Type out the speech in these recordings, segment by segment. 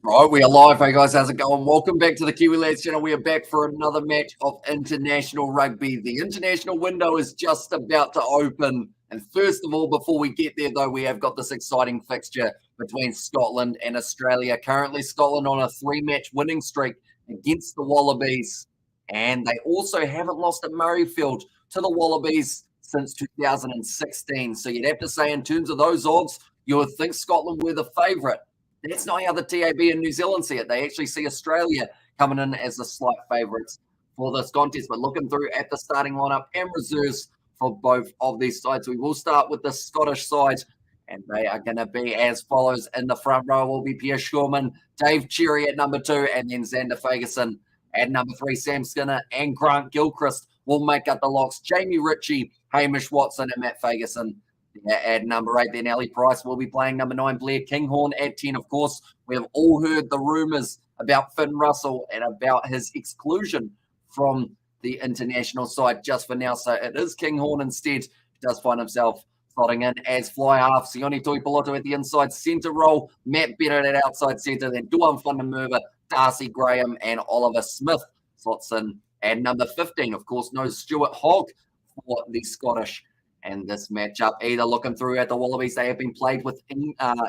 Right, we are live. Hey guys, how's it going? Welcome back to the Kiwi Lads channel. We are back for another match of international rugby. The international window is just about to open. And first of all, before we get there, though, we have got this exciting fixture between Scotland and Australia. Currently, Scotland on a 3-match winning streak against the Wallabies. And they also haven't lost at Murrayfield to the Wallabies since 2016. So you'd have to say, in terms of those odds, you would think Scotland were the favourite. That's not how the TAB in New Zealand see it. They actually see Australia coming in as the slight favourites for this contest. But looking through at the starting lineup and reserves for both of these sides, we will start with the Scottish side, and they are going to be as follows. In the front row will be Pierre Schurman, Dave Cherry at number 2, and then Xander Fagerson at number 3. Sam Skinner and Grant Gilchrist will make up the locks. Jamie Ritchie, Hamish Watson, and Matt Fagerson at number 8. Then Ali Price will be playing number 9. Blair Kinghorn at 10. Of course, we have all heard the rumours about Finn Russell and about his exclusion from the international side just for now. So it is Kinghorn instead. He does find himself slotting in as fly half. Sione Tuipulotu at the inside centre role. Matt Bennett at outside centre. Then Duan van der Merwe, Darcy Graham, and Oliver Smith slots in at number 15. Of course, no Stuart Hogg for the Scottish. And this matchup, either looking through at the Wallabies, they have been plagued with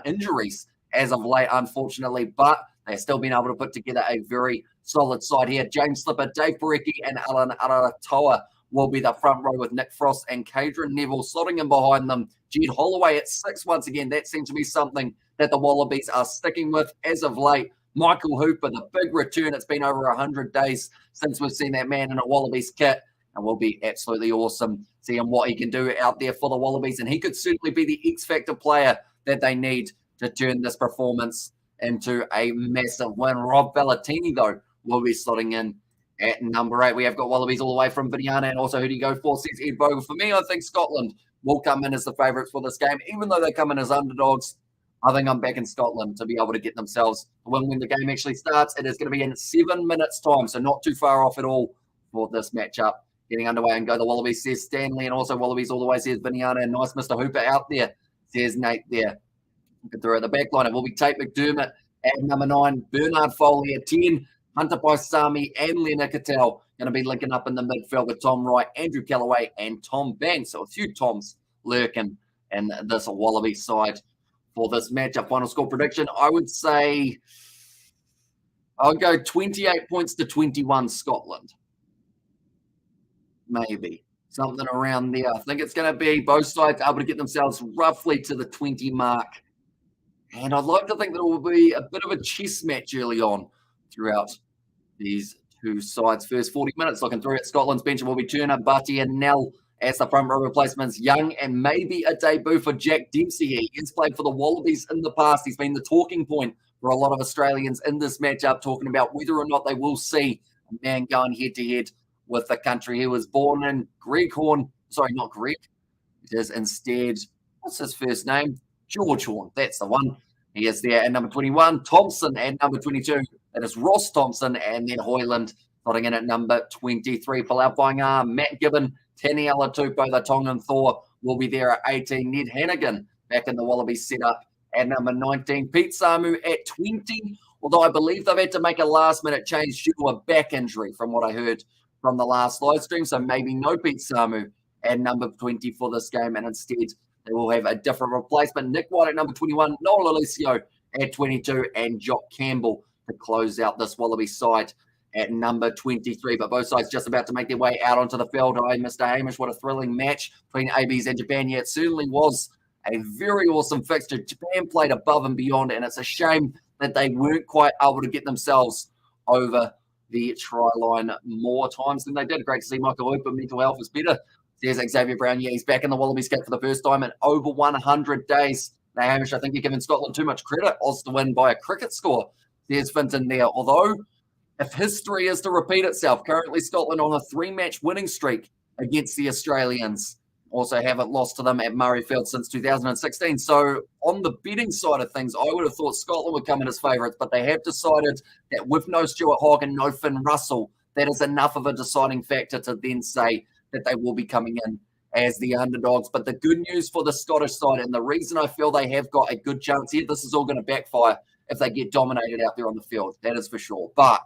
injuries as of late, unfortunately, but they've still been able to put together a very solid side here. James Slipper, Dave Parecki, and Alan Aratoa will be the front row with Nick Frost and Cadron Neville slotting in behind them. Jed Holloway at 6 once again. That seems to be something that the Wallabies are sticking with as of late. Michael Hooper, the big return. It's been over 100 days since we've seen that man in a Wallabies kit, and will be absolutely awesome seeing what he can do out there for the Wallabies. And he could certainly be the X-factor player that they need to turn this performance into a massive win. Rob Valentini, though, will be slotting in at number 8. We have got Wallabies all the way from Vidiana. And also, who do you go for? Says Ed Bogle. For me, I think Scotland will come in as the favourites for this game. Even though they come in as underdogs, I think I'm back in Scotland to be able to get themselves a win when the game actually starts. It is going to be in 7 minutes' time, so not too far off at all for this matchup. Getting underway and go the Wallabies, says Stanley, and also Wallabies all the way, says Viniana, and nice Mr. Hooper out there, says Nate there. Looking through at the back line, it will be Tate McDermott at number 9, Bernard Foley at 10, Hunter Paisami and Leonard Cattell going to be linking up in the midfield with Tom Wright, Andrew Callaway, and Tom Banks. So a few Toms lurking in this Wallaby side for this matchup. Final score prediction, I would say I'll go 28 points to 21 Scotland. Maybe something around there. I think it's going to be both sides able to get themselves roughly to the 20 mark. And I'd like to think that it will be a bit of a chess match early on throughout these two sides. First 40 minutes, looking through at Scotland's bench, will be Turner, Butty, and Nell as the front row replacements. Young and maybe a debut for Jack Dempsey. He has played for the Wallabies in the past. He's been the talking point for a lot of Australians in this matchup, talking about whether or not they will see a man going head-to-head with the country he was born in. Not Greg. It is instead, what's his first name? George Horn. That's the one. He is there at number 21. Thompson at number 22. That is Ross Thompson. And then Hoyland slotting in at number 23. Palau Painga, Matt Gibbon, Tani Alatupo, the Tongan Thor will be there at 18. Ned Hannigan back in the Wallabies setup at number 19. Pete Samu at 20. Although I believe they've had to make a last-minute change due to a back injury from what I heard from the last live stream, so maybe no Pete Samu at number 20 for this game, and instead they will have a different replacement. Nick White at number 21, Noel Alessio at 22, and Jock Campbell to close out this Wallaby side at number 23. But both sides just about to make their way out onto the field. Mr. Hamish, what a thrilling match between ABs and Japan. Yeah, it certainly was a very awesome fixture. Japan played above and beyond, and it's a shame that they weren't quite able to get themselves over the try line more times than they did. Great to see Michael Hooper. Mental health is better. There's Xavier Brown. Yeah, he's back in the Wallabies kit for the first time in over 100 days. Now, Hamish, I think you're giving Scotland too much credit. Oz to win by a cricket score. There's Finton there. Although, if history is to repeat itself, currently Scotland on a 3-match winning streak against the Australians. Also haven't lost to them at Murrayfield since 2016. So on the betting side of things, I would have thought Scotland would come in as favourites, but they have decided that with no Stuart Hogg and no Finn Russell, that is enough of a deciding factor to then say that they will be coming in as the underdogs. But the good news for the Scottish side, and the reason I feel they have got a good chance here, this is all going to backfire, if they get dominated out there on the field. That is for sure. But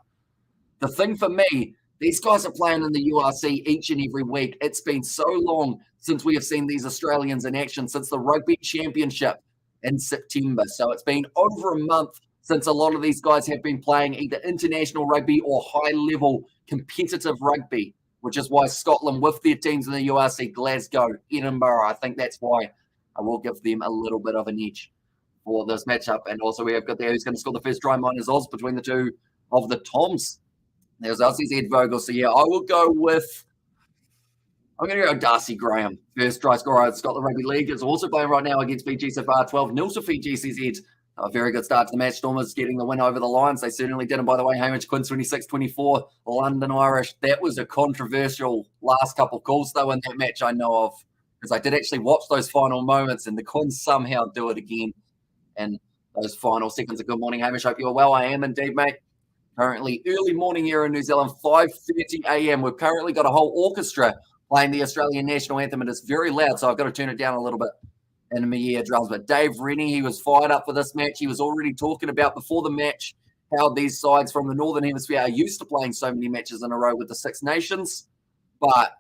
the thing for me, these guys are playing in the URC each and every week. It's been so long since we have seen these Australians in action, since the Rugby Championship in September. So it's been over a month since a lot of these guys have been playing either international rugby or high-level competitive rugby, which is why Scotland, with their teams in the URC, Glasgow, Edinburgh, I think that's why I will give them a little bit of an edge for this matchup. And also we have got there who's going to score the first try, minus Oz, between the two of the Toms. There's Aussie's Ed Vogel. So, yeah, I'm going to go Darcy Graham. First try scorer at Scotland Rugby League. Is also playing right now against Fiji so far. 12-0 to Fiji, says Ed. A very good start to the match. Stormers getting the win over the Lions. They certainly did. And by the way, Hamish Quinn's 26-24, London Irish. That was a controversial last couple of calls, though, in that match I know of. Because I did actually watch those final moments, and the Quins somehow do it again. And those final seconds of good morning, Hamish. Hope you're well. I am indeed, mate. Currently early morning here in New Zealand, 5:30 a.m. We've currently got a whole orchestra playing the Australian national anthem, and it's very loud, so I've got to turn it down a little bit in my eardrums. But Dave Rennie, he was fired up for this match. He was already talking about before the match how these sides from the Northern Hemisphere are used to playing so many matches in a row with the Six Nations. But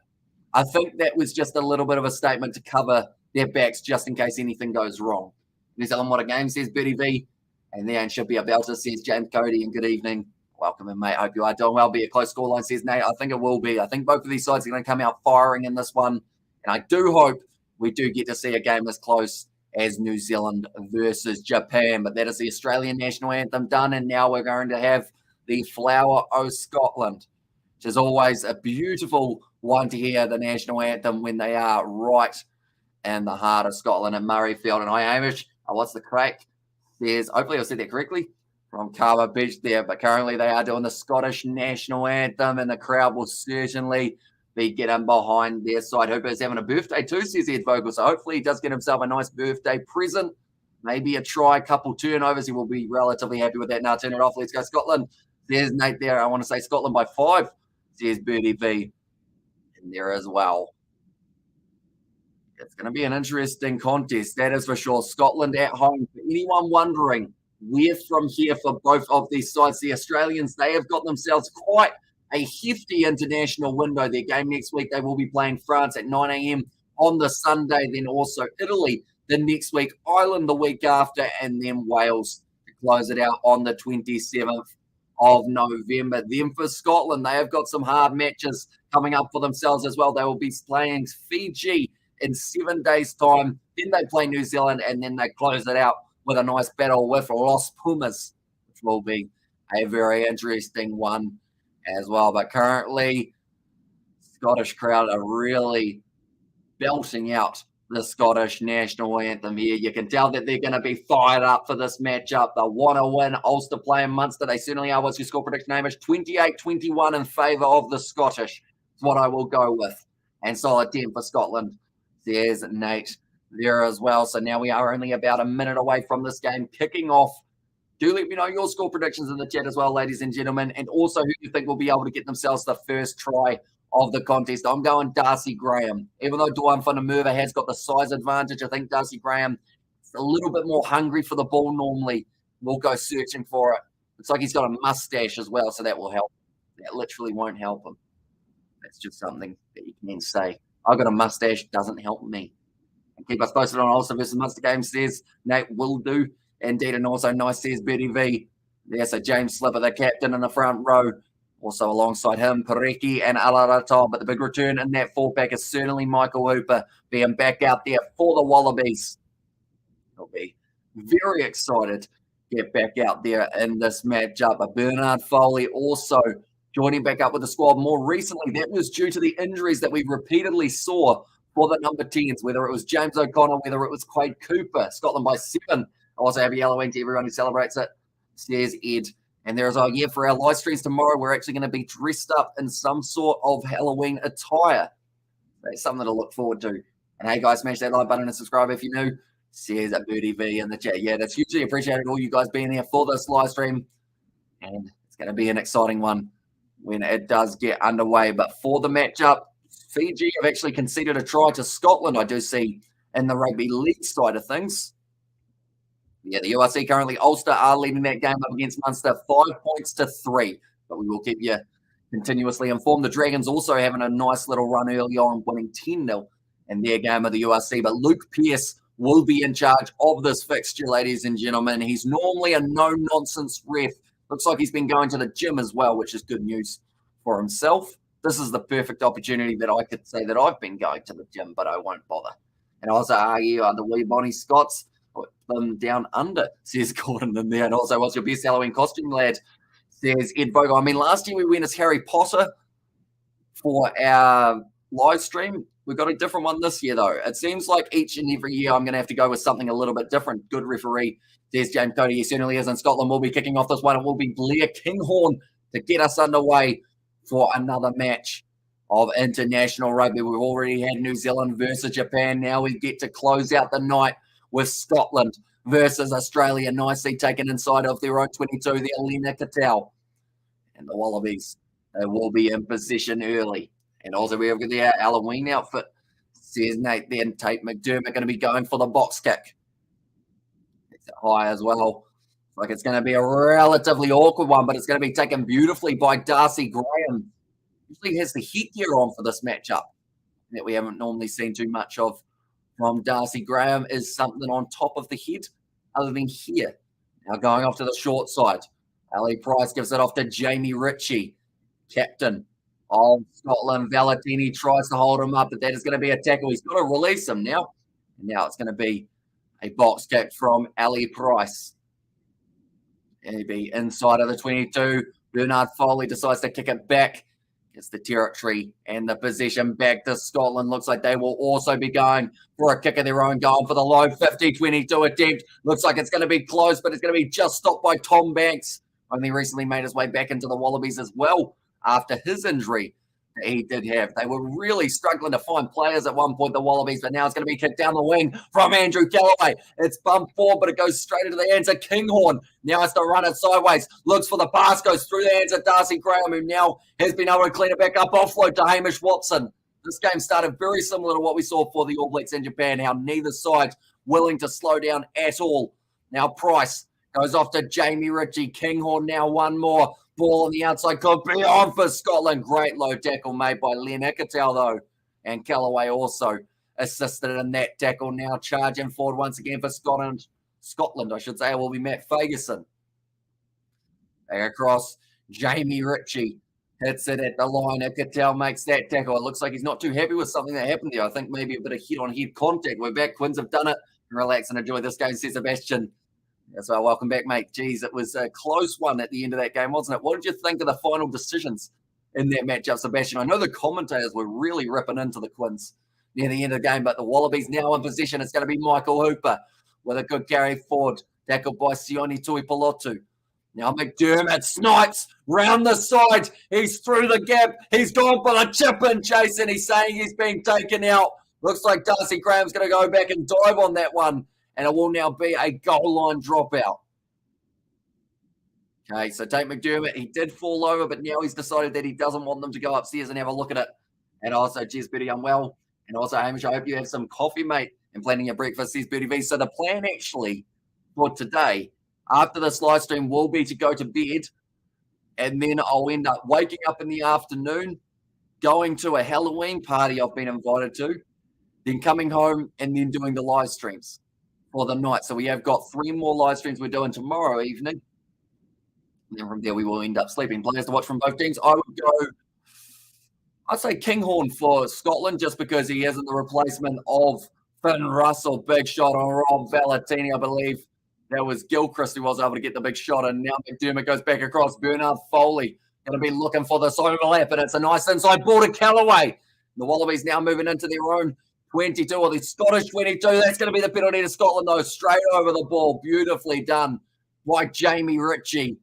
I think that was just a little bit of a statement to cover their backs just in case anything goes wrong. New Zealand, what a game, says Bertie V. And there should be a belter, says James Cody, and good evening. Welcome in, mate. Hope you are doing well. Be a close scoreline, says Nate. I think it will be. I think both of these sides are going to come out firing in this one. And I do hope we do get to see a game as close as New Zealand versus Japan. But that is the Australian national anthem done. And now we're going to have the Flower O Scotland, which is always a beautiful one to hear the national anthem when they are right in the heart of Scotland and Murrayfield. And hi, Hamish. What's the crack? Says, hopefully I said that correctly, from Carver Beach there. But currently they are doing the Scottish national anthem, and the crowd will certainly be getting behind their side. Hooper is having a birthday too, says Ed Vogel. So hopefully he does get himself a nice birthday present. Maybe a try, couple turnovers. He will be relatively happy with that. Now turn it off. Let's go Scotland. There's Nate there. I want to say Scotland by 5, says Bertie V. And there as well. It's going to be an interesting contest, that is for sure. Scotland at home. For anyone wondering where from here for both of these sides, the Australians, they have got themselves quite a hefty international window. Their game next week, they will be playing France at 9 a.m. on the Sunday, then also Italy the next week, Ireland the week after, and then Wales to close it out on the 27th of November. Then for Scotland, they have got some hard matches coming up for themselves as well. They will be playing Fiji in 7 days' time. Then they play New Zealand, and then they close it out with a nice battle with Los Pumas, which will be a very interesting one as well. But currently, Scottish crowd are really belting out the Scottish national anthem here. You can tell that they're going to be fired up for this matchup. They want to win. Ulster playing Munster. They certainly are. What's your score prediction, Hamish? 28-21 in favour of the Scottish. That's what I will go with. And solid 10 for Scotland. There's Nate there as well. So now we are only about a minute away from this game kicking off. Do let me know your score predictions in the chat as well, ladies and gentlemen, and also who you think will be able to get themselves the first try of the contest. I'm going Darcy Graham. Even though Duane van der Merwe has got the size advantage, I think Darcy Graham is a little bit more hungry for the ball normally. We'll go searching for it. Looks like he's got a mustache as well, so that will help. That literally won't help him. That's just something that you can say. I've got a mustache, doesn't help me. And keep us posted on Ulster versus Munster game, says Nate will do. Indeed, and also nice, says Bertie V. There's a James Slipper, the captain in the front row. Also alongside him, Pareki and Alarata. But the big return in that fullback is certainly Michael Hooper being back out there for the Wallabies. He'll be very excited to get back out there in this matchup. But Bernard Foley also joining back up with the squad more recently. That was due to the injuries that we repeatedly saw for the number 10s, whether it was James O'Connor, whether it was Quade Cooper. Scotland by 7. Also, happy Halloween to everyone who celebrates it, says Ed. And there's our for our live streams tomorrow, we're actually going to be dressed up in some sort of Halloween attire. That's something to look forward to. And hey, guys, smash that like button and subscribe if you're new, says Bertie V in the chat. Yeah, that's hugely appreciated, all you guys being here for this live stream. And it's going to be an exciting one when it does get underway. But for the matchup, Fiji have actually conceded a try to Scotland, I do see, in the rugby league side of things. Yeah, the URC currently, Ulster are leading that game up against Munster 5 points to 3. But we will keep you continuously informed. The Dragons also having a nice little run early on, winning 10-0 in their game of the URC. But Luke Pearce will be in charge of this fixture, ladies and gentlemen. He's normally a no-nonsense ref. Looks like he's been going to the gym as well, which is good news for himself. This is the perfect opportunity that I could say that I've been going to the gym, but I won't bother. And also, are you the wee Bonnie Scots? Put them down under, says Gordon in there. And also, what's your best Halloween costume, lad? Says Ed Vogel. I mean, last year we went as Harry Potter for our live stream. We've got a different one this year, though. It seems like each and every year I'm going to have to go with something a little bit different. Good referee, says James Cody. He certainly is. And Scotland will be kicking off this one. It will be Blair Kinghorn to get us underway for another match of international rugby. We've already had New Zealand versus Japan. Now we get to close out the night with Scotland versus Australia, nicely taken inside of their own 22, the Alina Katal. And the Wallabies, they will be in position early. And also we have the Halloween outfit, says Nate. Then Tate McDermott going to be going for the box kick. It's high as well. Like it's going to be a relatively awkward one, but it's going to be taken beautifully by Darcy Graham. Usually has the headgear on for this matchup that we haven't normally seen too much of from Darcy Graham. Is something on top of the head other than here. Now going off to the short side. Ali Price gives it off to Jamie Ritchie, captain of Scotland. Valentini tries to hold him up, but that is going to be a tackle. He's got to release him now. And now it's going to be a box kick from Ali Price. And he'll be inside of the 22. Bernard Foley decides to kick it back. It's the territory and the possession back to Scotland. Looks like they will also be going for a kick of their own, going for the low 50-22 attempt. Looks like it's going to be close, but it's going to be just stopped by Tom Banks. Only recently made his way back into the Wallabies as well after his injury that he did have. They were really struggling to find players at one point, the Wallabies, but now it's going to be kicked down the wing from Andrew Callaway. It's bumped forward, but it goes straight into the hands of Kinghorn. Now it's to run it sideways. Looks for the pass, goes through the hands of Darcy Graham, who now has been able to clean it back up, offload to Hamish Watson. This game started very similar to what we saw for the All Blacks in Japan, how neither side willing to slow down at all. Now Price goes off to Jamie Ritchie. Kinghorn now one more. Ball on the outside could be on for Scotland. Great low tackle made by Len Ikatel, though. And Callaway also assisted in that tackle. Now charging forward once again for Scotland, I should say, it will be Matt Fagerson. Back across, Jamie Ritchie hits it at the line. Ikatel makes that tackle. It looks like he's not too happy with something that happened there. I think maybe a bit of head-on-head contact. We're back. Quins have done it. Relax and enjoy this game, says Sebastian. So welcome back, mate. Geez, it was a close one at the end of that game, wasn't it? What did you think of the final decisions in that matchup, Sebastian? I know the commentators were really ripping into the Quins near the end of the game, but the Wallabies now in position. It's going to be Michael Hooper with a good carry forward, tackled by Sione Tuipulotu. Now McDermott snipes round the side. He's through the gap. He's gone for the chip and chase, and he's saying he's being taken out. Looks like Darcy Graham's going to go back and dive on that one. And it will now be a goal line dropout. Okay, so Tate McDermott, he did fall over, but now he's decided that he doesn't want them to go upstairs and have a look at it. And also, cheers, Betty, I'm well. And also, Hamish, I hope you have some coffee, mate, and planning your breakfast, says Betty V. So the plan actually for today, after this live stream, will be to go to bed, and then I'll end up waking up in the afternoon, going to a Halloween party I've been invited to, then coming home and then doing the live streams for the night. So we have got 3 more live streams we're doing tomorrow evening. And then from there, we will end up sleeping. Players to watch from both teams. I would go, I'd say Kinghorn for Scotland, just because he isn't the replacement of Finn Russell. Big shot on Rob Valentini, I believe. That was Gilchrist who was able to get the big shot. And now McDermott goes back across. Bernard Foley going to be looking for this overlap. And it's a nice inside ball to Callaway. The Wallabies now moving into their own 22, or the Scottish 22. That's going to be the penalty to Scotland, though. Straight over the ball. Beautifully done by Jamie Ritchie.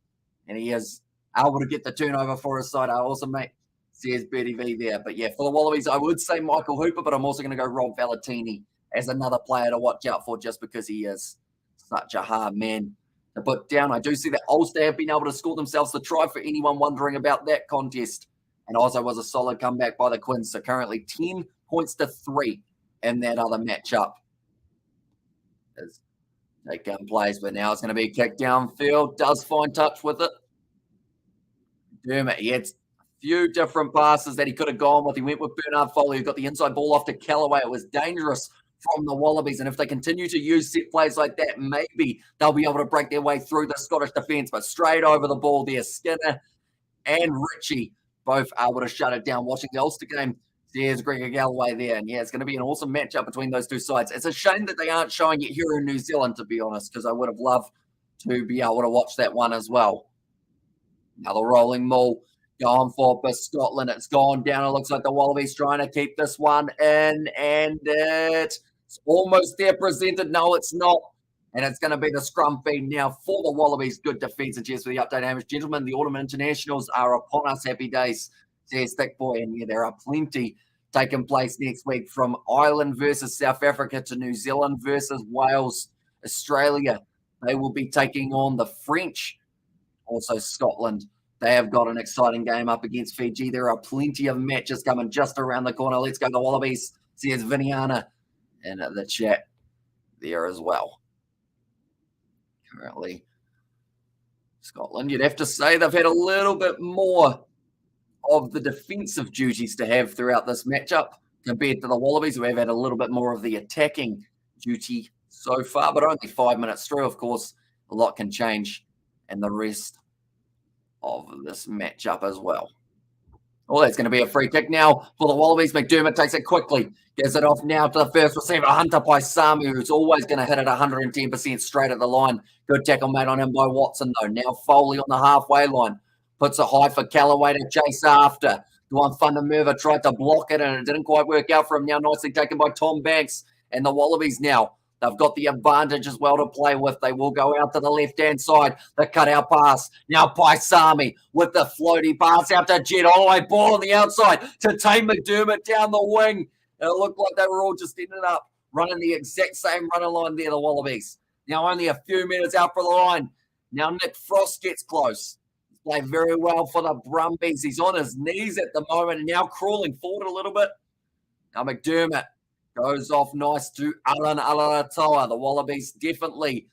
And he is able to get the turnover for his side. Awesome, mate, says Bertie V there. But yeah, for the Wallabies, I would say Michael Hooper, but I'm also going to go Rob Valentini as another player to watch out for, just because he is such a hard man to put down. I do see that Ulster have been able to score themselves the try, for anyone wondering about that contest. And also was a solid comeback by the Quins. So currently 10 points to 3 in that other matchup. As taking place, but now it's going to be kicked downfield. Does find touch with it. Dermot, he had a few different passes that he could have gone with. He went with Bernard Foley, who got the inside ball off to Callaway. It was dangerous from the Wallabies, and if they continue to use set plays like that, maybe they'll be able to break their way through the Scottish defence. But straight over the ball there, Skinner and Ritchie both able to shut it down. Watching the Ulster game, there's Gregor Galloway there, and yeah, it's going to be an awesome matchup between those two sides. It's a shame that they aren't showing it here in New Zealand, to be honest, because I would have loved to be able to watch that one as well. Now the rolling maul going for Scotland. It's gone down. It looks like the Wallabies trying to keep this one in, and it's almost there presented. No, it's not. And it's going to be the scrum feed now for the Wallabies. Good defence. And cheers for the update, Hamish. Gentlemen, the Autumn Internationals are upon us. Happy days. Says Thick Boy. And yeah, there are plenty taking place next week, from Ireland versus South Africa to New Zealand versus Wales, Australia. They will be taking on the French. Also Scotland. They have got an exciting game up against Fiji. There are plenty of matches coming just around the corner. Let's go the Wallabies. Says Viniana in the chat there as well. Currently, Scotland, you'd have to say they've had a little bit more of the defensive duties to have throughout this matchup compared to the Wallabies, who have had a little bit more of the attacking duty so far, but only 5 minutes through. Of course, a lot can change in the rest of this matchup as well. Oh, that's going to be a free kick now for the Wallabies. McDermott takes it quickly. Gives it off now to the first receiver, Hunter Paisami, who's always going to hit it 110% straight at the line. Good tackle made on him by Watson, though. Now Foley on the halfway line. Puts it high for Callaway to chase after. Duan Fundermerva tried to block it, and it didn't quite work out for him. Now nicely taken by Tom Banks. And the Wallabies now, they've got the advantage as well to play with. They will go out to the left-hand side. The cutout pass. Now Paisami with the floaty pass out to Jed Holloway. Ball on the outside to Tame McDermott down the wing. And it looked like they were all just ended up running the exact same running line there, the Wallabies. Now only a few minutes out for the line. Now Nick Frost gets close. He's played very well for the Brumbies. He's on his knees at the moment and now crawling forward a little bit. Now McDermott goes off nice to Alan Alaratoa. The Wallabies definitely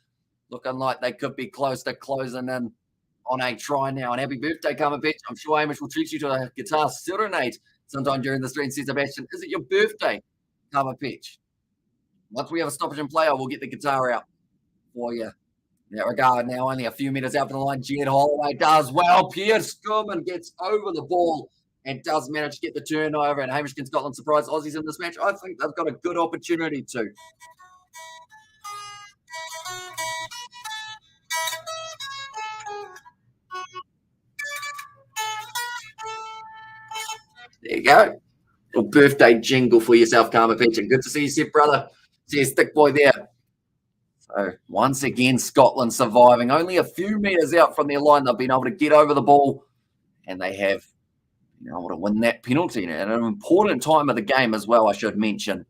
looking like they could be close to closing in on a try now. And happy birthday, Kamapetch. I'm sure Hamish will treat you to a guitar serenade sometime during the stream. Says Sebastian, is it your birthday, Kamapetch? Once we have a stoppage in play, I will get the guitar out for you. In that regard, now only a few minutes out for the line. Jed Holloway does well. Pierre Skurman gets over the ball and does manage to get the turnover. And Hamish, can Scotland surprise Aussies in this match? I think they've got a good opportunity to. There you go. Little birthday jingle for yourself, Karma Pension. Good to see you, Seth, brother. Says Thick Boy there. So once again, Scotland surviving. Only a few metres out from their line, they've been able to get over the ball, and they have been able to win that penalty at an important time of the game as well, I should mention.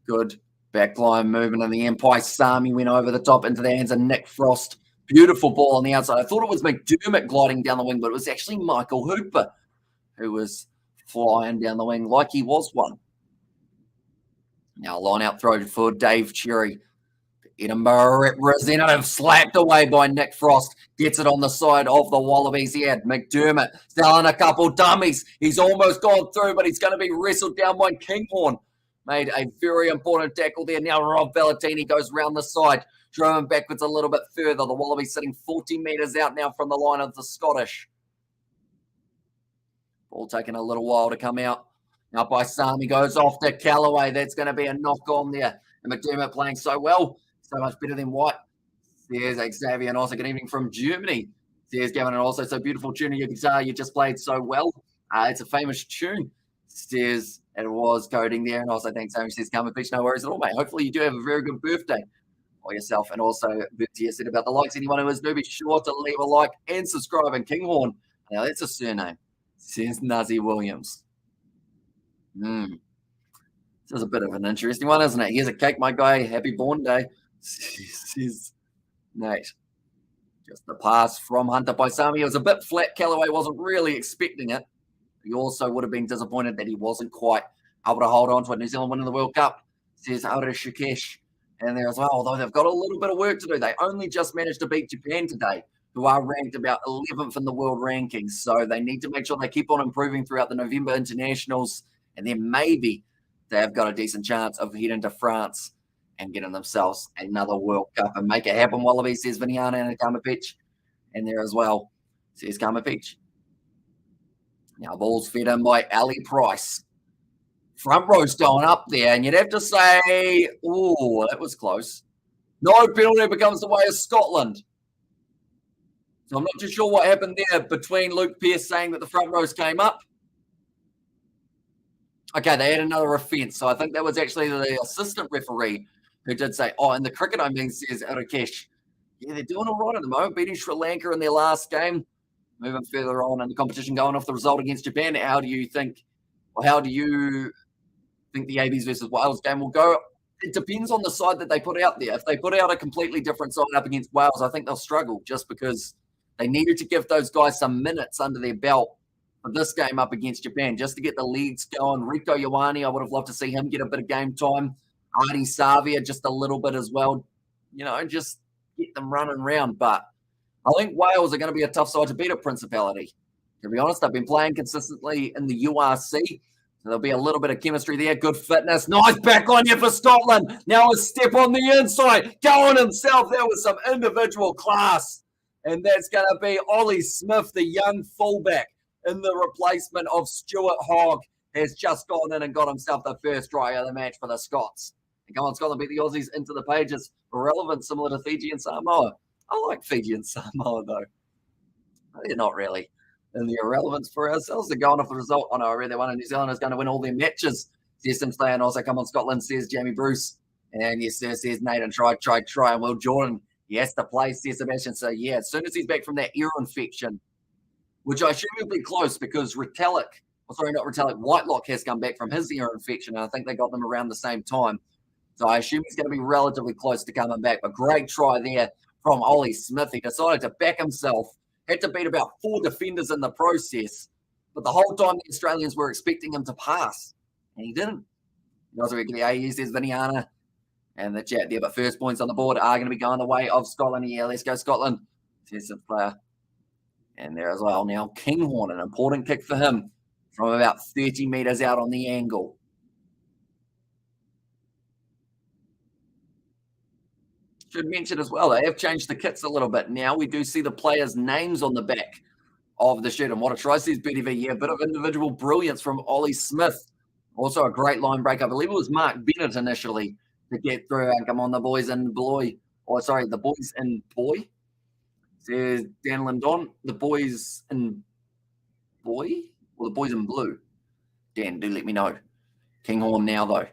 Good backline movement in the end. Paisami went over the top into the hands of Nick Frost. Beautiful ball on the outside. I thought it was McDermott gliding down the wing, but it was actually Michael Hooper who was flying down the wing like he was one. Now line out throw for Dave Cherry. Edinburgh representative slapped away by Nick Frost. Gets it on the side of the Wallabies. He had McDermott selling a couple dummies. He's almost gone through, but he's going to be wrestled down by Kinghorn. Made a very important tackle there. Now Rob Bellatini goes round the side. Drove him backwards a little bit further. The Wallabies sitting 40 metres out now from the line of the Scottish. Ball taking a little while to come out. Now Paisami goes off to Callaway. That's going to be a knock on there. And McDermott playing so well. So much better than White. There's Xavier and also good evening from Germany. There's Gavin and also so beautiful tuning your guitar. You just played so well. It's a famous tune. Says it was coding there. And also thanks so much. Says come pitch. No worries at all, mate. Hopefully you do have a very good birthday for yourself. And also Bertie said about the likes. Anyone who is new, be sure to leave a like and subscribe. And Kinghorn. Now that's a surname. Says Nazi Williams. This is a bit of an interesting one, isn't it? Here's a cake, my guy. Happy born day. Says Nate. Just the pass from Hunter Paisami. It was a bit flat. Callaway wasn't really expecting it. He also would have been disappointed that he wasn't quite able to hold on to it. New Zealand winning the World Cup. says Arishikesh. And there as well, although they've got a little bit of work to do. They only just managed to beat Japan today, who are ranked about 11th in the world rankings. So they need to make sure they keep on improving throughout the November internationals. And then maybe they've got a decent chance of heading to France and getting themselves another World Cup and make it happen. Wallaby, says Viniana and Kamapich. And there as well, says Kamapich. Now ball's fed in by Ali Price. Front row's going up there, and you'd have to say, oh, that was close. No penalty becomes the way of Scotland. So I'm not too sure what happened there between Luke Pearce saying that the front rows came up. Okay, they had another offence. So I think that was actually the assistant referee who did say, oh, and the cricket, I mean, says Rakesh. Yeah, they're doing all right at the moment, beating Sri Lanka in their last game. Moving further on in the competition, going off the result against Japan. How do you think the ABs versus Wales game will go? It depends on the side that they put out there. If they put out a completely different side up against Wales, I think they'll struggle just because they needed to give those guys some minutes under their belt for this game up against Japan, just to get the leads going. Rico Ioane, I would have loved to see him get a bit of game time. Artie Savia, just a little bit as well. Just get them running around. But I think Wales are going to be a tough side to beat at Principality. To be honest, they've been playing consistently in the URC. There'll be a little bit of chemistry there. Good fitness. Nice back on here for Scotland. Now a step on the inside. Going himself there with some individual class. And that's going to be Ollie Smith, the young fullback, in the replacement of Stuart Hogg, has just gone in and got himself the first try of the match for the Scots. And come on, Scotland beat the Aussies into the pages. Relevant, similar to Fiji and Samoa. I like Fiji and Samoa, though. They're not really. And the irrelevance for ourselves. They're going off the result. Oh, no, I read that one. And New Zealand is going to win all their matches. Says Tim Slay, and also come on, Scotland, says Jamie Bruce. And yes, sir, says Nathan, try. And Will Jordan, he has to play, says Sebastian. So, yeah, as soon as he's back from that ear infection, which I assume will be close because Whitelock has come back from his ear infection. And I think they got them around the same time. So I assume he's going to be relatively close to coming back. But great try there from Ollie Smith. He decided to back himself. Had to beat about 4 defenders in the process. But the whole time, the Australians were expecting him to pass. And he didn't. He also the AU says Viniana and the chat there. But first points on the board are going to be going the way of Scotland. Yeah, let's go Scotland. Says the player. And there as well. Now, Kinghorn, an important kick for him from about 30 metres out on the angle. Should mention as well, they have changed the kits a little bit. Now we do see the players' names on the back of the shirt. And what a try, says BTV. Yeah, a bit of individual brilliance from Ollie Smith. Also a great line break. I believe it was Mark Bennett initially to get through. And come on, the boys in boy. The boys in boy. Says Dan Lindon. The boys in boy? Or the boys in blue? Dan, do let me know. Kinghorn now, though.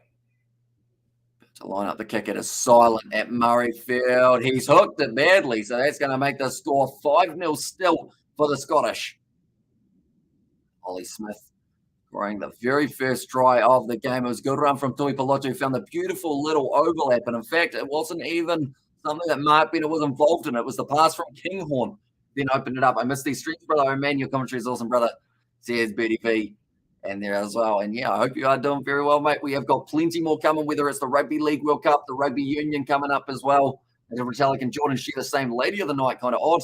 To line up the kick, it is silent at Murrayfield. He's hooked it badly, so that's going to make the score 5-0 still for the Scottish. Ollie Smith scoring the very first try of the game. It was a good run from Tui Pilotu, who found the beautiful little overlap. And in fact, it wasn't even something that Mark Bennett was involved in. It was the pass from Kinghorn. Then opened it up. I missed these streams, brother. Oh, man, your commentary is awesome, brother. Says Bertie V. And there as well. And yeah, I hope you are doing very well, mate. We have got plenty more coming, whether it's the Rugby League World Cup, the Rugby Union coming up as well. And Retallick and Jordan share the same lady of the night, kind of odd.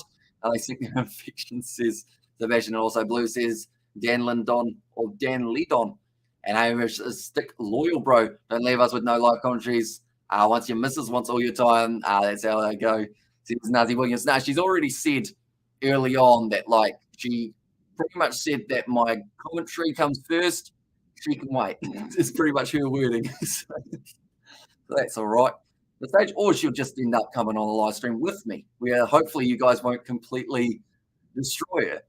They think infection, says Sebastian. And also Blue says Dan Lindon or Dan Lidon. And Hamish is stick loyal, bro. Don't leave us with no live commentaries. Once your missus wants all your time, that's how they go. Says Nazi Williams. Now, she's already said early on that, like, she pretty much said that my commentary comes first. She can wait. It's pretty much her wording. So that's all right. The stage, or she'll just end up coming on the live stream with me, where hopefully you guys won't completely destroy it,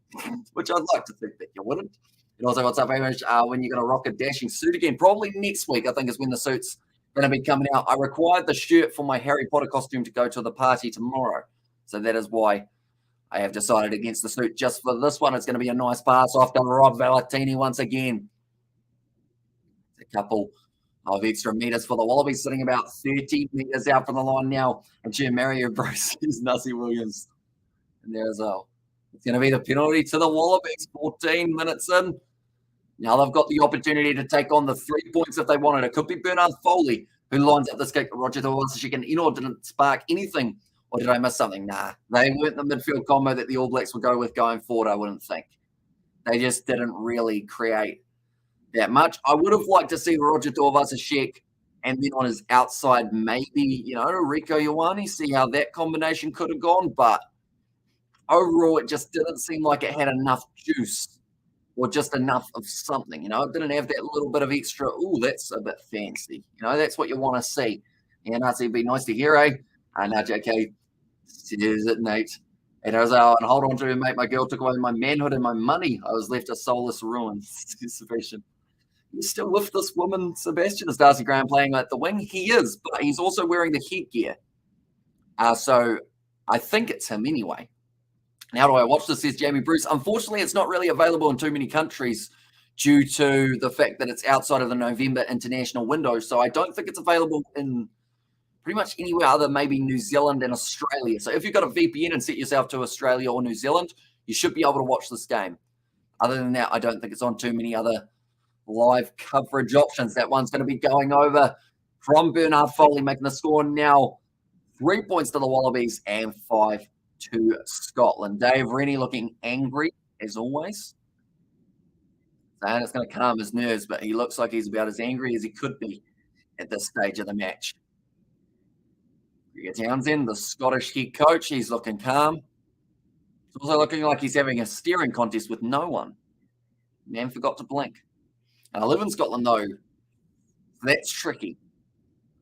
which I'd like to think that you wouldn't. And also, what's up, Hamish? When you're going to rock a dashing suit again? Probably next week, I think, is when the suit's going to be coming out. I required the shirt for my Harry Potter costume to go to the party tomorrow. So that is why I have decided against the suit just for this one. It's going to be a nice pass off to Rob Valentini once again. A couple of extra meters for the Wallabies, sitting about 30 meters out from the line now. And Jim Mario Bruce is Nussie Williams in there as well. It's going to be the penalty to the Wallabies, 14 minutes in. Now they've got the opportunity to take on the 3 points if they wanted. It could be Bernard Foley Who lines up this kick? Roger Tuivasa-Sheck and Eno didn't spark anything. Or did I miss something? Nah, they weren't the midfield combo that the All Blacks would go with going forward, I wouldn't think. They just didn't really create that much. I would have liked to see Roger Tuivasa-Sheck and then on his outside, maybe, Rieko Ioane, see how that combination could have gone. But overall, it just didn't seem like it had enough juice or just enough of something. It didn't have that little bit of extra, that's a bit fancy. That's what you want to see. And it'd be nice to hear, eh? No, JK, says it, Nate. And I was and hold on to it, mate. My girl took away my manhood and my money. I was left a soulless ruin. Sebastian. You're still with this woman, Sebastian? Is Darcy Graham playing at the wing? He is, but he's also wearing the headgear. So I think it's him anyway. And how do I watch this, says Jamie Bruce? Unfortunately, it's not really available in too many countries due to the fact that it's outside of the November international window. So I don't think it's available in pretty much anywhere other than maybe New Zealand and Australia. So if you've got a VPN and set yourself to Australia or New Zealand, you should be able to watch this game. Other than that, I don't think it's on too many other live coverage options. That one's going to be going over from Bernard Foley, making the score now 3 points to the Wallabies and 5 to Scotland. Dave Rennie looking angry as always. Saying it's going to calm his nerves, but he looks like he's about as angry as he could be at this stage of the match. Greg Townsend, the Scottish head coach, he's looking calm. He's also looking like he's having a steering contest with no one. Man forgot to blink. And I live in Scotland, though. That's tricky.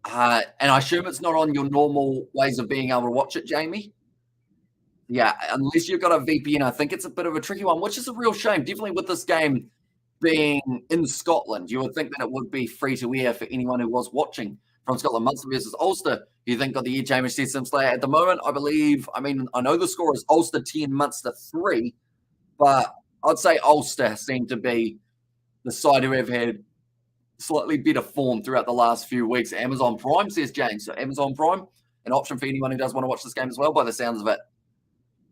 And I assume it's not on your normal ways of being able to watch it, Jamie. Yeah, unless you've got a VPN, I think it's a bit of a tricky one, which is a real shame. Definitely with this game being in Scotland, you would think that it would be free to air for anyone who was watching from Scotland. Munster versus Ulster, you think got the edge, Hamish says Simslayer. At the moment, I know the score is Ulster 10, Munster 3, but I'd say Ulster seem to be the side who have had slightly better form throughout the last few weeks. Amazon Prime, says James. So Amazon Prime, an option for anyone who does want to watch this game as well, by the sounds of it.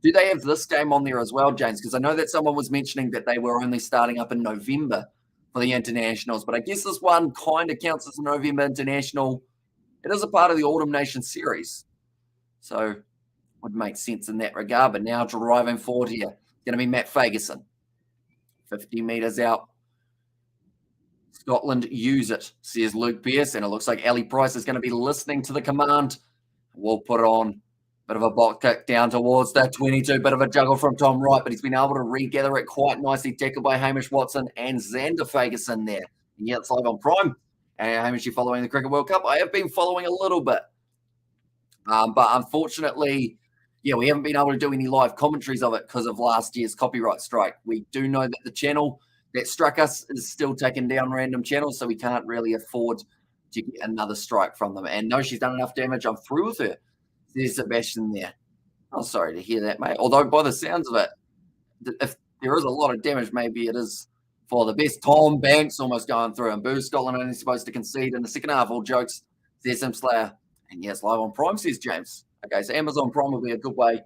Do they have this game on there as well, James? Because I know that someone was mentioning that they were only starting up in November for the internationals, but I guess this one kind of counts as a November international. It is a part of the Autumn Nation series, so would make sense in that regard. But now driving forward here, going to be Matt Fagerson. 50 metres out. Scotland use it, says Luke Pearce, and it looks like Ali Price is going to be listening to the command. We'll put on a bit of a box kick down towards the 22, bit of a juggle from Tom Wright, but he's been able to regather it quite nicely, tackled by Hamish Watson and Xander Fagerson there. And yeah, it's live on Prime. And Hamish, you following the Cricket World Cup? I have been following a little bit. But unfortunately, we haven't been able to do any live commentaries of it because of last year's copyright strike. We do know that the channel that struck us is still taking down random channels, so we can't really afford to get another strike from them. And no, she's done enough damage. I'm through with her. There's Sebastian there. I'm sorry to hear that, mate. Although by the sounds of it, if there is a lot of damage, maybe it is for the best. Tom Banks almost going through, and Boo Scotland only supposed to concede in the second half. All jokes, says Simslayer. And yes, live on Prime, says James. Okay, so Amazon Prime will be a good way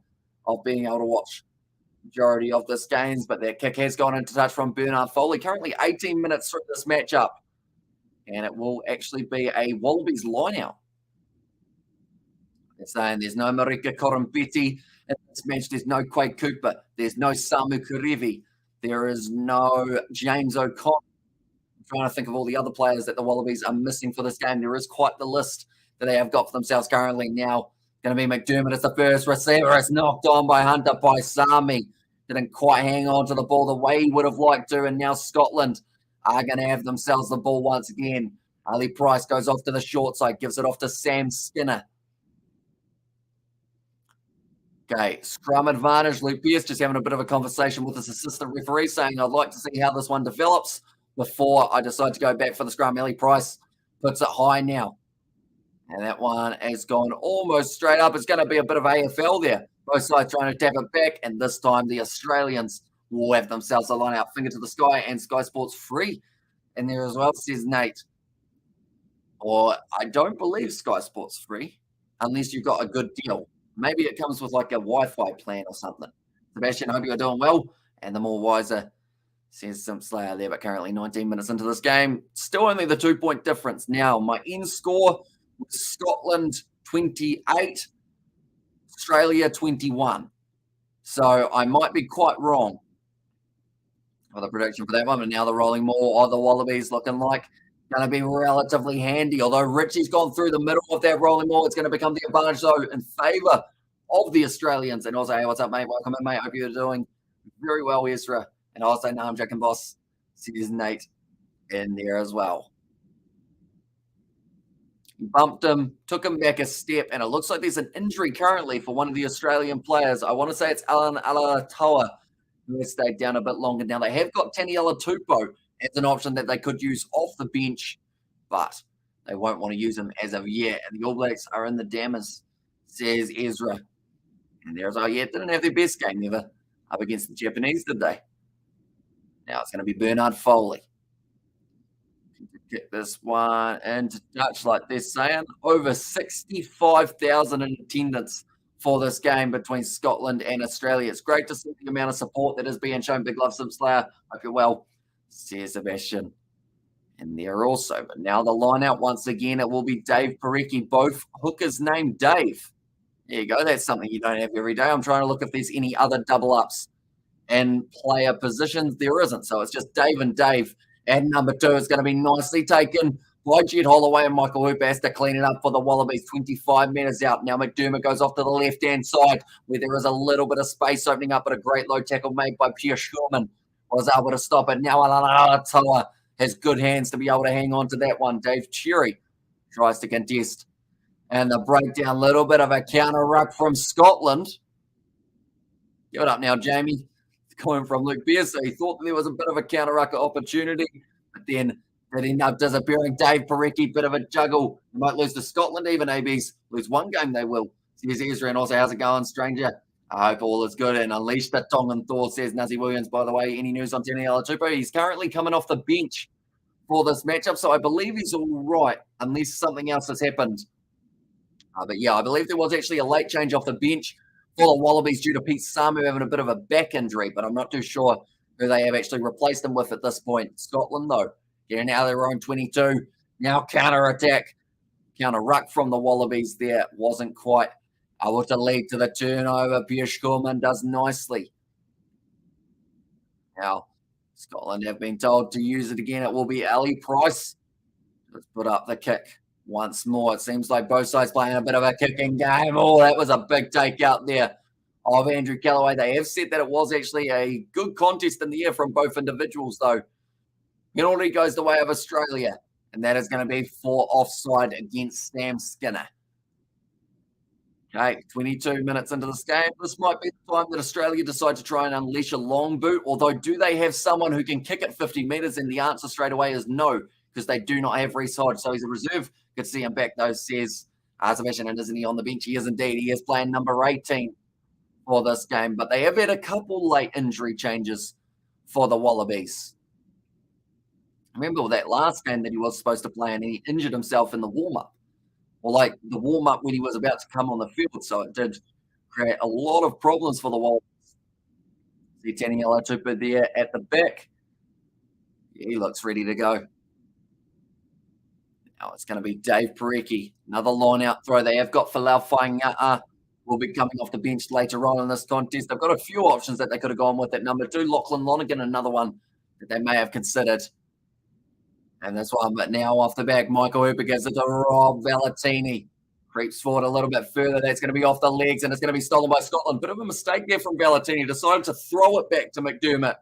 of being able to watch majority of this games, but that kick has gone into touch from Bernard Foley. Currently 18 minutes through this matchup, and it will actually be a Wallabies line-out. They're saying there's no Marika Korompeti in this match. There's no Quade Cooper. There's no Samu Karevi. There is no James O'Connor. I'm trying to think of all the other players that the Wallabies are missing for this game. There is quite the list that they have got for themselves currently. Now, going to be McDermott as the first receiver. It's knocked on by Hunter Paisami. Didn't quite hang on to the ball the way he would have liked to. And now Scotland are going to have themselves the ball once again. Ali Price goes off to the short side, gives it off to Sam Skinner. Okay, scrum advantage. Luke Pearce just having a bit of a conversation with his assistant referee, saying, I'd like to see how this one develops before I decide to go back for the scrum. Ali Price puts it high now. And that one has gone almost straight up. It's going to be a bit of AFL there. Both sides trying to tap it back, and this time the Australians will have themselves a line out, finger to the sky, and Sky Sports free in there as well, says Nate. Or I don't believe Sky Sports free unless you've got a good deal. Maybe it comes with like a Wi-Fi plan or something. Sebastian, I hope you're doing well. And the more wiser, says some Slayer there, but currently 19 minutes into this game. Still only the 2-point difference. Now, my end score Scotland 28, Australia 21. So I might be quite wrong for the prediction for that one. But now the rolling more of the Wallabies looking like going to be relatively handy. Although Richie's gone through the middle of that rolling more, it's going to become the advantage, though, in favour of the Australians. And also, hey, what's up, mate? Welcome in, mate. Hope you're doing very well, Ezra. And also, I'm Jack and Boss. Sees Nate in there as well. He bumped him, took him back a step, and it looks like there's an injury currently for one of the Australian players. I want to say it's Alan Alatoa, who has stayed down a bit longer. Now, they have got Taniela Tupou as an option that they could use off the bench, but they won't want to use him as of yet. And the All Blacks are in the dammers, says Ezra. And there's didn't have their best game ever up against the Japanese, did they? Now it's going to be Bernard Foley. Get this one into touch, like they're saying. Over 65,000 in attendance for this game between Scotland and Australia. It's great to see the amount of support that is being shown. Big love, Simslayer. Hope you're well, says Sebastian. And there also, but now the line out once again, it will be Dave Parecki, both hookers named Dave. There you go. That's something you don't have every day. I'm trying to look if there's any other double ups and player positions. There isn't. So it's just Dave and Dave. And number 2 is going to be nicely taken by Jed Holloway, and Michael Hooper has to clean it up for the Wallabies. 25 metres out. Now McDermott goes off to the left-hand side where there is a little bit of space opening up, but a great low tackle made by Pierre Schurman was able to stop it. Now Alatoa has good hands to be able to hang on to that one. Dave Cherry tries to contest. And the breakdown, little bit of a counter ruck from Scotland. Give it up now, Jamie. Coming from Luke Beers, so he thought there was a bit of a counter-rucker opportunity, but then it ended up disappearing. Dave Parecki, bit of a juggle. They might lose to Scotland even, ABs. Lose one game, they will. Says Ezra, and also, how's it going, stranger? I hope all is good. And unleash the Tongan Thor, says Nazi Williams. By the way, any news on Taniela Tupou? He's currently coming off the bench for this matchup, so I believe he's all right, unless something else has happened. But yeah, I believe there was actually a late change off the bench for the Wallabies due to Pete Samu having a bit of a back injury, but I'm not too sure who they have actually replaced him with at this point. Scotland, though, getting out of their own 22. Now counter-attack. Counter-ruck from the Wallabies there. Wasn't quite able to lead to the turnover. Pierre Schurman does nicely. Now, Scotland have been told to use it again. It will be Ali Price. Let's put up the kick once more. It seems like both sides playing a bit of a kicking game. Oh, that was a big takeout there of Andrew Callaway. They have said that it was actually a good contest in the air from both individuals, though. Penalty goes the way of Australia, and that is going to be for offside against Sam Skinner. Okay, 22 minutes into this game. This might be the time that Australia decide to try and unleash a long boot, although do they have someone who can kick it 50 metres? And the answer straight away is no, because they do not have Reece Hodge, so he's a reserve. Good to see him back, though, says Sebastian. And isn't he on the bench? He is indeed. He is playing number 18 for this game. But they have had a couple late injury changes for the Wallabies. Remember that last game that he was supposed to play and he injured himself in the warm-up. Or like the warm-up when he was about to come on the field. So it did create a lot of problems for the Wallabies. See Taniela Tupou there at the back. Yeah, he looks ready to go. Now it's going to be Dave Parecki. Another line-out throw. They have got Falau Fainga'a. Will be coming off the bench later on in this contest. They've got a few options that they could have gone with at number 2. Lachlan Lonergan, another one that they may have considered. And this one, but now off the back, Michael Hooper gives it to Rob Valentini. Creeps forward a little bit further. That's going to be off the legs, and it's going to be stolen by Scotland. Bit of a mistake there from Valentini. Decided to throw it back to McDermott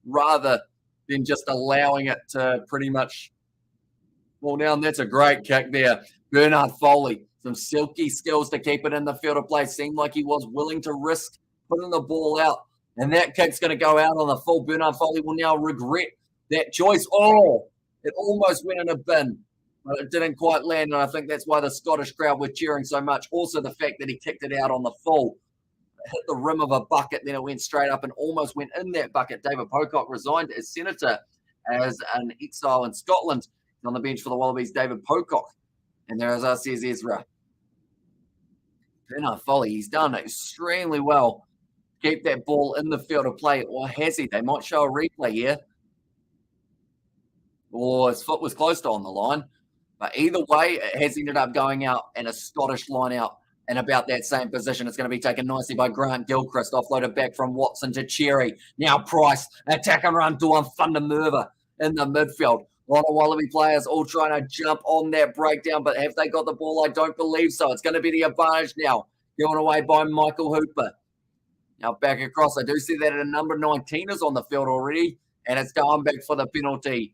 rather than just allowing it to pretty much fall down. That's a great kick there. Bernard Foley, some silky skills to keep it in the field of play. Seemed like he was willing to risk putting the ball out. And that kick's going to go out on the full. Bernard Foley will now regret that choice. Oh! It almost went in a bin, but it didn't quite land, and I think that's why the Scottish crowd were cheering so much. Also, the fact that he kicked it out on the full, hit the rim of a bucket, then it went straight up and almost went in that bucket. David Pocock resigned as senator as an exile in Scotland. He's on the bench for the Wallabies, David Pocock. And there, as I says, Ezra. Bernard Foley, he's done extremely well. Keep that ball in the field of play, or has he? They might show a replay here. Or his foot was close to on the line. But either way, it has ended up going out and a Scottish line out in about that same position. It's going to be taken nicely by Grant Gilchrist, offloaded back from Watson to Cherry. Now Price, attack and run, Dawn Thundermerva in the midfield. A lot of Wallaby players all trying to jump on that breakdown, but have they got the ball? I don't believe so. It's going to be the advantage now, given away by Michael Hooper. Now back across, I do see that a number 19 is on the field already, and it's going back for the penalty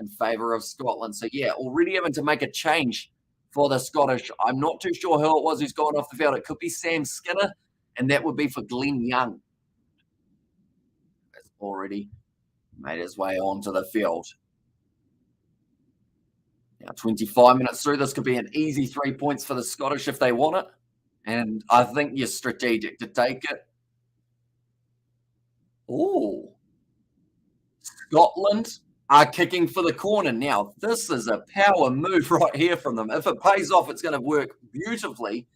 in favour of Scotland. So yeah, already having to make a change for the Scottish. I'm not too sure who it was who's gone off the field. It could be Sam Skinner, and that would be for Glenn Young. That's already made his way onto the field. Now 25 minutes through, this could be an easy 3 points for the Scottish if they want it. And I think you're strategic to take it. Oh, Scotland are kicking for the corner. Now, this is a power move right here from them. If it pays off, it's going to work beautifully.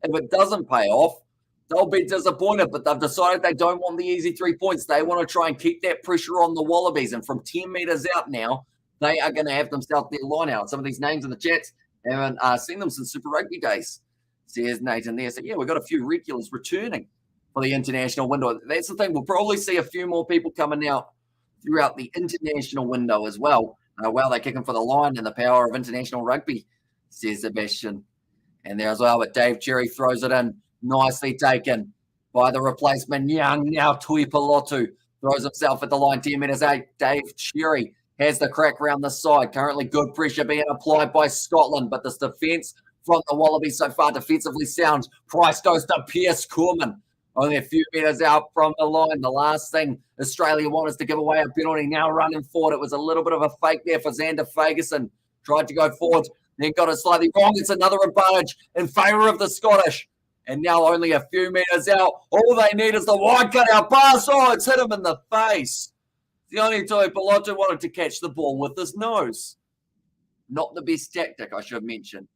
If it doesn't pay off, they'll be disappointed, but they've decided they don't want the easy 3 points. They want to try and keep that pressure on the Wallabies. And from 10 metres out now, they are going to have themselves their line out. Some of these names in the chats haven't seen them since Super Rugby days. Says Nathan there. So, yeah, we've got a few regulars returning for the international window. That's the thing. We'll probably see a few more people coming out throughout the international window as well. While they're kicking for the line and the power of international rugby, says Sebastian. And there as well, but Dave Cherry throws it in. Nicely taken by the replacement Young. Now Tui Pilotu throws himself at the line. 10 minutes out. Dave Cherry has the crack round the side. Currently good pressure being applied by Scotland, but this defence from the Wallabies so far defensively sound. Price goes to Pierce Corman. Only a few metres out from the line. The last thing Australia wanted is to give away a penalty. Now running forward. It was a little bit of a fake there for Xander Fagerson. Tried to go forward, then got it slightly wrong. It's another advantage in favour of the Scottish. And now only a few metres out. All they need is the wide cut-out pass. Oh, it's hit him in the face. The only time Piloto wanted to catch the ball with his nose. Not the best tactic, I should mention.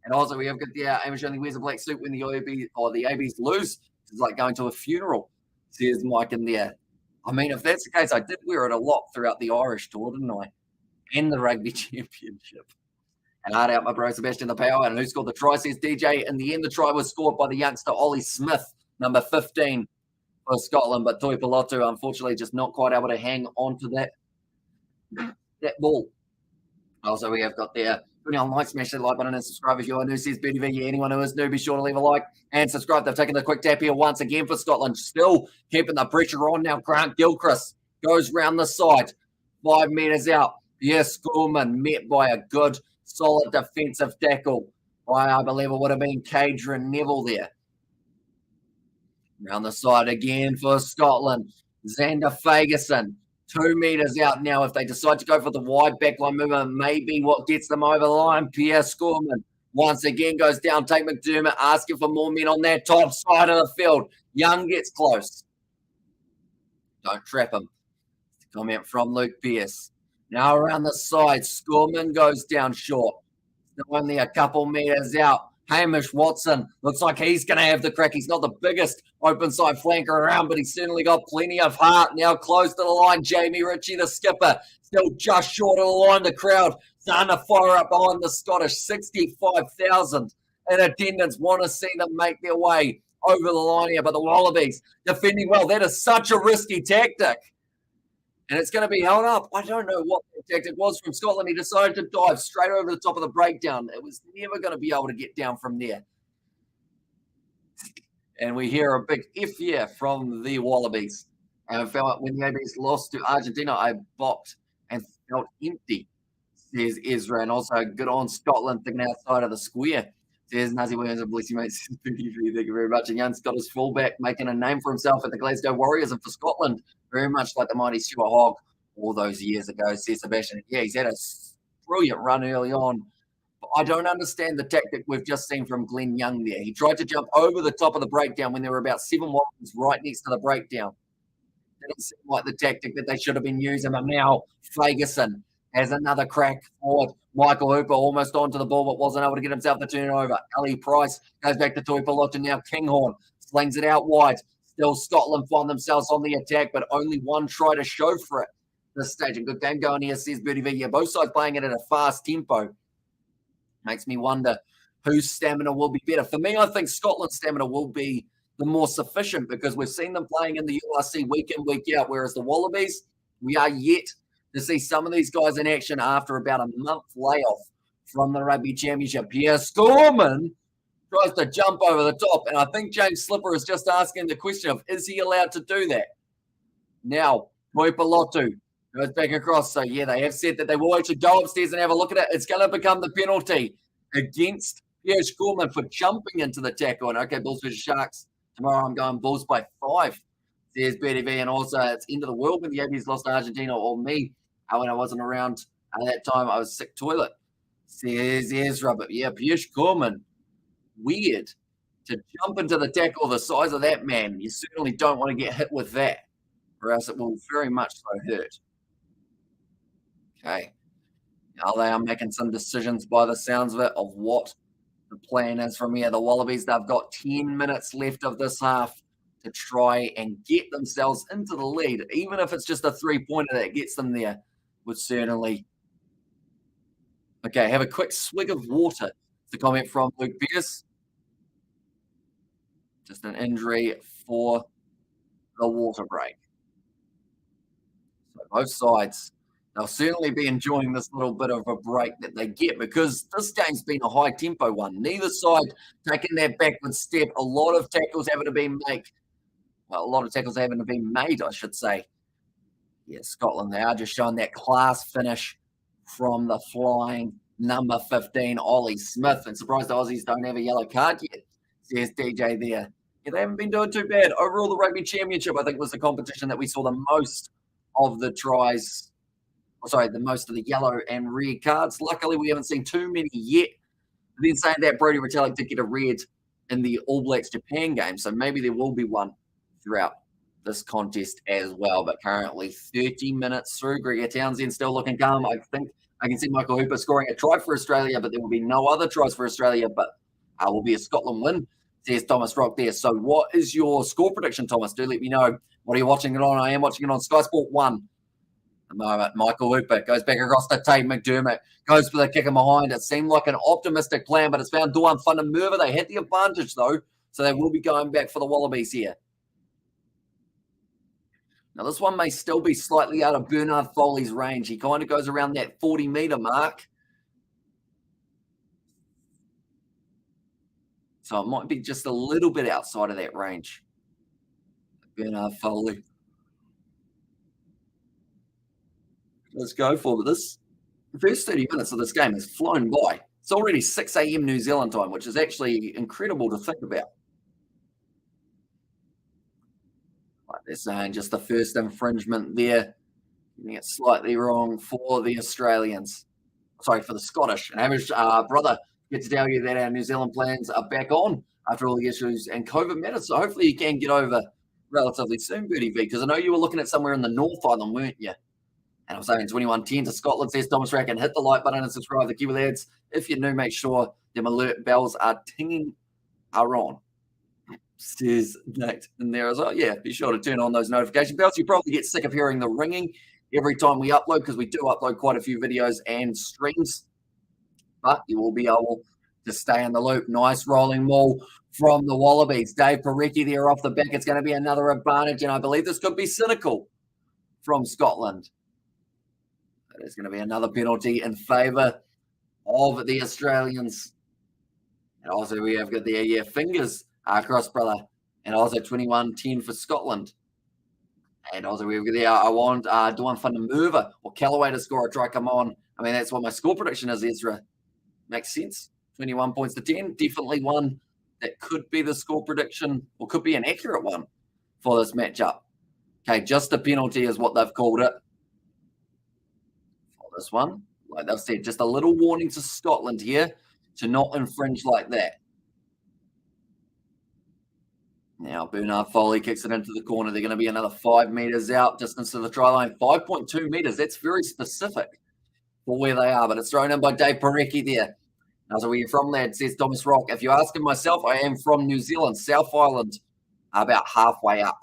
And also, we have got the Amish only wears a black suit when the ABs lose. It's like going to a funeral, says Mike in there. I mean, if that's the case, I did wear it a lot throughout the Irish tour, didn't I? And the Rugby Championship. And hard out my bro, Sebastian the Power. And who scored the try, says DJ. In the end, the try was scored by the youngster, Ollie Smith, number 15 for Scotland. But Tui Pilotu, unfortunately, just not quite able to hang on to that ball. Also, we have got there. On like, smash that like button and subscribe if you are new, says BDV. Anyone who is new, be sure to leave a like and subscribe. They've taken the quick tap here once again for Scotland. Still keeping the pressure on now. Grant Gilchrist goes round the side. 5 metres out. Yes, Gorman met by a good, solid defensive tackle by, I believe it would have been Cadron Neville there. Round the side again for Scotland. Xander Fagerson. 2 metres out now. If they decide to go for the wide backline movement, maybe what gets them over the line. Pierre Scorman once again goes down. Take McDermott asking for more men on that top side of the field. Young gets close. Don't trap him. Comment from Luke Pearce. Now around the side, Scorman goes down short. Still only a couple metres out. Hamish Watson looks like he's going to have the crack. He's not the biggest open side flanker around, but he's certainly got plenty of heart. Now close to the line, Jamie Ritchie, the skipper, still just short of the line. The crowd starting to fire up behind the Scottish. 65,000 in attendance. Want to see them make their way over the line here, but the Wallabies defending well. That is such a risky tactic. And it's going to be held up. I don't know what the tactic was from Scotland. He decided to dive straight over the top of the breakdown. It was never going to be able to get down from there. And we hear a big F here from the Wallabies. And felt when the ABs lost to Argentina, I bopped and felt empty, says Ezra. And also good on Scotland thinking outside of the square. Says Nazi Williams and bless you, mate. Thank you very much. A young Scottish fullback making a name for himself at the Glasgow Warriors and for Scotland, very much like the mighty Stuart Hogg all those years ago, says Sebastian. Yeah, he's had a brilliant run early on. But I don't understand the tactic we've just seen from Glenn Young there. He tried to jump over the top of the breakdown when there were about 7 Wallabies right next to the breakdown. Didn't seem like the tactic that they should have been using. But now Fagerson has another crack forward. Michael Hooper almost onto the ball, but wasn't able to get himself to turn over. Ali Price goes back to Tui Pilotu. Now Kinghorn slings it out wide. Still Scotland find themselves on the attack, but only one try to show for it this stage. A good game going here, says Birdie V. Yeah, both sides playing it at a fast tempo. Makes me wonder whose stamina will be better. For me, I think Scotland's stamina will be the more sufficient because we've seen them playing in the URC week in, week out, whereas the Wallabies, we are yet to see some of these guys in action after about a month layoff from the Rugby Championship. Pierre Scorman tries to jump over the top, and I think James Slipper is just asking the question of, is he allowed to do that? Now, Moipalotu goes back across. So, yeah, they have said that they will actually go upstairs and have a look at it. It's going to become the penalty against Pierre Scorman for jumping into the tackle. And, okay, Bulls versus Sharks. Tomorrow I'm going Bulls by 5, says Betty V. And also, it's end of the world when the Abbies lost to Argentina, or me when I wasn't around at that time. I was sick toilet, says Ezra. But, yeah, Pierre Scorman, weird to jump into the tackle the size of that man. You certainly don't want to get hit with that, or else it will very much so hurt. Okay. Now they are making some decisions by the sounds of it of what the plan is from here. The Wallabies, they've got 10 minutes left of this half to try and get themselves into the lead. Even if it's just a 3-pointer that gets them there, would certainly. Okay, have a quick swig of water. The comment from Luke Pierce. Just an injury for the water break. So both sides, they'll certainly be enjoying this little bit of a break that they get because this game's been a high-tempo one. Neither side taking that backward step. A lot of tackles having to be made, I should say. Yeah, Scotland, they are just showing that class finish from the flying number 15, Ollie Smith. And surprised the Aussies don't have a yellow card yet, says DJ there. Yeah, they haven't been doing too bad. Overall, the Rugby Championship, I think, was the competition that we saw the most of the tries. The most of the yellow and red cards. Luckily, we haven't seen too many yet. But then saying that, Brodie Retallick did get a red in the All Blacks Japan game, so maybe there will be one throughout this contest as well. But currently 30 minutes through. Gregor Townsend still looking calm. I think I can see Michael Hooper scoring a try for Australia, but there will be no other tries for Australia, but will be a Scotland win, says Thomas Rock there. So what is your score prediction, Thomas? Do let me know. What are you watching it on? I am watching it on Sky Sport 1. At the moment, Michael Hooper goes back across to Tate McDermott, goes for the kick in behind. It seemed like an optimistic plan, but it's found Duan Funamurva. They had the advantage, though, so they will be going back for the Wallabies here. Now, this one may still be slightly out of Bernard Foley's range. He kind of goes around that 40-metre mark. So it might be just a little bit outside of that range. Bernard Foley. Let's go for this. The first 30 minutes of this game has flown by. It's already 6 a.m. New Zealand time, which is actually incredible to think about. Like they're saying, just the first infringement there. Getting it slightly wrong for the Australians. Sorry, for the Scottish. And Hamish, brother, get to tell you that our New Zealand plans are back on after all the issues and COVID matters. So hopefully you can get over relatively soon, Bertie V, because I know you were looking at somewhere in the North Island, weren't you? And I'm saying 21-10 to Scotland, says Thomas Racken. Hit the like button and subscribe to Kiwi Lads. If you're new, make sure them alert bells are on. Says Nate in there as well. Yeah, be sure to turn on those notification bells. You probably get sick of hearing the ringing every time we upload because we do upload quite a few videos and streams. But you will be able to stay in the loop. Nice rolling maul from the Wallabies. Dave Parecki there off the back. It's going to be another advantage, and I believe this could be cynical from Scotland. There's going to be another penalty in favour of the Australians. And also we have got the fingers crossed, brother. And also 21-10 for Scotland. And also we've got the I want Duan Funamurva or Callaway to score a try. Come on. I mean, that's what my score prediction is, Ezra. Makes sense. 21 points to 10. Definitely one that could be the score prediction or could be an accurate one for this matchup. Okay, just a penalty is what they've called it. This one, like they've said, just a little warning to Scotland here to not infringe like that. Now Bernard Foley kicks it into the corner. They're going to be another 5 metres out distance to the try line. 5.2 metres. That's very specific for where they are, but it's thrown in by Dave Parecki there. Now, so where you're from, lad, says Thomas Rock. If you're asking myself, I am from New Zealand, South Island, about halfway up.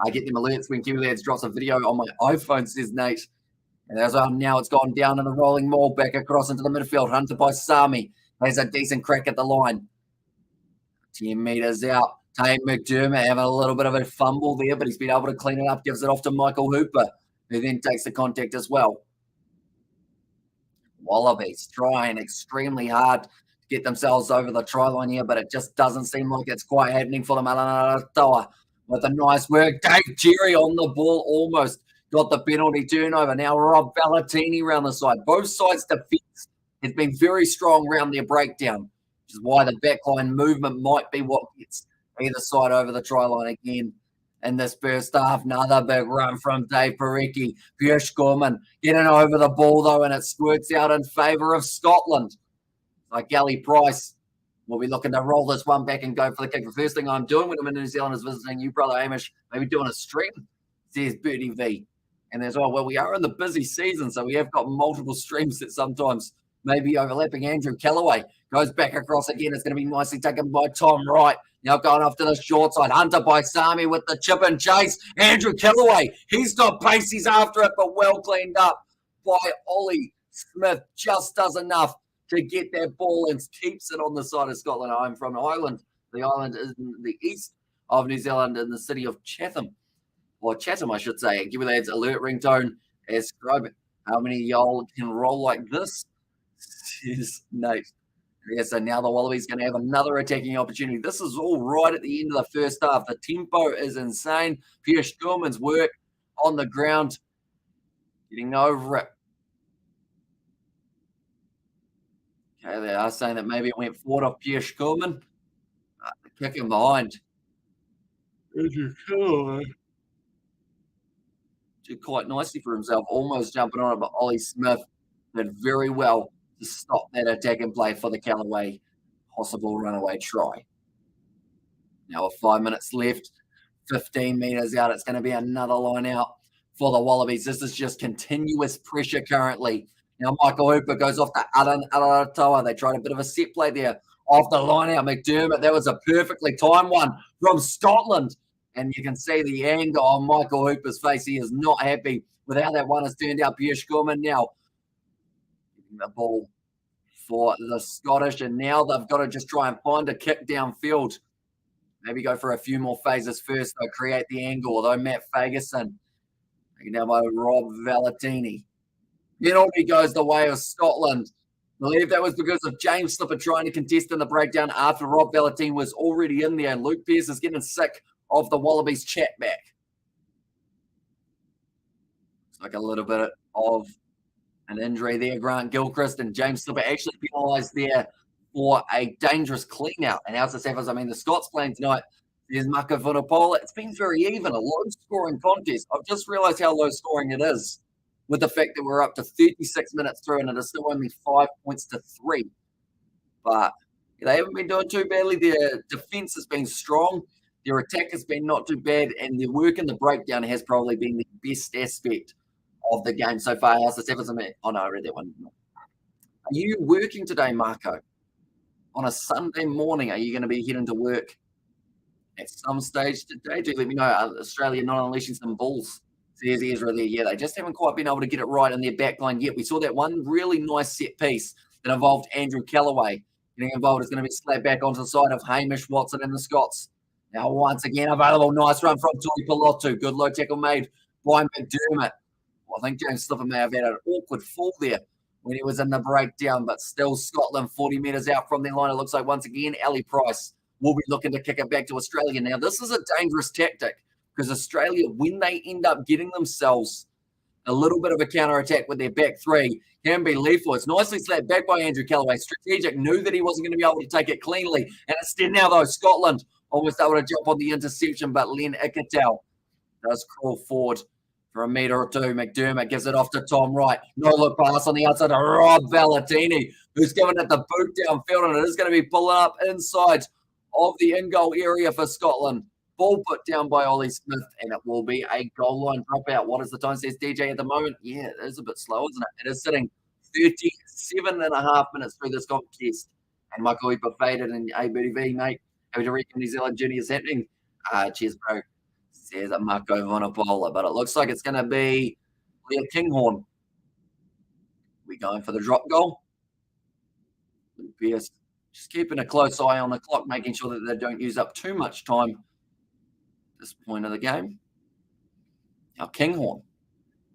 I get them alerts when Kiwi Lads drops a video on my iPhone, says Nate. And as well, now it's gone down in the rolling maul back across into the midfield, hunted by Sami. Has a decent crack at the line. 10 metres out. Tate McDermott having a little bit of a fumble there, but he's been able to clean it up, gives it off to Michael Hooper, who then takes the contact as well. Wallabies trying extremely hard to get themselves over the try line here, but it just doesn't seem like it's quite happening for them. Alatoa with a nice work. Dave Jerry on the ball, almost got the penalty turnover. Now Rob Valentini around the side. Both sides' defence has been very strong around their breakdown, which is why the backline movement might be what gets either side over the try line again. In this first half, another big run from Dave Parecki. Pierce Gorman getting over the ball, though, and it squirts out in favour of Scotland. Like Gally Price will be looking to roll this one back and go for the kick. The first thing I'm doing when I'm in New Zealand is visiting you, Brother Hamish, maybe doing a stream, says Bertie V. And as well, we are in the busy season, so we have got multiple streams that sometimes may be overlapping. Andrew Callaway goes back across again. It's going to be nicely taken by Tom Wright. Now going off to the short side. Hunter by Sami with the chip and chase. Andrew Callaway, he's got pace. He's after it, but well cleaned up by Ollie Smith. Just does enough to get that ball and keeps it on the side of Scotland. I'm from Ireland. The island is in the east of New Zealand in the city of Chatham. Or Chatham, I should say. Give me that alert ringtone as scribe. How many of y'all can roll like this? Says Nate. Yeah, so now the Wallabies going to have another attacking opportunity. This is all right at the end of the first half. The tempo is insane. Pierce Gorman's work on the ground, getting over it. Okay, they are saying that maybe it went forward off Pierce Gorman. Kicking behind. Did quite nicely for himself, almost jumping on it, but Ollie Smith did very well to stop that attack and play for the Callaway possible runaway try. Now with 5 minutes left, 15 metres out, it's going to be another line out for the Wallabies. This is just continuous pressure currently. Now Michael Hooper goes off to Alan Alatoa. They tried a bit of a set play there off the line out. McDermott, that was a perfectly timed one from Scotland. And you can see the anger on Michael Hooper's face. He is not happy with how that one has turned out. Pierce Gorman now the ball for the Scottish, and now they've got to just try and find a kick downfield. Maybe go for a few more phases first, though, create the angle. Although Matt Fagerson, taken down by Rob Valentini. Penalty goes the way of Scotland. I believe that was because of James Slipper trying to contest in the breakdown after Rob Valentini was already in there, and Luke Pearce is getting sick of the Wallabies chat back. It's like a little bit of an injury there. Grant Gilchrist and James Slipper actually penalised there for a dangerous clean-out. And how's this happens? I mean, the Scots playing tonight, there's Maka Vunipola. It's been very even, a low-scoring contest. I've just realised how low-scoring it is with the fact that we're up to 36 minutes through and it is still only 5 points to 3. But they haven't been doing too badly. Their defence has been strong. Their attack has been not too bad. And their work in the breakdown has probably been the best aspect of the game so far. How's this ever? Oh, no, I read that one. Are you working today, Marco? On a Sunday morning, are you going to be heading to work at some stage today? Do let me know. Australia not unleashing some balls. Says Ezra there. Yeah, they just haven't quite been able to get it right in their backline yet. We saw that one really nice set piece that involved Andrew Callaway getting involved. Is going to be slapped back onto the side of Hamish Watson and the Scots. Now, once again, available. Nice run from Tui Pilotu. Good low tackle made by McDermott. Well, I think James Slipper may have had an awkward fall there when he was in the breakdown, but still Scotland 40 metres out from their line. It looks like once again, Ali Price will be looking to kick it back to Australia. Now, this is a dangerous tactic because Australia, when they end up getting themselves a little bit of a counter-attack with their back three, can be lethal. It's nicely slapped back by Andrew Callaway. Strategic, knew that he wasn't going to be able to take it cleanly. And instead now, though, Scotland almost able to jump on the interception, but Len Ikatel does crawl forward for a metre or two. McDermott gives it off to Tom Wright. No look pass on the outside to Rob Valentini, who's giving it the boot downfield, and it is going to be pulling up inside of the in-goal area for Scotland. Ball put down by Ollie Smith, and it will be a goal line dropout. What is the time, says DJ at the moment? Yeah, it is a bit slow, isn't it? It is sitting 37 and a half minutes through this contest. And Michael Hooper faded, and ABV, mate. Happy to reckon New Zealand journey is happening. Cheers, bro. Says Marco Vunipola, but it looks like it's going to be Leah Kinghorn. We going for the drop goal? Pierce just keeping a close eye on the clock, making sure that they don't use up too much time at this point of the game. Now Kinghorn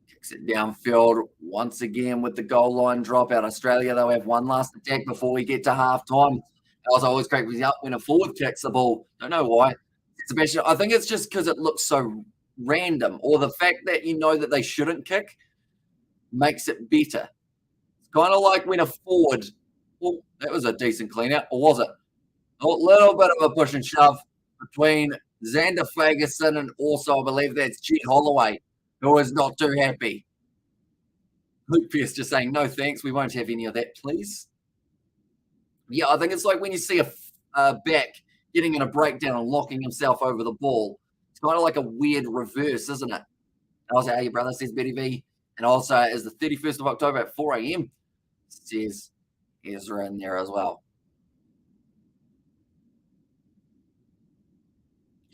kicks it downfield once again with the goal line dropout. Australia, they'll have one last attack before we get to half time. That was always great when a forward kicks the ball. Don't know why. Especially, I think it's just because it looks so random, or the fact that you know that they shouldn't kick makes it better. It's kind of like when a forward, well, that was a decent clean out, or was it? A little bit of a push and shove between Xander Fagerson and also, I believe that's Jed Holloway, who is not too happy. Luke Pierce just saying, no thanks, we won't have any of that, please. Yeah, I think it's like when you see a back getting in a breakdown and locking himself over the ball. It's kind of like a weird reverse, isn't it? And also, hey, brother, says Betty V. And also, it's the 31st of October at 4 a.m. Says Ezra in there as well.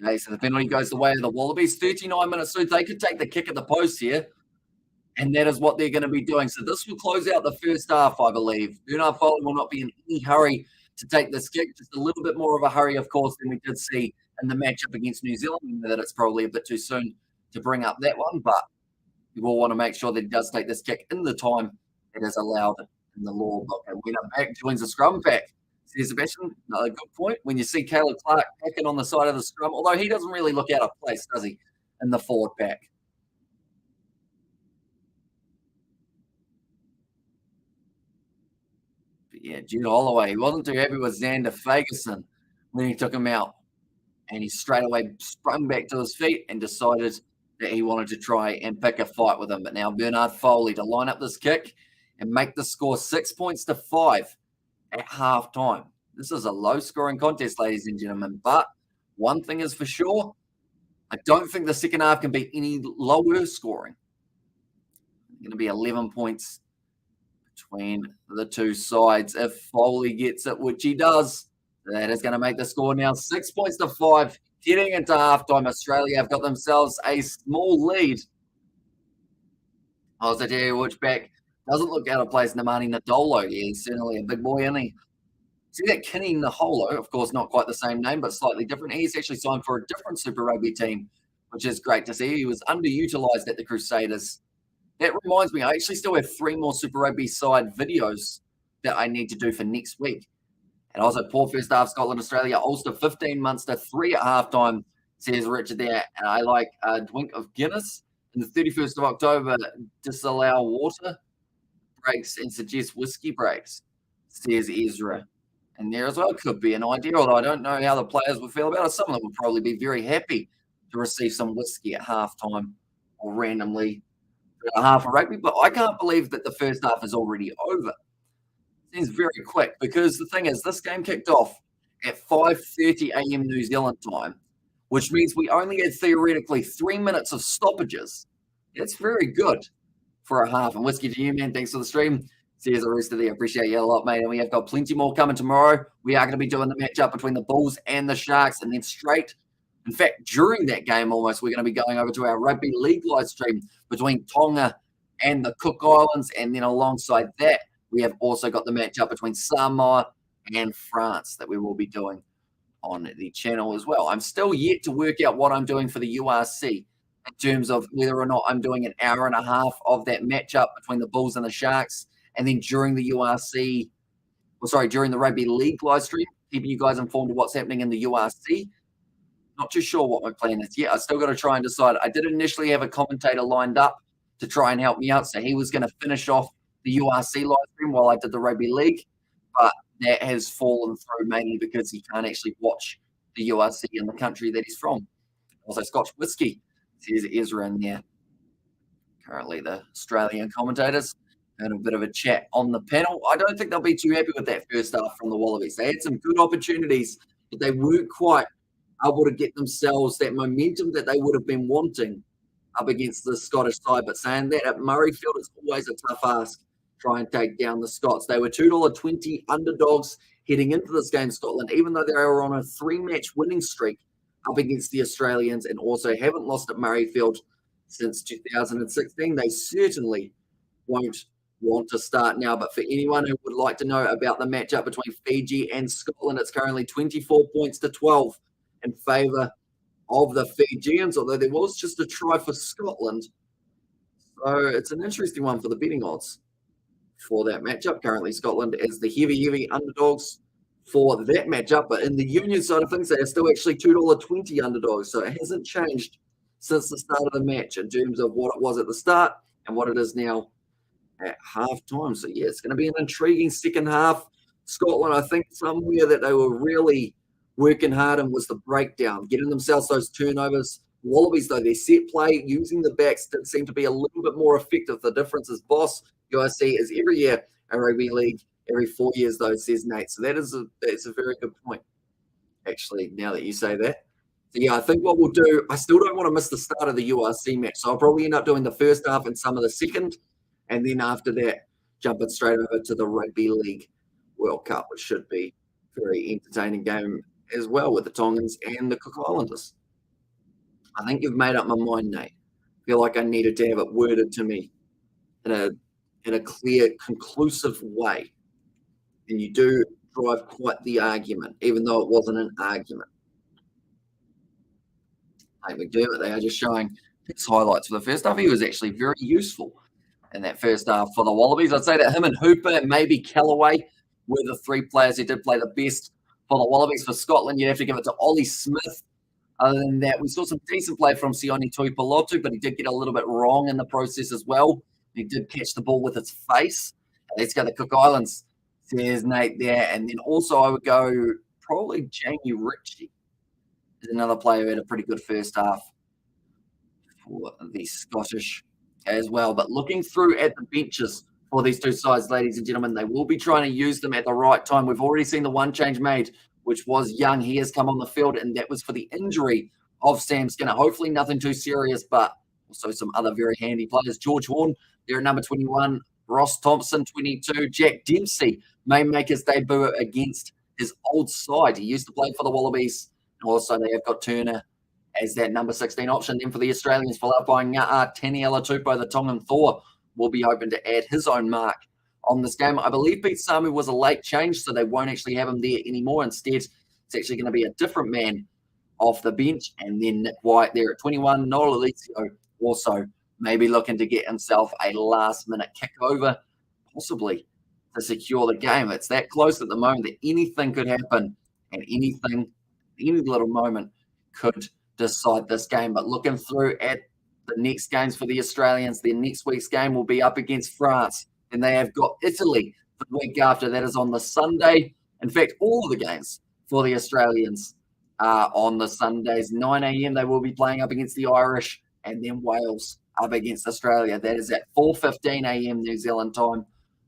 Okay, so the penalty goes the way of the Wallabies. 39 minutes through. They could take the kick at the post here. And that is what they're going to be doing. So this will close out the first half, I believe. Bernard Foley will not be in any hurry to take this kick. Just a little bit more of a hurry, of course, than we did see in the matchup against New Zealand. We know that it's probably a bit too soon to bring up that one, but we will want to make sure that he does take this kick in the time that is allowed in the law book. And when I'm back, joins the scrum pack. Says Sebastian, another good point. When you see Caleb Clark packing on the side of the scrum, although he doesn't really look out of place, does he, in the forward pack? Yeah, Jed Holloway. He wasn't too happy with Xander Fagerson when he took him out. And he straight away sprung back to his feet and decided that he wanted to try and pick a fight with him. But now Bernard Foley to line up this kick and make the score 6-5 at half time. This is a low-scoring contest, ladies and gentlemen. But one thing is for sure, I don't think the second half can be any lower scoring. It's going to be 11 points between the two sides. If Foley gets it, which he does, that is going to make the score now 6-5. Getting into halftime, Australia have got themselves a small lead. I was tell you which back doesn't look out of place. Namani Nadolo. Yeah, he's certainly a big boy, isn't he? See that Kenny Naholo, of course, not quite the same name, but slightly different. He's actually signed for a different Super Rugby team, which is great to see. He was underutilized at the Crusaders. That reminds me, I actually still have 3 more Super Rugby side videos that I need to do for next week. And also, poor first half, Scotland, Australia, Ulster 15 months to 3 at halftime, says Richard there. And I like a drink of Guinness. And the 31st of October, disallow water breaks and suggest whiskey breaks, says Ezra. And there as well could be an idea, although I don't know how the players would feel about it. Some of them would probably be very happy to receive some whiskey at halftime or randomly a half of rugby, but I can't believe that the first half is already over. Seems very quick because the thing is, this game kicked off at 5:30 a.m. New Zealand time, which means we only had theoretically 3 minutes of stoppages. That's very good for a half. And whiskey to you, man. Thanks for the stream. Says the rest of the appreciate you a lot, mate. And we have got plenty more coming tomorrow. We are going to be doing the matchup between the Bulls and the Sharks, and then straight. In fact, during that game almost, we're going to be going over to our Rugby League live stream between Tonga and the Cook Islands. And then alongside that, we have also got the matchup between Samoa and France that we will be doing on the channel as well. I'm still yet to work out what I'm doing for the URC in terms of whether or not I'm doing an hour and a half of that matchup between the Bulls and the Sharks. And then during the during the Rugby League live stream, keeping you guys informed of what's happening in the URC. Not too sure what my plan is yet. I still got to try and decide. I did initially have a commentator lined up to try and help me out. So he was going to finish off the URC live stream while I did the Rugby League. But that has fallen through mainly because he can't actually watch the URC in the country that he's from. Also, Scotch Whiskey, says Ezra in there. Currently, the Australian commentators. And a bit of a chat on the panel. I don't think they'll be too happy with that first half from the Wallabies. They had some good opportunities, but they weren't quite able to get themselves that momentum that they would have been wanting up against the Scottish side. But saying that, at Murrayfield, it's always a tough ask to try and take down the Scots. They were $2.20 underdogs heading into this game, Scotland, even though they were on a 3-match winning streak up against the Australians and also haven't lost at Murrayfield since 2016. They certainly won't want to start now. But for anyone who would like to know about the matchup between Fiji and Scotland, it's currently 24 points to 12 in favour of the Fijians, although there was just a try for Scotland. So it's an interesting one for the betting odds for that matchup. Currently, Scotland is the heavy underdogs for that matchup. But in the union side of things, they are still actually $2.20 underdogs. So it hasn't changed since the start of the match in terms of what it was at the start and what it is now at half time. So, yeah, it's going to be an intriguing second half. Scotland, I think somewhere that they were really working hard in was the breakdown, getting themselves those turnovers. Wallabies, though, their set play, using the backs did seem to be a little bit more effective. The difference is, boss, you guys see, is every year a rugby league, every 4 years, though, says Nate. So that's a very good point, actually, now that you say that. So, yeah, I think what we'll do, I still don't want to miss the start of the URC match. So I'll probably end up doing the first half and some of the second. And then after that, jumping straight over to the Rugby League World Cup, which should be a very entertaining game as well with the Tongans and the Cook Islanders. I think you've made up my mind, Nate. I feel like I needed to have it worded to me in a clear, conclusive way. And you do drive quite the argument, even though it wasn't an argument. Like McDermott, they are just showing his highlights for the first half. He was actually very useful in that first half for the Wallabies. I'd say that him and Hooper and maybe Callaway were the three players who did play the best for the Wallabies. For Scotland, you'd have to give it to Ollie Smith. Other than that, we saw some decent play from Sione Tuipulotu, but he did get a little bit wrong in the process as well. He did catch the ball with his face. Let's go to the Cook Islands, says Nate there. And then also I would go probably Jamie Ritchie is another player who had a pretty good first half for the Scottish as well. But looking through at the benches for these two sides, ladies and gentlemen, they will be trying to use them at the right time. We've already seen the one change made, which was Young. He has come on the field, and that was for the injury of Sam Skinner. Hopefully nothing too serious, but also some other very handy players. George Horn, there at number 21. Ross Thompson, 22. Jack Dempsey may make his debut against his old side. He used to play for the Wallabies. Also, they have got Turner as that number 16 option. Then for the Australians, followed by Taniela Tupou, the Tongan Thor, will be hoping to add his own mark on this game. I believe Pete Samu was a late change, so they won't actually have him there anymore. Instead, it's actually going to be a different man off the bench. And then Nick White there at 21. Noel Alicio also maybe looking to get himself a last-minute kick-over, possibly to secure the game. It's that close at the moment that anything could happen, and any little moment could decide this game. But looking through at the next games for the Australians, their next week's game will be up against France. And they have got Italy the week after. That is on the Sunday. In fact, all of the games for the Australians are on the Sundays. 9 a.m. they will be playing up against the Irish, and then Wales up against Australia. That is at 4:15 a.m. New Zealand time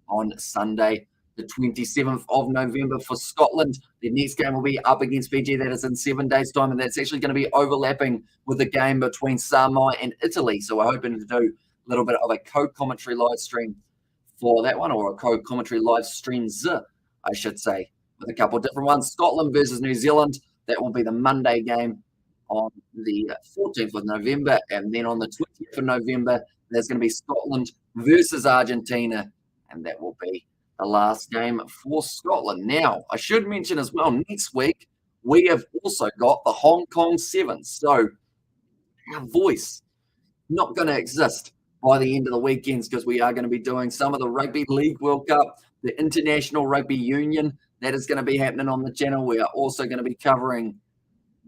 on Sunday, the 27th of November for Scotland. The next game will be up against Fiji. That is in 7 days' time, and that's actually going to be overlapping with the game between Samoa and Italy. So we're hoping to do a little bit of a co-commentary live stream for that one, or a co-commentary live streams, I should say, with a couple of different ones. Scotland versus New Zealand. That will be the Monday game on the 14th of November. And then on the 20th of November, there's going to be Scotland versus Argentina. And that will be the last game for Scotland. Now, I should mention as well, next week, we have also got the Hong Kong Sevens. So our voice not going to exist by the end of the weekends, because we are going to be doing some of the Rugby League World Cup, the International Rugby Union. That is going to be happening on the channel. We are also going to be covering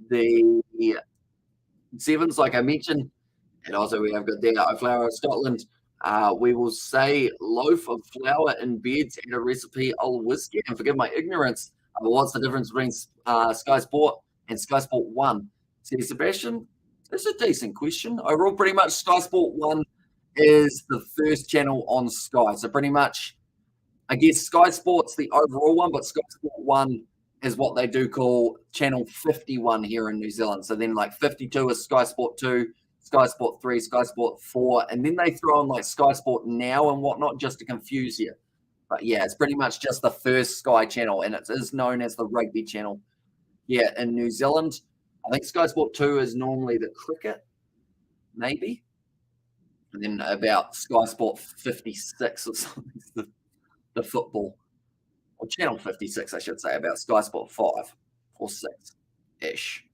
the Sevens, like I mentioned. And also we have got the Flour of Scotland. We will say loaf of flour in beds and a recipe of whiskey. And forgive my ignorance, what's the difference between Sky Sport and Sky Sport 1? See, Sebastian, it's a decent question. Overall, pretty much Sky Sport 1 is the first channel on Sky. So pretty much, I guess Sky Sport's the overall one, but Sky Sport 1 is what they do call channel 51 here in New Zealand. So then like 52 is Sky Sport 2, Sky Sport 3, Sky Sport 4, and then they throw in like Sky Sport Now and whatnot just to confuse you. But yeah, it's pretty much just the first Sky channel, and it is known as the Rugby channel here in New Zealand. I think Sky Sport 2 is normally the cricket, maybe. And then about Sky Sport 56 or something, the football, or Channel 56, I should say, about Sky Sport 5 or 6-ish.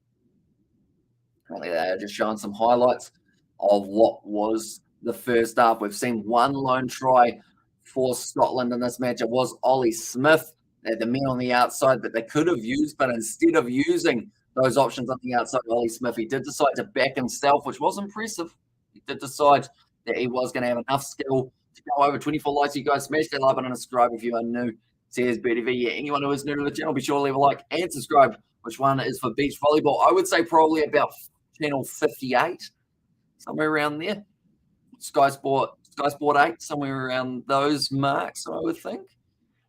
Currently, they are just showing some highlights of what was the first half. We've seen one lone try for Scotland in this match. It was Ollie Smith. They had the men on the outside that they could have used, but instead of using those options on the outside, Ollie Smith, he did decide to back himself, which was impressive. He did decide that he was going to have enough skill to go over 24 likes. You guys smash that like button and subscribe if you are new. Says BTV. Yeah, anyone who is new to the channel, be sure to leave a like and subscribe. Which one is for beach volleyball? I would say probably about Channel 58, somewhere around there. Sky Sport 8, somewhere around those marks, I would think.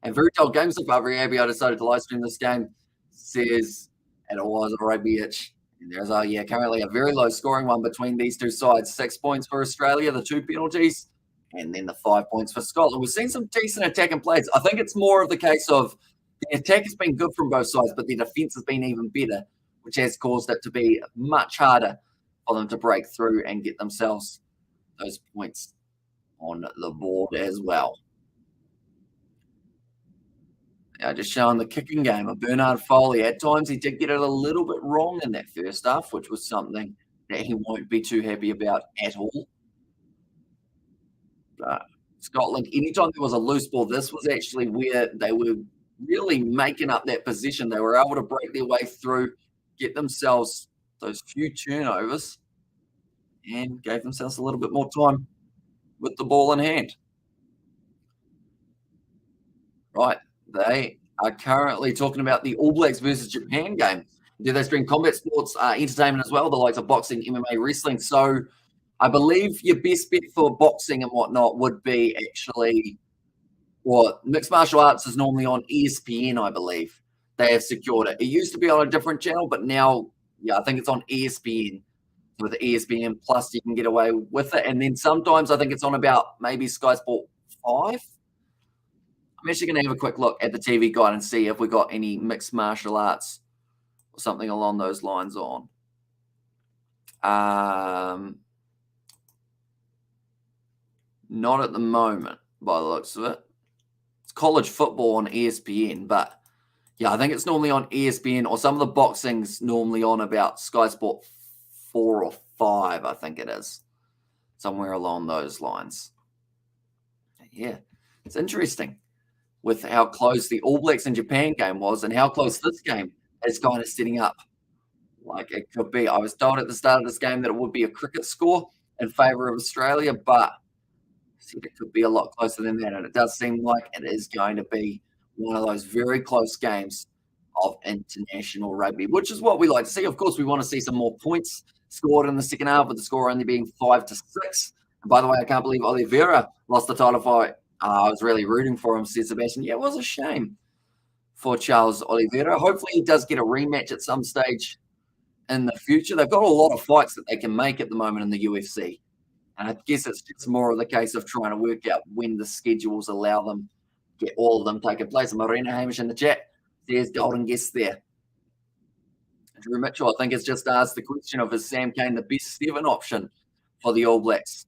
And very dull game so far. Very happy I decided to live stream this game. Says, and it was a rugby itch. And there's currently a very low scoring one between these two sides. 6 points for Australia, the 2 penalties, and then the 5 points for Scotland. We've seen some decent attacking plays. I think it's more of the case of the attack has been good from both sides, but the defense has been even better, which has caused it to be much harder for them to break through and get themselves those points on the board as well. Now, just showing the kicking game of Bernard Foley. At times, he did get it a little bit wrong in that first half, which was something that he won't be too happy about at all. But Scotland, anytime there was a loose ball, this was actually where they were really making up that position. They were able to break their way through, get themselves those few turnovers, and gave themselves a little bit more time with the ball in hand. Right. They are currently talking about the All Blacks versus Japan game. Do they stream combat sports entertainment as well, the likes of boxing, MMA, wrestling? So I believe your best bet for boxing and whatnot would be actually, well, mixed martial arts is normally on ESPN, I believe. They have secured it. It used to be on a different channel, but now, I think it's on ESPN. With ESPN Plus, you can get away with it. And then sometimes I think it's on about maybe Sky Sport 5. I'm actually going to have a quick look at the TV guide and see if we got any mixed martial arts or something along those lines on. Not at the moment, by the looks of it. It's college football on ESPN, but I think it's normally on ESPN, or some of the boxing's normally on about Sky Sport 4 or 5, I think it is. Somewhere along those lines. Yeah, it's interesting with how close the All Blacks and Japan game was and how close this game is kind of setting up like it could be. I was told at the start of this game that it would be a cricket score in favour of Australia, but it could be a lot closer than that. And it does seem like it is going to be one of those very close games of international rugby, which is what we like to see. Of course, we want to see some more points scored in the second half, with the score only being 5-6. And by the way, I can't believe Oliveira lost the title fight. I was really rooting for him, said Sebastian. Yeah, it was a shame for Charles Oliveira. Hopefully he does get a rematch at some stage in the future. They've got a lot of fights that they can make at the moment in the UFC. And I guess it's just more of the case of trying to work out when the schedules allow them, get all of them taking place. Marina Hamish in the chat, there's golden guest there. Drew Mitchell, I think, has just asked the question of, is Sam Cane the best 7 option for the All Blacks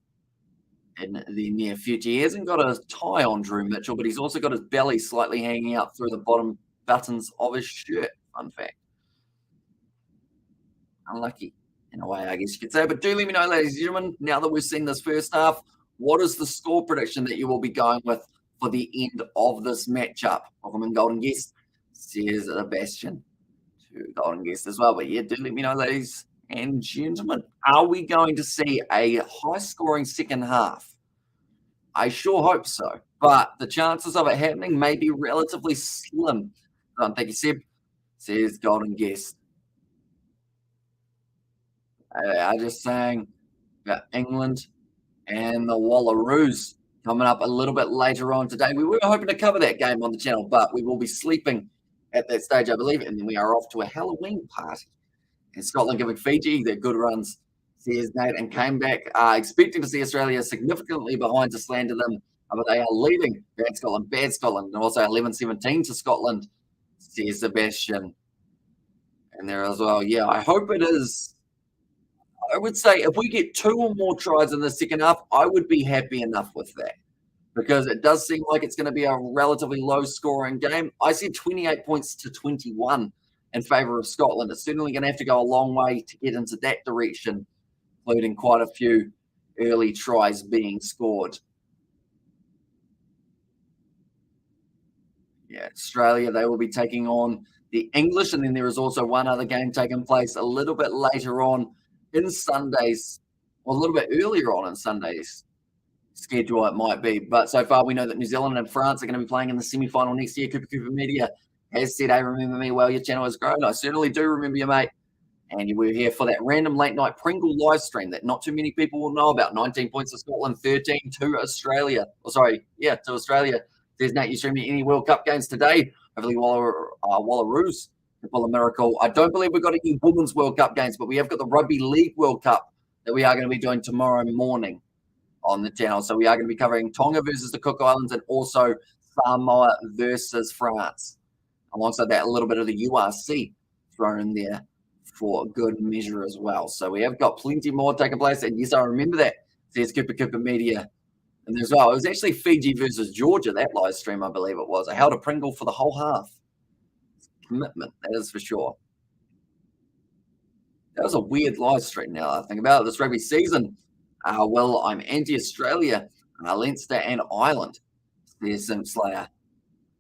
in the near future? He hasn't got a tie on, Drew Mitchell, but he's also got his belly slightly hanging out through the bottom buttons of his shirt. Fun fact. Unlucky, in a way, I guess you could say. But do let me know, ladies and gentlemen, now that we've seen this first half, what is the score prediction that you will be going with for the end of this matchup? Welcome in, golden guest. Says Sebastian. Golden guest as well. But yeah, do let me know, ladies and gentlemen. Are we going to see a high-scoring second half? I sure hope so. But the chances of it happening may be relatively slim. Thank you, Seb. Says golden guest. I'm just saying about England and the Wallaroos coming up a little bit later on today. We were hoping to cover that game on the channel, but we will be sleeping at that stage, I believe, and then we are off to a Halloween party. And Scotland giving Fiji their good runs, says Nate, and came back expecting to see Australia significantly behind to slander them, but they are leading bad Scotland, and also 11-17 to Scotland, says Sebastian. And there as well, yeah, I hope it is. I would say if we get 2 or more tries in the second half, I would be happy enough with that because it does seem like it's going to be a relatively low scoring game. I said 28 points to 21 in favour of Scotland. It's certainly going to have to go a long way to get into that direction, including quite a few early tries being scored. Yeah, Australia, they will be taking on the English, and then there is also one other game taking place a little bit later on in Sunday's, or a little bit earlier on in Sunday's schedule it might be. But so far we know that New Zealand and France are going to be playing in the semi-final next year. Cooper Media has said, hey, remember me well, your channel has grown. I certainly do remember you, mate. And you were here for that random late night Pringle live stream that not too many people will know about. 19 points to Scotland, 13 to Australia. To Australia. There's Nate, you streaming any World Cup games today? Hopefully Wallaroos pull a miracle. I don't believe we've got any Women's World Cup games, but we have got the Rugby League World Cup that we are going to be doing tomorrow morning on the channel. So we are going to be covering Tonga versus the Cook Islands and also Samoa versus France. Alongside that, a little bit of the URC thrown in there for good measure as well. So we have got plenty more taking place. And yes, I remember that, says Cooper Media. And there's it was actually Fiji versus Georgia, that live stream, I believe it was. I held a Pringle for the whole half. Commitment, that is for sure. That was a weird live stream now I think about it. This rugby season. I'm anti-Australia, Leinster and Ireland. There's Sim Slayer.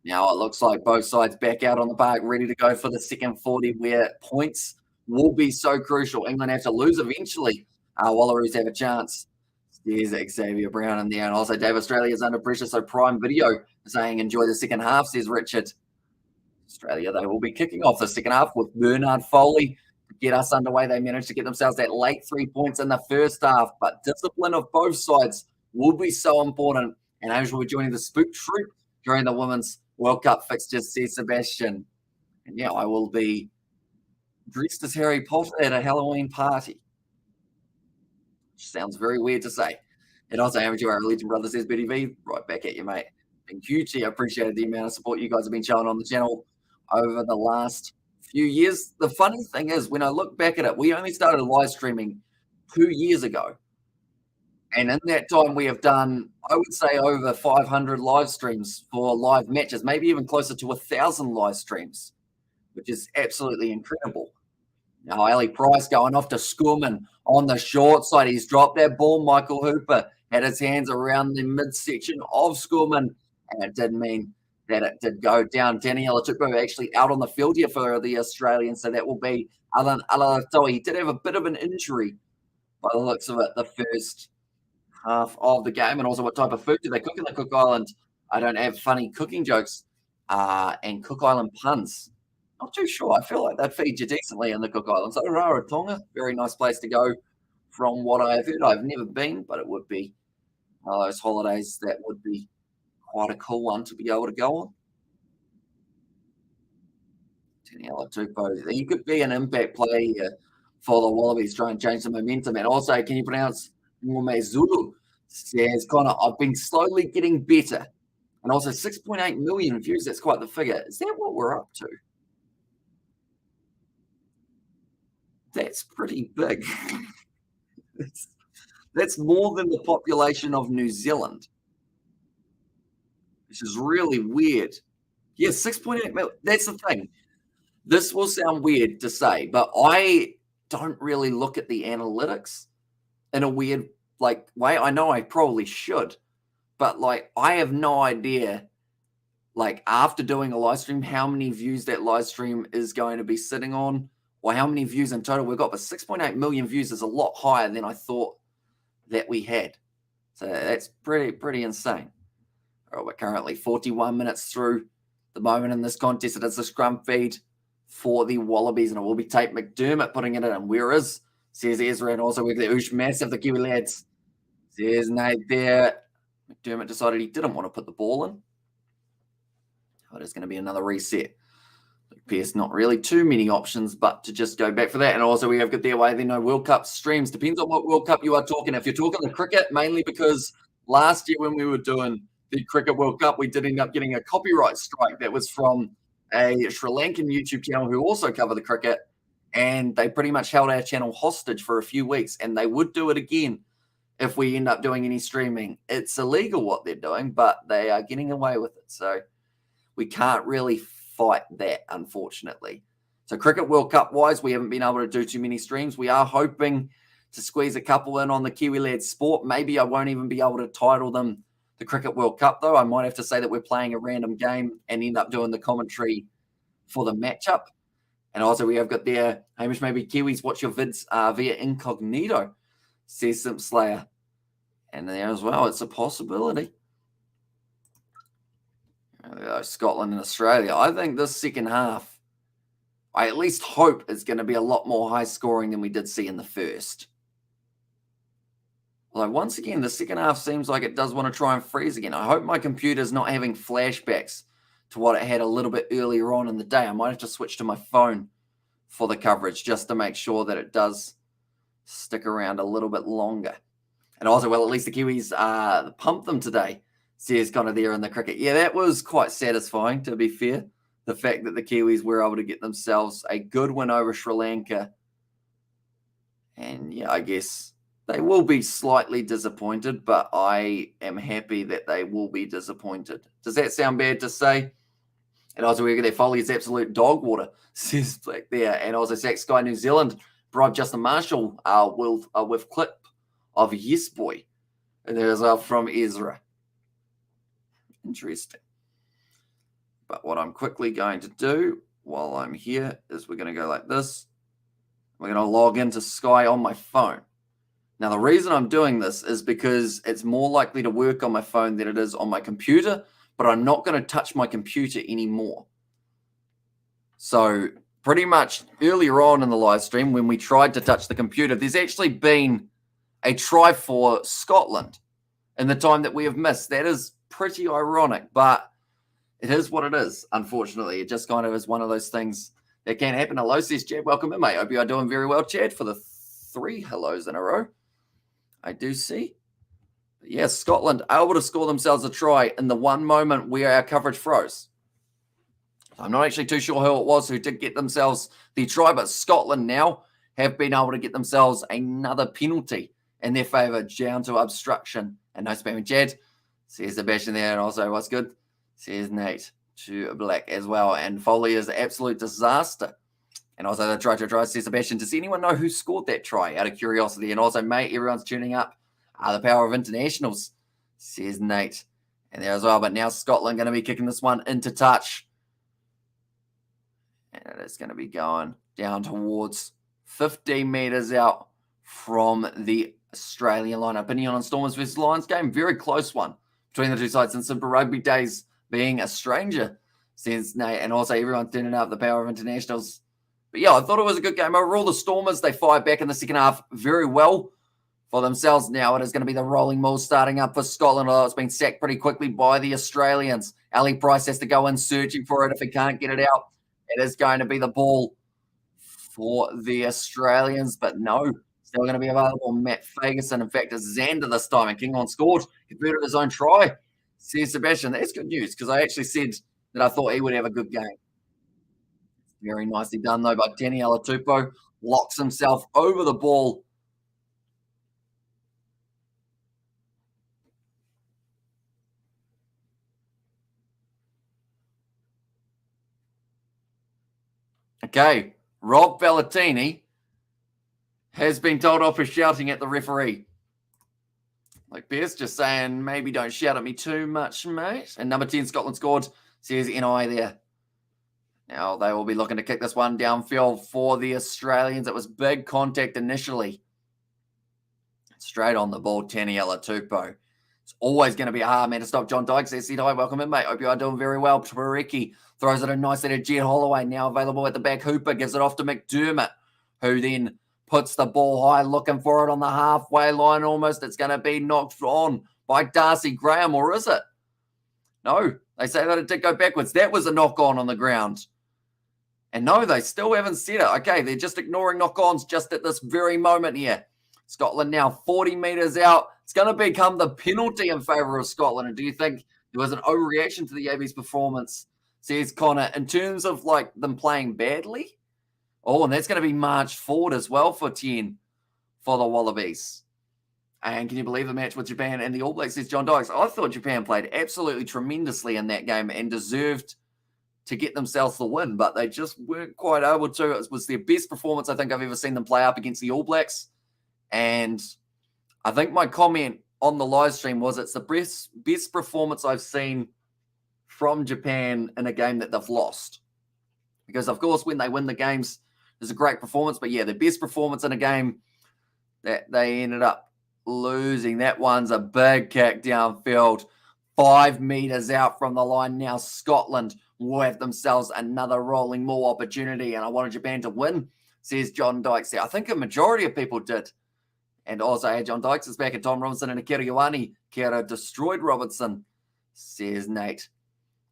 Now it looks like both sides back out on the park, ready to go for the second 40, where points will be so crucial. England have to lose eventually. Wallaroos have a chance. There's Xavier Brown in there. And also Dave Australia's under pressure. So Prime Video saying enjoy the second half, says Richard. Australia, they will be kicking off the second half with Bernard Foley to get us underway. They managed to get themselves that late 3 points in the first half. But discipline of both sides will be so important. And Angel will be joining the Spook Troop during the Women's World Cup fixtures, says Sebastian. And yeah, I will be dressed as Harry Potter at a Halloween party. Sounds very weird to say. And also, amateur our Legend Brother says, BDV, right back at you, mate. And hugely appreciated the amount of support you guys have been showing on the channel over the last few years. The funny thing is, when I look back at it, we only started live streaming 2 years ago. And in that time, we have done, I would say, over 500 live streams for live matches, maybe even closer to 1,000 live streams, which is absolutely incredible. Now, Ali Price going off to Scoorman on the short side. He's dropped that ball. Michael Hooper had his hands around the midsection of Scoorman, and it did mean that it did go down. Daniela Tupou actually out on the field here for the Australians, so that will be Alan Alatoa. He did have a bit of an injury by the looks of it the first half of the game. And also, what type of food do they cook in the Cook Island? I don't have funny cooking jokes and Cook Island puns. Not too sure. I feel like they'd feed you decently in the Cook Islands. So Rarotonga, very nice place to go from what I've heard. I've never been, but it would be those holidays that would be quite a cool one to be able to go on. Daniela Tupou. He could be an impact play for the Wallabies, try and change the momentum. And also, can you pronounce Ngume Zulu? Says Connor, I've been slowly getting better. And also 6.8 million views. That's quite the figure. Is that what we're up to? That's pretty big. That's more than the population of New Zealand, which is really weird. Yeah, 6.8 million. That's the thing. This will sound weird to say, but I don't really look at the analytics in a weird way. I know I probably should, but I have no idea, after doing a live stream, how many views that live stream is going to be sitting on, or how many views in total we've got. But 6.8 million views is a lot higher than I thought that we had. So that's pretty insane. All right, we're currently 41 minutes through the moment in this contest. It is the scrum feed for the Wallabies, and it will be Tate McDermott putting it in. Where is, says Ezra, and also with the Oosh Massive, the Kiwi lads. Says Nate there. McDermott decided he didn't want to put the ball in. Oh, there's going to be another reset. Pierce, not really too many options, but to just go back for that. And also we have got the away, no World Cup streams. Depends on what World Cup you are talking. If you're talking the cricket, mainly because last year when we were doing the Cricket World Cup, we did end up getting a copyright strike that was from a Sri Lankan YouTube channel who also cover the cricket. and they pretty much held our channel hostage for a few weeks, and they would do it again if we end up doing any streaming. It's illegal what they're doing, but they are getting away with it. So we can't really fight that, unfortunately. So Cricket World Cup wise, we haven't been able to do too many streams. We are hoping to squeeze a couple in on the Kiwi Lads Sport. Maybe I won't even be able to title them the Cricket World Cup, though. I might have to say that we're playing a random game and end up doing the commentary for the matchup. And also we have got there, Hamish, maybe Kiwis watch your vids via incognito, says Simp Slayer. And there as well, it's a possibility. Scotland and Australia. I think this second half, I at least hope it's going to be a lot more high scoring than we did see in the first. Although once again, the second half seems like it does want to try and freeze again. I hope my computer's not having flashbacks to what it had a little bit earlier on in the day. I might have to switch to my phone for the coverage just to make sure that it does stick around a little bit longer. And also, well, at least the Kiwis pumped them today, says kind of there in the cricket. Yeah, that was quite satisfying, to be fair. The fact that the Kiwis were able to get themselves a good win over Sri Lanka. And yeah, I guess they will be slightly disappointed, but I am happy that they will be disappointed. Does that sound bad to say? And also, we get their Foley is absolute dog water, says Black there. And also, Sack Sky New Zealand bribed Justin Marshall with clip of Yes Boy. And there as well from Ezra. Interesting. But what I'm quickly going to do while I'm here is we're going to go like this. We're going to log into Sky on my phone. Now, the reason I'm doing this is because it's more likely to work on my phone than it is on my computer, but I'm not going to touch my computer anymore. So pretty much earlier on in the live stream, when we tried to touch the computer, there's actually been a try for Scotland in the time that we have missed. That is pretty ironic, but it is what it is, unfortunately. It just kind of is one of those things that can happen. Hello, says Chad. Welcome in, mate. Hope you are doing very well, Chad, for the 3 hellos in a row. I do see. But yes, Scotland able to score themselves a try in the one moment where our coverage froze. I'm not actually too sure who it was who did get themselves the try, but Scotland now have been able to get themselves another penalty in their favour down to obstruction. And no spamming Chad, says Sebastian there. And also, what's good? Says Nate to Black as well. And Foley is an absolute disaster. And also the try, says Sebastian. Does anyone know who scored that try out of curiosity? And also, mate, everyone's tuning up. The power of internationals, says Nate. And there as well. But now Scotland going to be kicking this one into touch. And it's going to be going down towards 15 metres out from the Australian line. Opinion on Stormers versus Lions game. Very close one between the two sides in Super Rugby days being a stranger, says Nate. And also everyone's turning up the power of internationals. But yeah, I thought it was a good game. Overall, the Stormers, they fired back in the second half very well for themselves. Now it is going to be the rolling maul starting up for Scotland, although it's been sacked pretty quickly by the Australians. Ali Price has to go in searching for it if he can't get it out. It is going to be the ball for the Australians, but no, still going to be available. Matt Fagerson. In fact, it's Xander this time, and Kingon scored, converted his own try. Says Sebastian. That's good news because I actually said that I thought he would have a good game. Very nicely done, though, by Tani Alatupo. Locks himself over the ball. Okay, Rob Bellatini has been told off for shouting at the referee. Like Pierce just saying, maybe don't shout at me too much, mate. And number 10, Scotland scored, says NI there. Now they will be looking to kick this one downfield for the Australians. It was big contact initially. Straight on the ball, Tani Alatupo. It's always going to be a hard man to stop. John Dykes says, hi, welcome in, mate. Hope you are doing very well. Pareki throws it in nicely to Jed Holloway, now available at the back. Hooper gives it off to McDermott, who then puts the ball high, looking for it on the halfway line almost. It's going to be knocked on by Darcy Graham, or is it? No, they say that it did go backwards. That was a knock-on on the ground. And no, they still haven't said it. Okay, they're just ignoring knock-ons just at this very moment here. Scotland now 40 metres out. It's going to become the penalty in favour of Scotland. And do you think there was an overreaction to the AB's performance, says Connor, in terms of like them playing badly? Oh, and that's going to be marched forward as well for 10 for the Wallabies. And can you believe the match with Japan and the All Blacks, says John Dykes. I thought Japan played absolutely tremendously in that game and deserved to get themselves the win, but they just weren't quite able to. It was their best performance I think I've ever seen them play up against the All Blacks. And I think my comment on the live stream was it's the best performance I've seen from Japan in a game that they've lost. Because, of course, when they win the games, there's a great performance. But, yeah, the best performance in a game that they ended up losing. That one's a big kick downfield. 5 meters out from the line. Now Scotland will have themselves another rolling maul opportunity. And I wanted Japan to win, says John Dykes. I think a majority of people did. And also, hey, John Dykes is back at Tom Robinson and Akira Ioane. Kira destroyed Robinson, says Nate.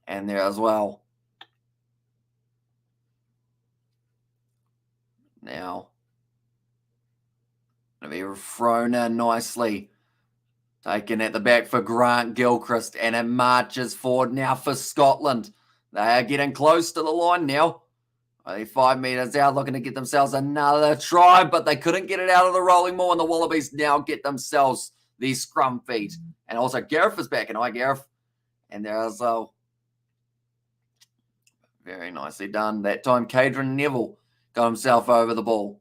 And there as well. Now, going to be thrown in nicely. Taken at the back for Grant Gilchrist. And it marches forward now for Scotland. They are getting close to the line now. Only 5 meters out, looking to get themselves another try, but they couldn't get it out of the rolling maul, and the Wallabies now get themselves the scrum feed. And also Gareth is back, and hi Gareth. And there's very nicely done. That time Caedron Neville got himself over the ball.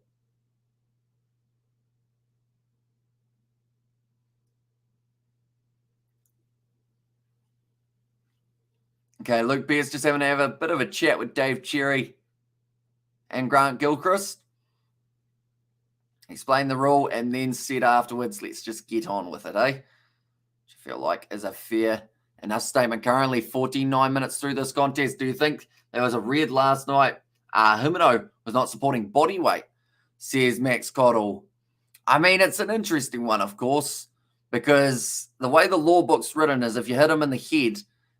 Okay, Luke Beers just having to have a bit of a chat with Dave Cherry and Grant Gilchrist. Explain the rule and then said afterwards, let's just get on with it, eh? Which I feel like is a fair enough statement. Currently 49 minutes through this contest. Do you think there was a red last night? Himino was not supporting body weight, says Max Cottle. I mean, it's an interesting one, of course, because the way the law book's written is if you hit him in the head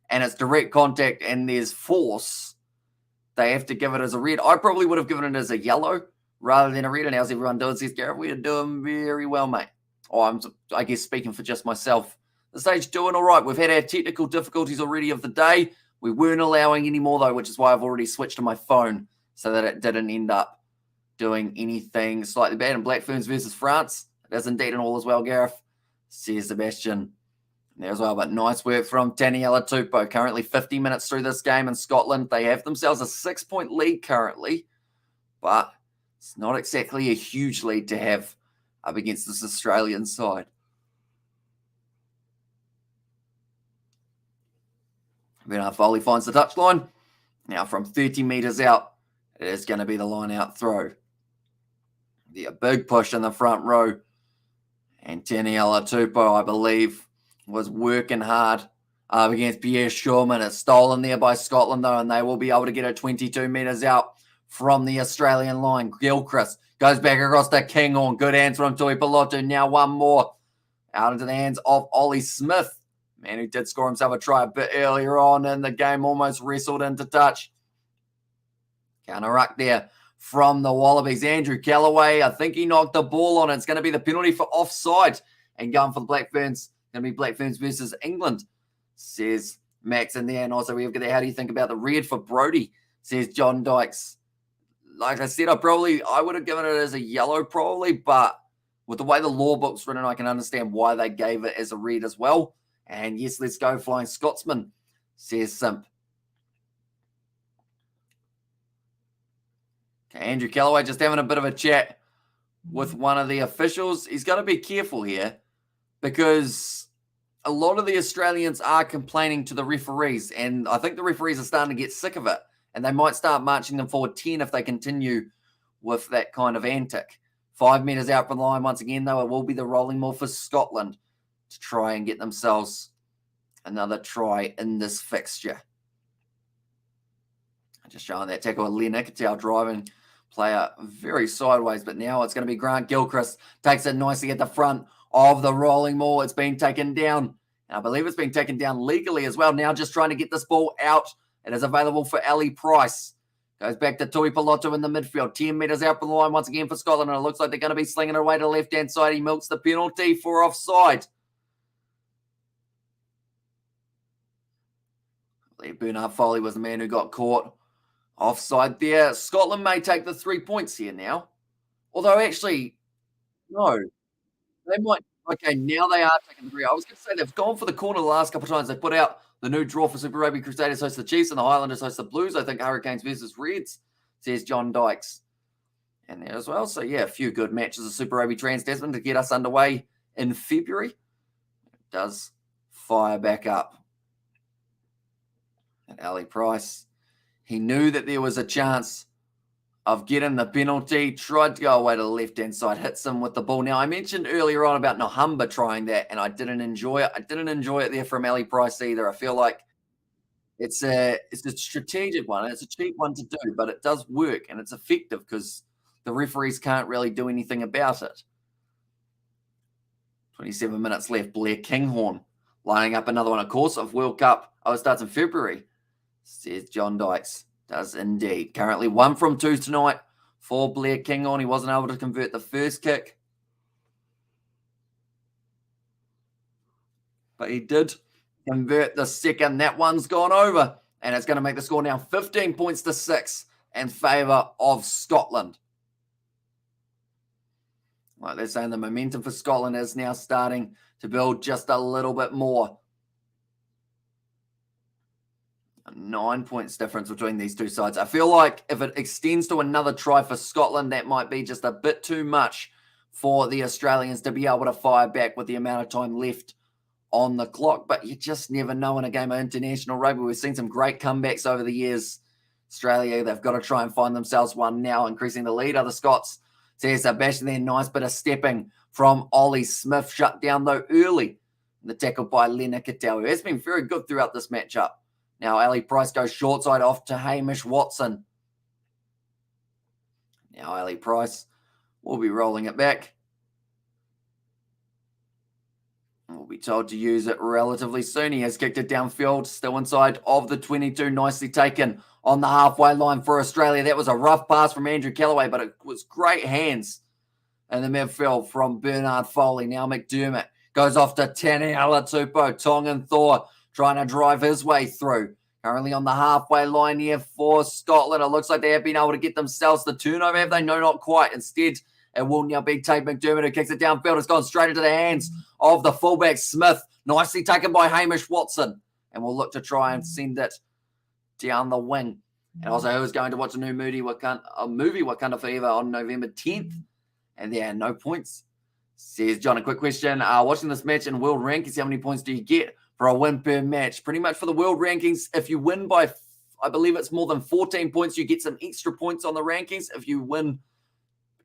and it's direct contact and there's force, they have to give it as a red. I probably would have given it as a yellow rather than a red. And how's everyone doing? Says Gareth, we are doing very well, mate. Oh, I guess speaking for just myself. The stage doing all right. We've had our technical difficulties already of the day. We weren't allowing any more, though, which is why I've already switched to my phone so that it didn't end up doing anything slightly bad. And Black Ferns versus France. It is indeed an all as well, Gareth, says Sebastian. There as well, but nice work from Taniela Tupou. Currently 50 minutes through this game in Scotland. They have themselves a 6-point lead currently, but it's not exactly a huge lead to have up against this Australian side. Bernard Foley finds the touchline. Now from 30 metres out, it is going to be the line-out throw. A big push in the front row. And Taniela Tupou, I believe, was working hard against Pierre Shurman. It's stolen there by Scotland, though, and they will be able to get it 22 metres out from the Australian line. Gilchrist goes back across to Kinghorn. Good hands from Tuipulotu. Now one more out into the hands of Ollie Smith. Man who did score himself a try a bit earlier on in the game, almost wrestled into touch. Counter ruck there from the Wallabies. Andrew Callaway, I think he knocked the ball on it. It's going to be the penalty for offside. And going for the Black Ferns. Going to be Black Ferns versus England, says Max in there. And also we have got there, how do you think about the red for Brody, says John Dykes. Like I said, I would have given it as a yellow probably, but with the way the law book's written, I can understand why they gave it as a red as well. And yes, let's go Flying Scotsman, says Simp. Okay, Andrew Callaway just having a bit of a chat with one of the officials. He's got to be careful here because a lot of the Australians are complaining to the referees, and I think the referees are starting to get sick of it, and they might start marching them forward 10 if they continue with that kind of antic. 5 metres out from the line once again, though, it will be the rolling maul for Scotland to try and get themselves another try in this fixture. Just showing that tackle with Len Ikitau driving player very sideways, but now it's going to be Grant Gilchrist. Takes it nicely at the front of the rolling maul. It's been taken down. And I believe it's been taken down legally as well. Now just trying to get this ball out. It is available for Ali Price. Goes back to Tuipulotu in the midfield. 10 metres out from the line once again for Scotland. And it looks like they're going to be slinging it away to the left-hand side. He milks the penalty for offside. I believe Bernard Foley was the man who got caught Offside there. Scotland may take the 3 points here now. Although, actually, no. They might. Okay, now they are taking the 3. I was going to say they've gone for the corner the last couple of times. They put out the new draw for Super Rugby. Crusaders host the Chiefs and the Highlanders host the Blues. I think Hurricanes versus Reds, says John Dykes. And there as well. So, yeah, a few good matches of Super Rugby Trans-Tasman to get us underway in February. It does fire back up. And Ali Price, he knew that there was a chance of getting the penalty, tried to go away to the left-hand side, hits him with the ball. Now, I mentioned earlier on about Nahumba trying that, and I didn't enjoy it. I didn't enjoy it there from Ali Price either. I feel like it's a strategic one. It's a cheap one to do, but it does work, and it's effective because the referees can't really do anything about it. 27 minutes left. Blair Kinghorn lining up another one. Of course, of World Cup. Oh, it starts in February, says John Dykes. Does indeed. Currently 1 from 2 tonight for Blair Kinghorn. He wasn't able to convert the first kick, but he did convert the second. That one's gone over, and it's going to make the score now 15 points to 6 in favour of Scotland. Like they're saying, the momentum for Scotland is now starting to build just a little bit more. 9 points difference between these two sides. I feel like if it extends to another try for Scotland, that might be just a bit too much for the Australians to be able to fire back with the amount of time left on the clock. But you just never know in a game of international rugby. We've seen some great comebacks over the years. Australia, they've got to try and find themselves one now, increasing the lead. Other Scots, says Sebastian there. Nice bit of stepping from Ollie Smith. Shut down, though, early. The tackle by Lena Cattell, who has been very good throughout this matchup. Now, Ali Price goes short side off to Hamish Watson. Now, Ali Price will be rolling it back. We'll be told to use it relatively soon. He has kicked it downfield, still inside of the 22. Nicely taken on the halfway line for Australia. That was a rough pass from Andrew Callaway, but it was great hands in the midfield from Bernard Foley. Now, McDermott goes off to Tani Alatupo. Tongan Thor trying to drive his way through. Currently on the halfway line here for Scotland. It looks like they have been able to get themselves the turnover. Have they? No, not quite. Instead, it will now be Tate McDermott who kicks it downfield. It's gone straight into the hands of the fullback Smith. Nicely taken by Hamish Watson. And we'll look to try and send it down the wing. And also, who's going to watch a new movie, Wakanda Forever, on November 10th. And there are no points. Says John, a quick question. Watching this match in world rankings, how many points do you get for a win per match? Pretty much for the world rankings, if you win by, I believe it's more than 14 points, you get some extra points on the rankings. If you win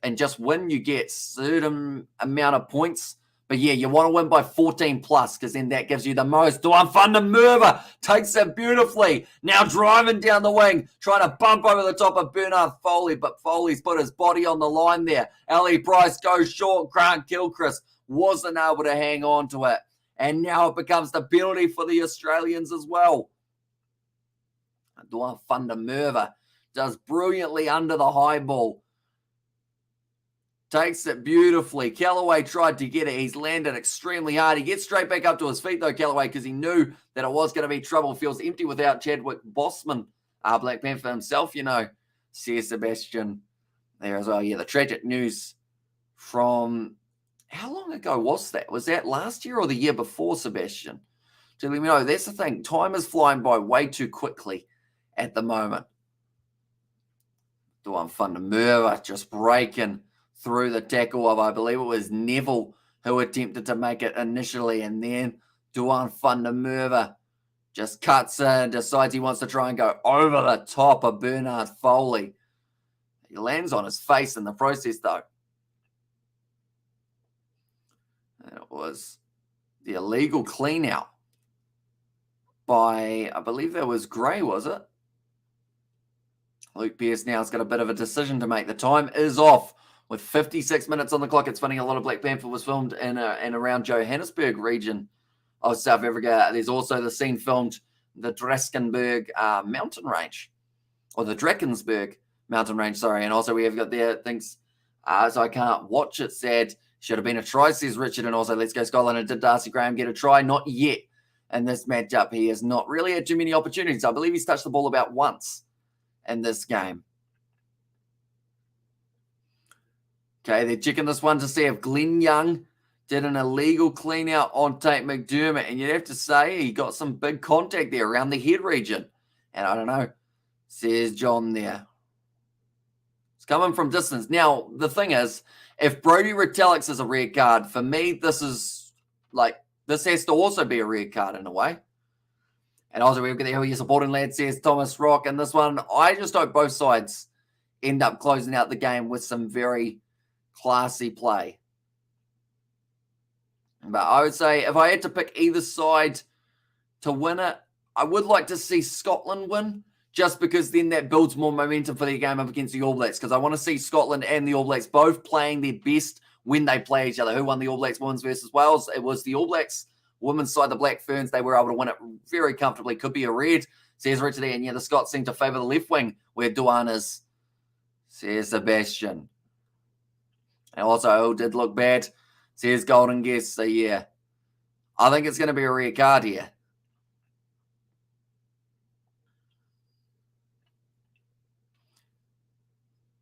and just win, you get certain amount of points. But yeah, you want to win by 14 plus because then that gives you the most. Duan van der Merwe takes it beautifully. Now driving down the wing, trying to bump over the top of Bernard Foley, but Foley's put his body on the line there. Ali Price goes short. Grant Gilchrist wasn't able to hang on to it. And now it becomes the penalty for the Australians as well. Duan van der Merwe does brilliantly under the high ball. Takes it beautifully. Callaway tried to get it. He's landed extremely hard. He gets straight back up to his feet, though, Callaway, because he knew that it was going to be trouble. Feels empty without Chadwick Bossman. Black Panther himself, says Sebastian there as well. Yeah, the tragic news from... How long ago was that? Was that last year or the year before, Sebastian? To let me know. That's the thing. Time is flying by way too quickly at the moment. Duan van der Merwe just breaking through the tackle of, I believe it was Neville, who attempted to make it initially. And then Duan van der Merwe just cuts in, decides he wants to try and go over the top of Bernard Foley. He lands on his face in the process, though. And it was the illegal clean out by, I believe that was Gray, was it? Luke Pearce now has got a bit of a decision to make. The time is off with 56 minutes on the clock. It's funny, a lot of Black Panther was filmed in and around Johannesburg region of South Africa. There's also the scene filmed the Drakensberg mountain range, or the Drakensberg mountain range, sorry. And also we have got there things, so I can't watch it, sad. Should have been a try, says Richard. And also, let's go Scotland. And did Darcy Graham get a try? Not yet in this matchup. He has not really had too many opportunities. I believe he's touched the ball about once in this game. Okay, they're checking this one to see if Glenn Young did an illegal clean out on Tate McDermott. And you'd have to say he got some big contact there around the head region. And I don't know, says John there. It's coming from distance. Now, the thing is, if Brodie Retallick's is a red card, for me, this has to also be a red card in a way. And also, we've got who you're supporting, lad, says Thomas Rock. And this one, I just hope both sides end up closing out the game with some very classy play. But I would say if I had to pick either side to win it, I would like to see Scotland win, just because then that builds more momentum for their game up against the All Blacks, because I want to see Scotland and the All Blacks both playing their best when they play each other. Who won the All Blacks women's versus Wales? It was the All Blacks women's side, the Black Ferns. They were able to win it very comfortably. Could be a red, says Richard. And yeah, the Scots seem to favour the left wing where Duan is, says Sebastian. And also, who did look bad, says Golden Guest. So yeah, I think it's going to be a red card here.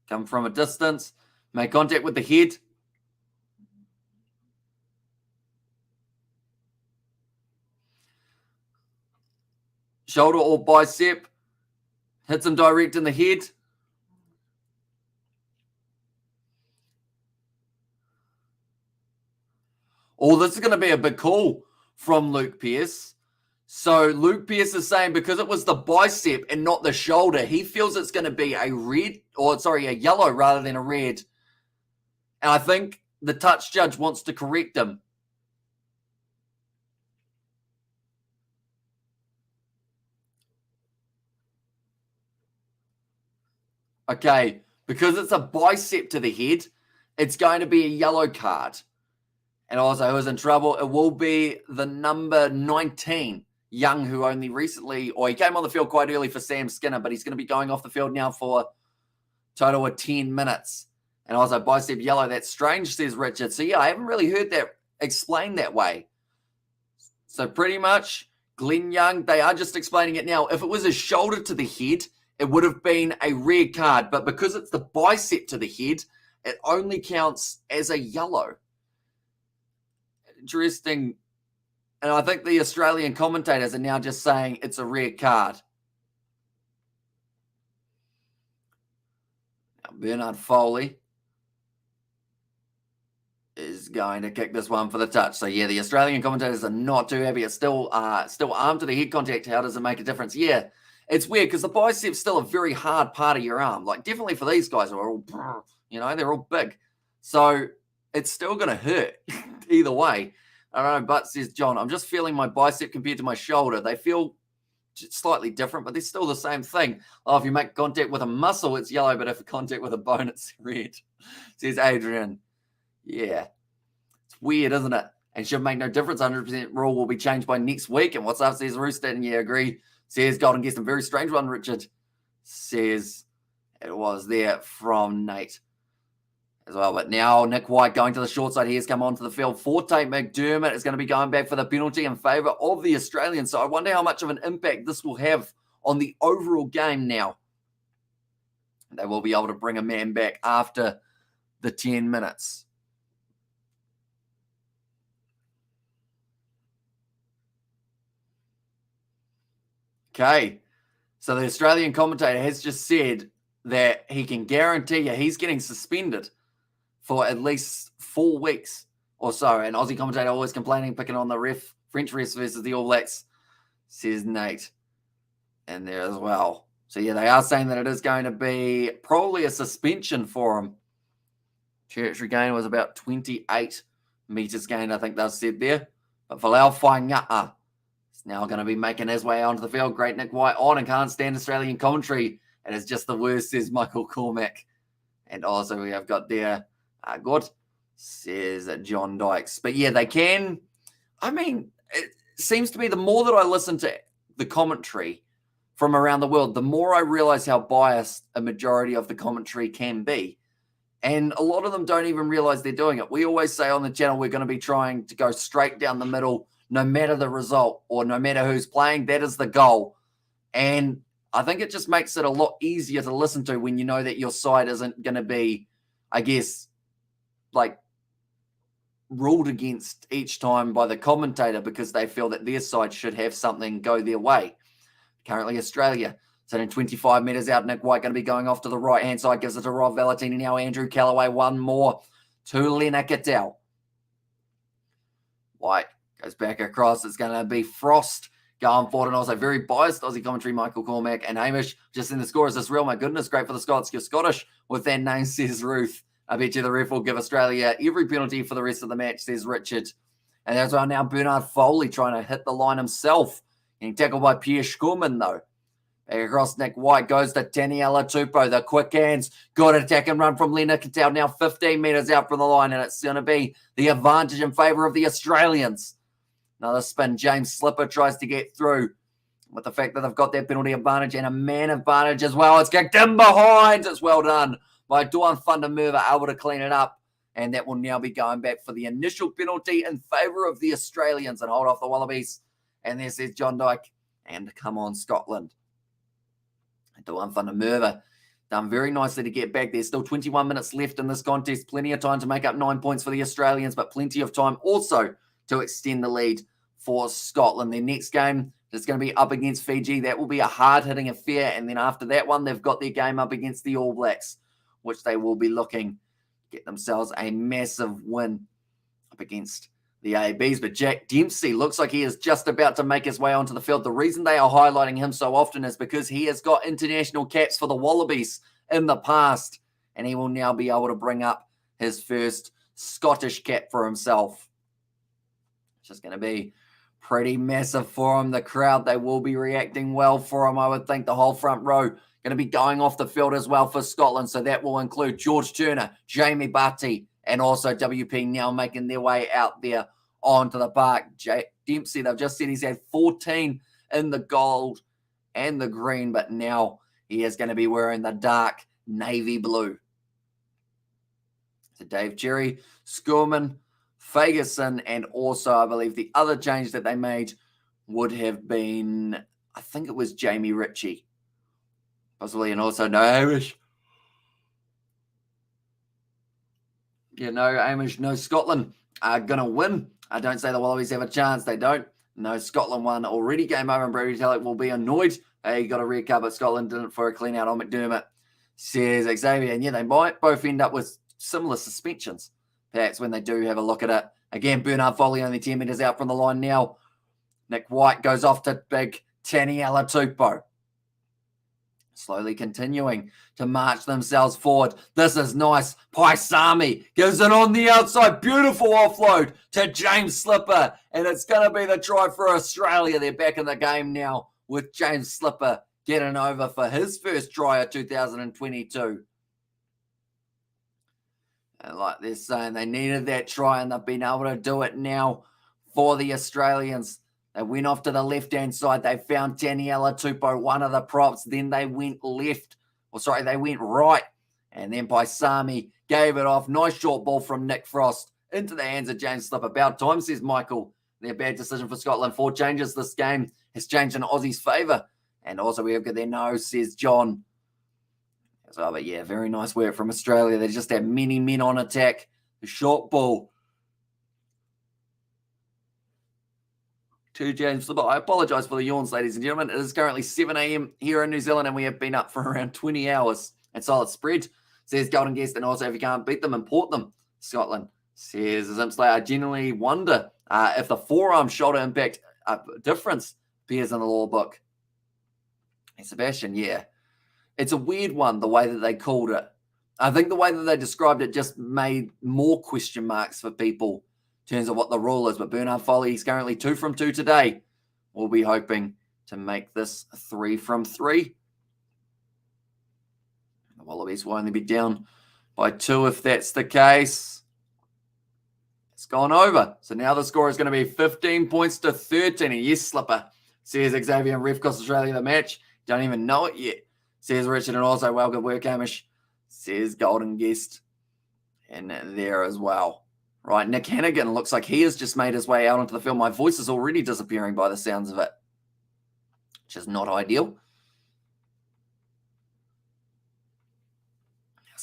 Come from a distance, make contact with the head. Shoulder or bicep. Hits him direct in the head. Oh, this is going to be a big call from Luke Pearce. So Luke Pearce is saying because it was the bicep and not the shoulder, he feels it's going to be a yellow rather than a red. And I think the touch judge wants to correct him. Okay, because it's a bicep to the head, it's going to be a yellow card. And also, who's in trouble? It will be the number 19, Young, who only recently, or he came on the field quite early for Sam Skinner, but he's going to be going off the field now for a total of 10 minutes. And also, bicep yellow, that's strange, says Richard. So yeah, I haven't really heard that explained that way. So pretty much, Glenn Young, they are just explaining it now. If it was a shoulder to the head, it would have been a red card. But because it's the bicep to the head, it only counts as a yellow. Interesting. And I think the Australian commentators are now just saying it's a red card. Now Bernard Foley is going to kick this one for the touch. So yeah, the Australian commentators are not too happy. It's still arm to the head contact. How does it make a difference? Yeah, it's weird because the bicep's still a very hard part of your arm. Like definitely for these guys who are all, they're all big. So it's still going to hurt either way. I don't know, but says John, I'm just feeling my bicep compared to my shoulder. They feel slightly different, but they're still the same thing. Oh, if you make contact with a muscle, it's yellow, but if you contact with a bone, it's red, says Adrian. Yeah, it's weird, isn't it? And should make no difference. 100% rule will be changed by next week. And what's up, says Rooster? And yeah, agree. Says Golden Guest, a very strange one, Richard. Says it was there from Nate as well. But now Nick White going to the short side. He has come onto the field for Tate McDermott. Is going to be going back for the penalty in favour of the Australians. So I wonder how much of an impact this will have on the overall game now. They will be able to bring a man back after the 10 minutes. Okay, so the Australian commentator has just said that he can guarantee you he's getting suspended for at least 4 weeks or so. And Aussie commentator always complaining, picking on the French refs versus the All Blacks, says Nate. And there as well. So yeah, they are saying that it is going to be probably a suspension for him. Territory gain was about 28 metres gained, I think they've said there. But Falau Fainga'a is now going to be making his way onto the field. Great Nick White on and can't stand Australian commentary. It is just the worst, says Michael Cormack. And also we have got there, good, says John Dykes. But yeah, they can. I mean, it seems to be the more that I listen to the commentary from around the world, the more I realize how biased a majority of the commentary can be. And a lot of them don't even realize they're doing it. We always say on the channel, we're going to be trying to go straight down the middle, no matter the result or no matter who's playing. That is the goal. And I think it just makes it a lot easier to listen to when you know that your side isn't going to be, I guess, like ruled against each time by the commentator because they feel that their side should have something go their way. Currently, Australia sitting 25 metres out. Nick White going to be going off to the right-hand side. Gives it to Rob Valentini. Now Andrew Callaway. One more to Lena Cattell. White goes back across. It's going to be Frost going forward. And also very biased Aussie commentary, Michael Cormack and Hamish. Just in the score, is this real? My goodness, great for the Scots. You're Scottish with that name, says Ruth. I bet you the ref will give Australia every penalty for the rest of the match, says Richard. And as well now, Bernard Foley trying to hit the line himself. Getting tackled by Pierre Schulman, though. Back across, Nick White goes to Taniela Tupou. The quick hands. Good attack and run from Lena Cattell. Now 15 metres out from the line, and it's going to be the advantage in favour of the Australians. Another spin. James Slipper tries to get through. With the fact that they've got that penalty advantage and a man advantage as well. It's kicked in behind. It's well done by Duan van der Merwe, able to clean it up. And that will now be going back for the initial penalty in favour of the Australians and hold off the Wallabies. And there says John Dyke. And come on, Scotland. Duan van der Merwe done very nicely to get back. There's still 21 minutes left in this contest. Plenty of time to make up 9 points for the Australians, but plenty of time also to extend the lead for Scotland. Their next game is going to be up against Fiji. That will be a hard-hitting affair. And then after that one, they've got their game up against the All Blacks, which they will be looking to get themselves a massive win up against the ABs. But Jack Dempsey looks like he is just about to make his way onto the field. The reason they are highlighting him so often is because he has got international caps for the Wallabies in the past, and he will now be able to bring up his first Scottish cap for himself. It's just going to be pretty massive for him. The crowd, they will be reacting well for him. I would think the whole front row going to be going off the field as well for Scotland. So that will include George Turner, Jamie Barty, and also WP now making their way out there onto the park. Dempsey, they've just said he's had 14 in the gold and the green, but now he is going to be wearing the dark navy blue. So Dave Cherry, Skurman, Fagerson, and also I believe the other change that they made would have been, I think it was Jamie Ritchie, possibly, and also no Hamish. Yeah, no Hamish, no Scotland are going to win. I don't say the Wallabies have a chance. They don't. No, Scotland won already. Game over, and Brady Tallick will be annoyed. He got a red card, but Scotland didn't for a clean out on McDermott, says Xavier. And yeah, they might both end up with similar suspensions, perhaps, when they do have a look at it. Again, Bernard Foley only 10 metres out from the line now. Nick White goes off to big Taniela Tupou. Slowly continuing to march themselves forward. This is nice. Paisami gives it on the outside. Beautiful offload to James Slipper. And it's going to be the try for Australia. They're back in the game now with James Slipper getting over for his first try of 2022. And like they're saying, they needed that try and they've been able to do it now for the Australians. They went off to the left-hand side. They found Taniela Tupou, one of the props. Then they went left. They went right. And then Paisami gave it off. Nice short ball from Nick Frost into the hands of James Slipper. About time, says Michael. Their bad decision for Scotland. 4 changes this game has changed in Aussie's favour. And also we have got their nose, says John. So, but yeah, very nice work from Australia. They just had many men on attack. The short ball to James Slipper. I apologise for the yawns, ladies and gentlemen. It is currently 7 a.m. here in New Zealand, and we have been up for around 20 hours. And solid spread, says Golden Guest. And also, if you can't beat them, import them. Scotland, says Zimsley. I genuinely wonder if the forearm shoulder impact difference appears in the law book. And Sebastian, yeah. It's a weird one, the way that they called it. I think the way that they described it just made more question marks for people in terms of what the rule is. But Bernard Foley is currently 2 from 2 today. We'll be hoping to make this 3 from 3. The Wallabies will only be down by 2 if that's the case. It's gone over. So now the score is going to be 15 points to 13. And yes, Slipper, says Xavier, and ref cost Australia the match. Don't even know it yet, says Richard. And also, well, good work, Hamish, says Golden Guest. And there as well. Right, Nick Hannigan looks like he has just made his way out onto the field. My voice is already disappearing by the sounds of it, which is not ideal.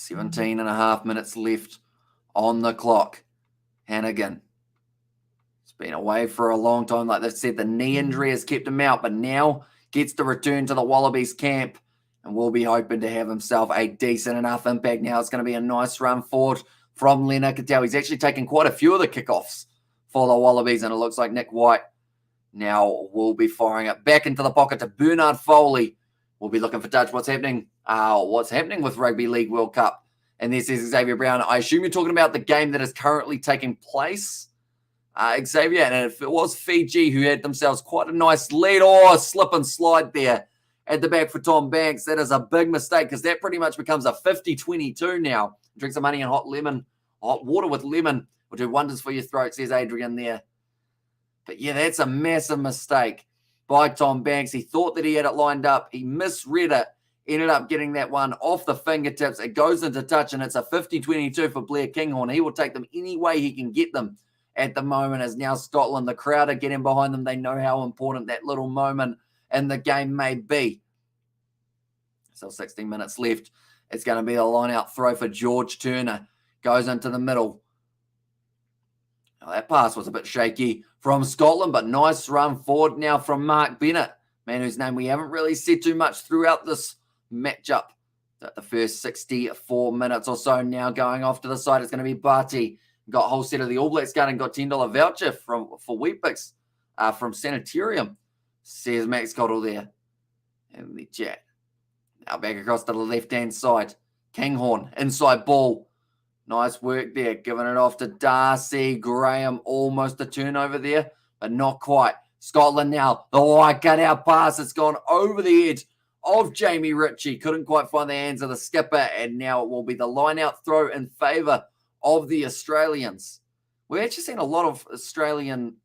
17 and a half minutes left on the clock. Hannigan. He's been away for a long time. Like they've said, the knee injury has kept him out, but now gets to return to the Wallabies camp and will be hoping to have himself a decent enough impact. Now it's going to be a nice run forward from Leonard Cattell. He's actually taken quite a few of the kickoffs for the Wallabies, and it looks like Nick White now will be firing it back into the pocket to Bernard Foley. We'll be looking for touch. What's happening? What's happening with Rugby League World Cup? And this is Xavier Brown. I assume you're talking about the game that is currently taking place, Xavier. And if it was Fiji who had themselves quite a nice lead, slip and slide there at the back for Tom Banks. That is a big mistake because that pretty much becomes a 50-22 now. Drink some honey and hot water with lemon will do wonders for your throat, says Adrian there. But yeah, that's a massive mistake by Tom Banks. He thought that he had it lined up. He misread it. Ended up getting that one off the fingertips. It goes into touch, and it's a 50-22 for Blair Kinghorn. He will take them any way he can get them at the moment, as now Scotland, the crowd are getting behind them. They know how important that little moment in the game may be. So 16 minutes left. It's going to be a line-out throw for George Turner. Goes into the middle. Now, that pass was a bit shaky from Scotland, but nice run forward now from Mark Bennett, man whose name we haven't really said too much throughout this matchup. The first 64 minutes or so now going off to the side. It's going to be Barty. Got a whole set of the All Blacks card and got $10 voucher for Weet-Bix from Sanitarium, says Max Cottle there in the chat. Now back across to the left-hand side. Kinghorn, inside ball. Nice work there, giving it off to Darcy Graham. Almost a turnover there, but not quite. Scotland now, the wide cut-out pass. It's gone over the edge of Jamie Ritchie. Couldn't quite find the hands of the skipper, and now it will be the line-out throw in favour of the Australians. We've actually seen a lot of Australian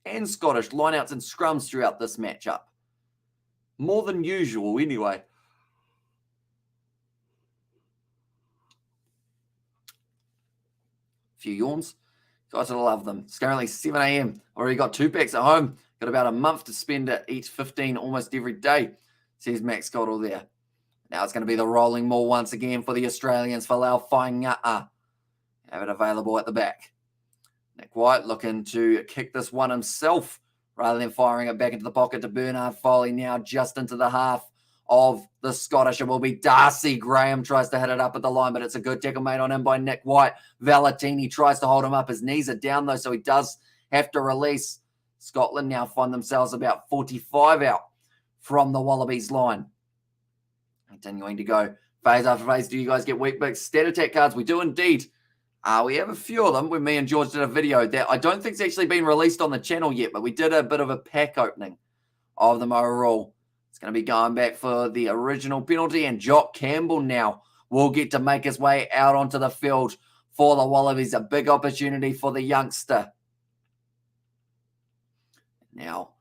and Scottish line-outs and scrums throughout this matchup. More than usual, anyway. Few yawns. Got to love them. It's currently 7 a.m. Already got 2 packs at home. Got about a month to spend it, each 15 almost every day, says Max Cottle there. Now it's going to be the rolling maul once again for the Australians for Lau Whainga'a. Have it available at the back. Nick White looking to kick this one himself rather than firing it back into the pocket to Bernard Foley. Now just into the half of the Scottish. It will be Darcy Graham tries to hit it up at the line, but it's a good tackle made on him by Nick White. Valentini tries to hold him up. His knees are down though, so he does have to release. Scotland now find themselves about 45 out from the Wallabies line. Continuing to go phase after phase. Do you guys get Weet-Bix stat attack cards? We do indeed. We have a few of them. When me and George did a video that I don't think's actually been released on the channel yet, but we did a bit of a pack opening of them overall. It's going to be going back for the original penalty, and Jock Campbell now will get to make his way out onto the field for the Wallabies. A big opportunity for the youngster. Now,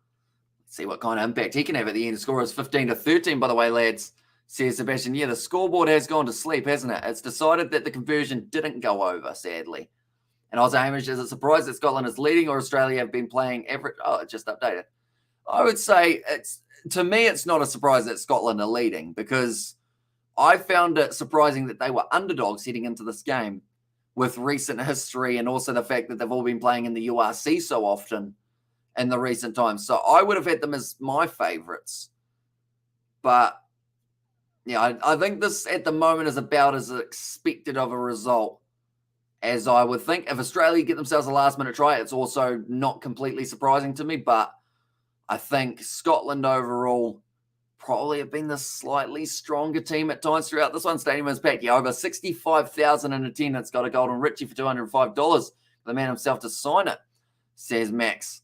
let's see what kind of impact he can have at the end. The score is 15-13, by the way, lads, says Sebastian. Yeah, the scoreboard has gone to sleep, hasn't it? It's decided that the conversion didn't go over, sadly. And also, Hamish, is it surprised that Scotland is leading or Australia have been playing average? Oh, it just updated. I would say, to me, it's not a surprise that Scotland are leading, because I found it surprising that they were underdogs heading into this game with recent history, and also the fact that they've all been playing in the URC so often in the recent times. So I would have had them as my favourites. But yeah, I think this at the moment is about as expected of a result as I would think. If Australia get themselves a last-minute try, it's also not completely surprising to me. But I think Scotland overall probably have been the slightly stronger team at times throughout this one. Stadium is packed. Yeah, over 65,000 in attendance. Got a golden Ritchie for $205 for the man himself to sign it, says Max.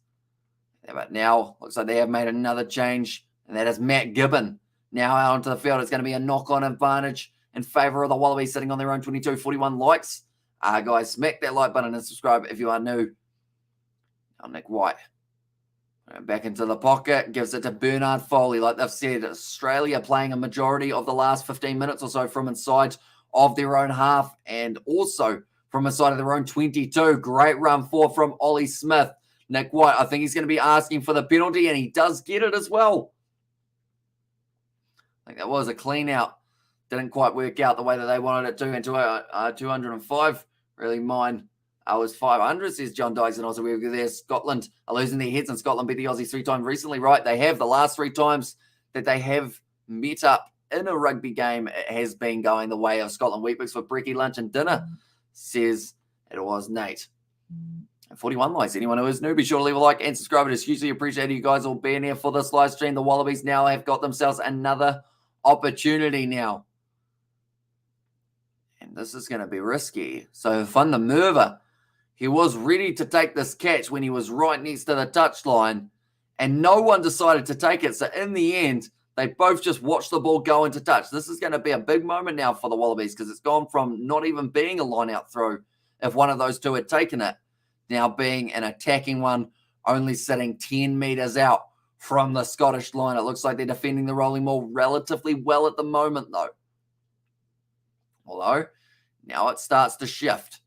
Yeah, but now looks like they have made another change, and that is Matt Gibbon now out onto the field. It's going to be a knock-on advantage in favour of the Wallabies, sitting on their own 22, 41 likes. Guys, smack that like button and subscribe if you are new. Now Nick White. Back into the pocket, gives it to Bernard Foley. Like they've said, Australia playing a majority of the last 15 minutes or so from inside of their own half, and also from inside of their own 22. Great run forward from Ollie Smith. Nick White, I think he's going to be asking for the penalty, and he does get it as well. I think that was a clean out didn't quite work out the way that they wanted it to into 205. Really mine was 500, says John Dykes. And also, we're there. Scotland are losing their heads, and Scotland beat the Aussies 3 times recently, right? They have. The last 3 times that they have met up in a rugby game, it has been going the way of Scotland. Wheatbix for brekkie, lunch, and dinner, says it was Nate. 41 likes. Anyone who is new, be sure to leave a like and subscribe. It is hugely appreciated you guys all being here for this live stream. The Wallabies now have got themselves another opportunity now. And this is going to be risky. So Van der Merwe, he was ready to take this catch when he was right next to the touchline, and no one decided to take it. So in the end, they both just watched the ball go into touch. This is going to be a big moment now for the Wallabies, because it's gone from not even being a line-out throw if one of those two had taken it, now being an attacking one, only sitting 10 metres out from the Scottish line. It looks like they're defending the rolling ball relatively well at the moment, though. Although, now it starts to shift.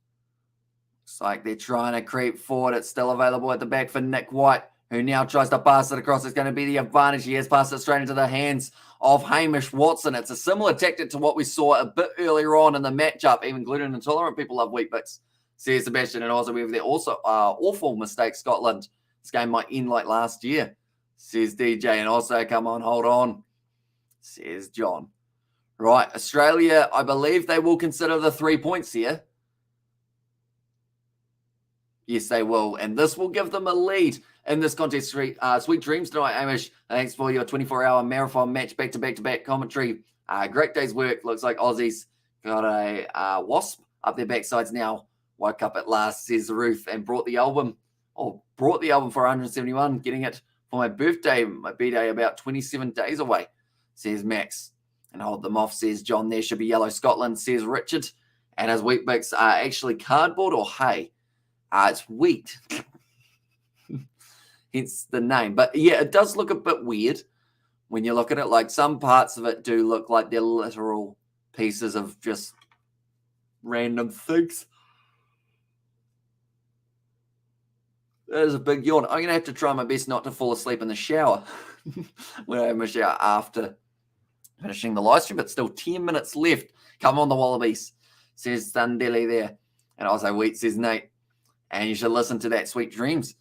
Looks like they're trying to creep forward. It's still available at the back for Nick White, who now tries to pass it across. It's going to be the advantage. He has passed it straight into the hands of Hamish Watson. It's a similar tactic to what we saw a bit earlier on in the matchup. Even gluten intolerant people love wheat bix, says Sebastian. And also, we have there also awful mistake, Scotland. This game might end like last year, says DJ. And also, come on, hold on, says John. Right, Australia, I believe they will consider the 3 points here. Yes, they will. And this will give them a lead in this contest. Sweet dreams tonight, Amish. Thanks for your 24-hour marathon match, back-to-back commentary. Great day's work. Looks like Aussies got a wasp up their backsides now. Woke up at last, says Ruth, and brought the album for 171, getting it for my birthday, my B-day about 27 days away, says Max. And hold them off, says John. There should be yellow Scotland, says Richard. And his wheat bix are actually cardboard or hay? It's wheat. Hence the name. But yeah, it does look a bit weird when you look at it. Like, some parts of it do look like they're literal pieces of just random things. That is a big yawn. I'm going to have to try my best not to fall asleep in the shower when I have my shower after finishing the live stream, but still 10 minutes left. Come on, the Wallabies, says Thundeli there. And also, Wheat, says Nate. And you should listen to that Sweet Dreams,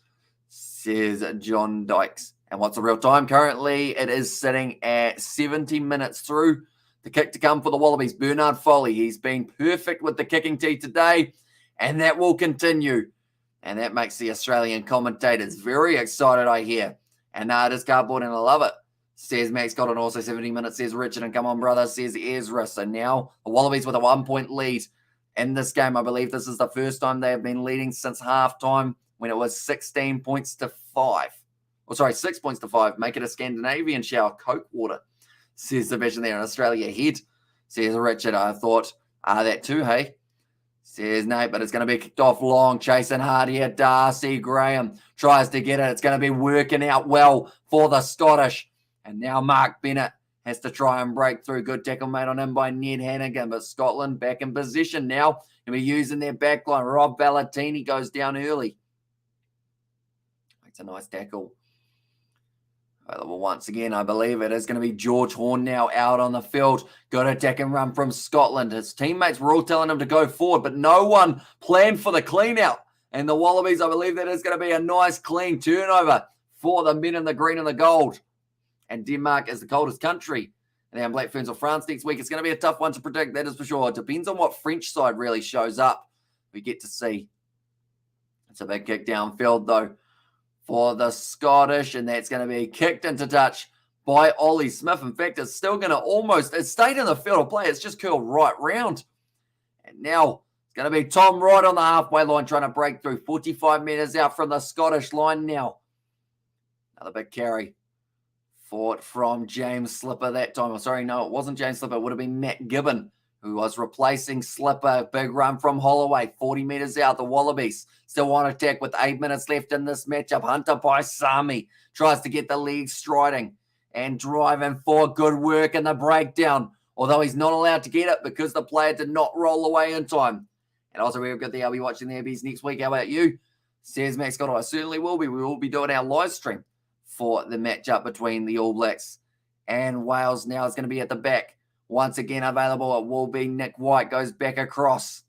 says John Dykes. And what's the real time? Currently, it is sitting at 70 minutes through. The kick to come for the Wallabies, Bernard Foley. He's been perfect with the kicking tee today, and that will continue. And that makes the Australian commentators very excited, I hear. And it is cardboard, and I love it, says Max Cotton. Also 70 minutes, says Richard. And come on, brother, says Ezra. So now the Wallabies with a 1-point lead in this game. I believe this is the first time they have been leading since halftime, when it was 16 points to 5. Oh, sorry, 6 points to 5. Make it a Scandinavian shower. Coke water, says the vision there in Australia head, says Richard. I thought that too, hey, says Nate, but it's going to be kicked off long. Chasing hard here. Darcy Graham tries to get it. It's going to be working out well for the Scottish. And now Mark Bennett has to try and break through. Good tackle made on him by Ned Hannigan. But Scotland back in position now. And we're using their backline. Rob Ballatini goes down early. It's a nice tackle. Available once again, I believe it is going to be George Horn now out on the field. Good attack and run from Scotland. His teammates were all telling him to go forward, but no one planned for the clean out. And the Wallabies, I believe that is going to be a nice clean turnover for the men in the green and the gold. And Denmark is the coldest country. And then Black Ferns or France next week. It's going to be a tough one to predict, that is for sure. It depends on what French side really shows up. We get to see. It's a big kick downfield, though, for the Scottish, and that's going to be kicked into touch by Ollie Smith. In fact, it's still going to it stayed in the field of play. It's just curled right round. And now it's going to be Tom Wright on the halfway line trying to break through. 45 metres out from the Scottish line now. Another big carry. Fought from James Slipper that time. Oh, sorry, no, it wasn't James Slipper. It would have been Matt Gibbon, who was replacing Slipper. Big run from Holloway. 40 metres out. The Wallabies still on attack with 8 minutes left in this matchup. Hunter Paisami tries to get the lead striding and driving for good work in the breakdown, although he's not allowed to get it because the player did not roll away in time. And also, we've got the I'll be watching the Abbies next week. How about you? Says Max Scott. I certainly will be. We will be doing our live stream for the matchup between the All Blacks and Wales. Now it's going to be at the back. once again available. It will be Nick White goes back across.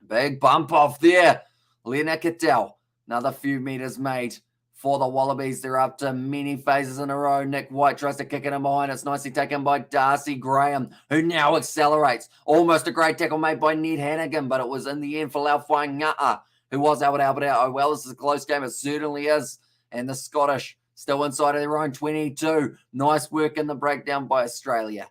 Big bump off there. Lena Cattell. Another few meters made for the Wallabies. They're up to many phases in a row. Nick White tries to kick it in behind. It's nicely taken by Darcy Graham, who now accelerates. Almost a great tackle made by Ned Hannigan, but it was in the end for Laufai Nga'u, who was able to help it out. Oh, well, this is a close game. It certainly is. And the Scottish still inside of their own 22. Nice work in the breakdown by Australia.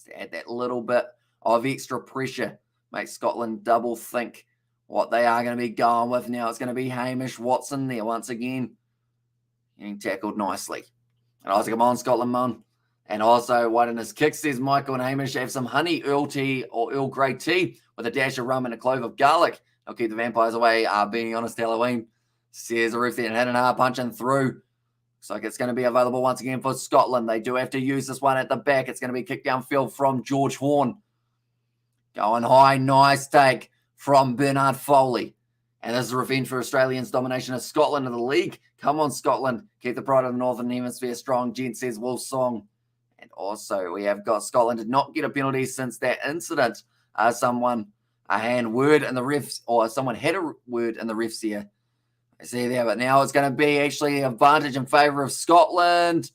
To add that little bit of extra pressure, make Scotland double think what they are going to be going with now. It's going to be Hamish Watson there once again. Getting tackled nicely. And I was like, come on, Scotland, man. And also, why didn't his kick, says Michael and Hamish, have some honey Earl tea or Earl Grey tea with a dash of rum and a clove of garlic. I'll keep the vampires away, being honest, Halloween. Says the ref there, and hit and hard punching through. Looks like it's going to be available once again for Scotland. They do have to use this one at the back. It's going to be kicked downfield from George Horn. Going high, nice take from Bernard Foley. And this is revenge for Australians' domination of Scotland in the league. Come on, Scotland. Keep the pride of the Northern Hemisphere strong, gent, says Will Song. And also, we have got Scotland did not get a penalty since that incident. Someone had a word in the refs here. I see there, but now it's going to be actually an advantage in favour of Scotland.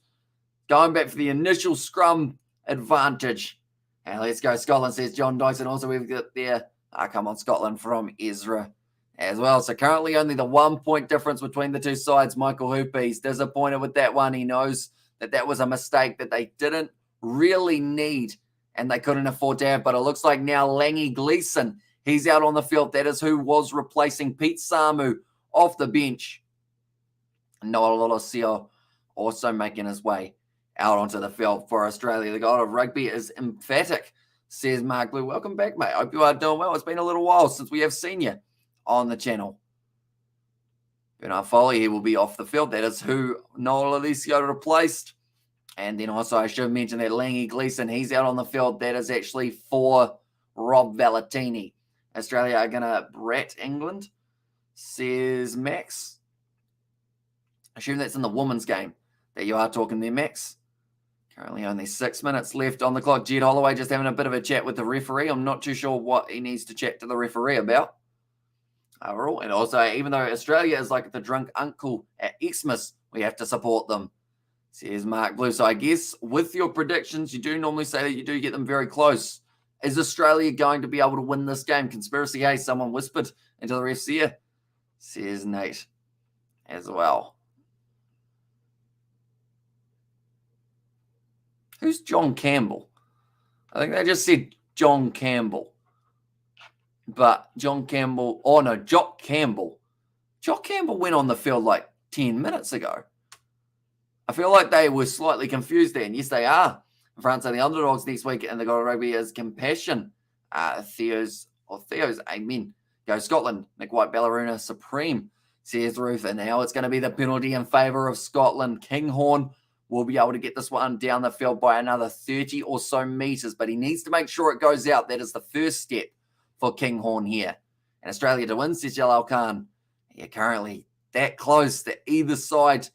Going back for the initial scrum advantage. And let's go, Scotland, says John Dyson. Also, we've got there, come on, Scotland from Ezra as well. So currently only the 1 point difference between the two sides. Michael Hooper, he's disappointed with that one. He knows that that was a mistake that they didn't really need and they couldn't afford to have. But it looks like now Langy Gleeson, he's out on the field. That is who was replacing Pete Samu off the bench. Noah Lolosio also making his way out onto the field for Australia. The god of rugby is emphatic, says Mark Blue. Welcome back, mate. Hope you are doing well. It's been a little while since we have seen you on the channel. Bernard Foley, he will be off the field. That is who Noah Lolosio replaced. And then also I should mention that Langy Gleeson, he's out on the field. That is actually for Rob Valentini. Australia are going to brat England, says Max. I assume that's in the women's game that you are talking there, Max. Currently only 6 minutes left on the clock. Jed Holloway just having a bit of a chat with the referee. I'm not too sure what he needs to chat to the referee about. Overall, and also, even though Australia is like the drunk uncle at Xmas, we have to support them, says Mark Blue. So I guess with your predictions, you do normally say that you do get them very close. Is Australia going to be able to win this game? Conspiracy, hey, someone whispered into the ref's ear, says Nate as well. Who's John Campbell? I think they just said John Campbell. But John Campbell, oh no, Jock Campbell. Jock Campbell went on the field like 10 minutes ago. I feel like they were slightly confused there. And yes, they are. France are the underdogs next week. And the God of Rugby is compassion. Theo's amen. Go Scotland. Nick White, Ballerina Supreme, says Ruth. And now it's going to be the penalty in favour of Scotland. Kinghorn will be able to get this one down the field by another 30 or so metres. But he needs to make sure it goes out. That is the first step for Kinghorn here. And Australia to win, says Jalal Khan. Yeah, currently that close that either side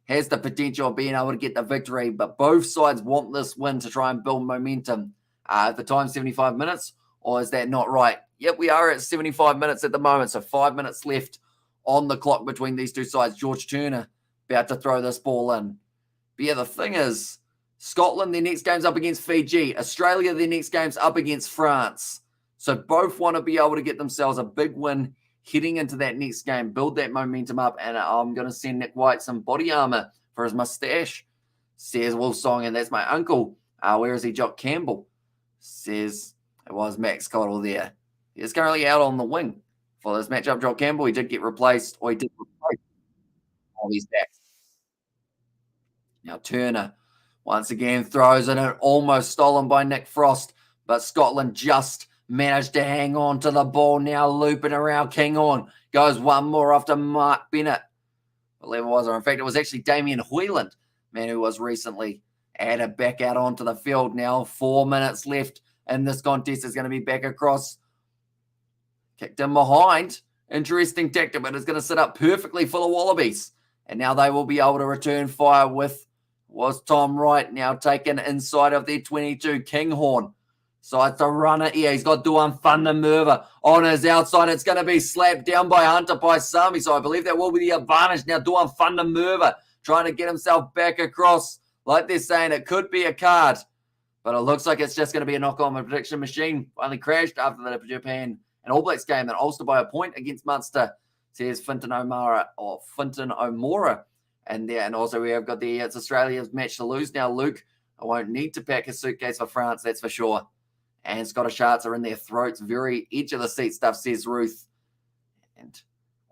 has the potential of being able to get the victory, but both sides want this win to try and build momentum. At the time, 75 minutes, or is that not right? Yep, we are at 75 minutes at the moment, so 5 minutes left on the clock between these two sides. George Turner about to throw this ball in. But yeah, the thing is, Scotland, their next game's up against Fiji. Australia, their next game's up against France. So both want to be able to get themselves a big win heading into that next game, build that momentum up, and I'm going to send Nick White some body armour for his mustache, says Wolf Song, and that's my uncle. Where is he? Jock Campbell, says it was Max Cottle there. He's currently out on the wing for this matchup. Jock Campbell, he did get replaced, or he did replace. Oh, he's back. Now Turner once again throws it, and almost stolen by Nick Frost, but Scotland just managed to hang on to the ball. Now looping around. Kinghorn goes one more after Mark Bennett. I believe it was, or in fact, it was actually Damien Hoyland, man, who was recently added back out onto the field. Now 4 minutes left in this contest. Is going to be back across. Kicked in behind. Interesting tactic, but it's going to sit up perfectly for the Wallabies. And now they will be able to return fire with was Tom Wright, now taken inside of their 22. Kinghorn decides to run it here. He's got Duan Thundermerva on his outside. It's going to be slapped down by Hunter Paisami, so I believe that will be the advantage. Now Duan Thundermerva trying to get himself back across. Like they're saying, it could be a card, but it looks like it's just going to be a knock-on. The prediction machine finally crashed after the Japan and All Blacks game that Ulster by a point against Munster, says Fintan O'Mara. And also we have got it's Australia's match to lose now. Luke, I won't need to pack his suitcase for France, that's for sure. And Scottish Hearts are in their throats, very edge of the seat stuff, says Ruth. And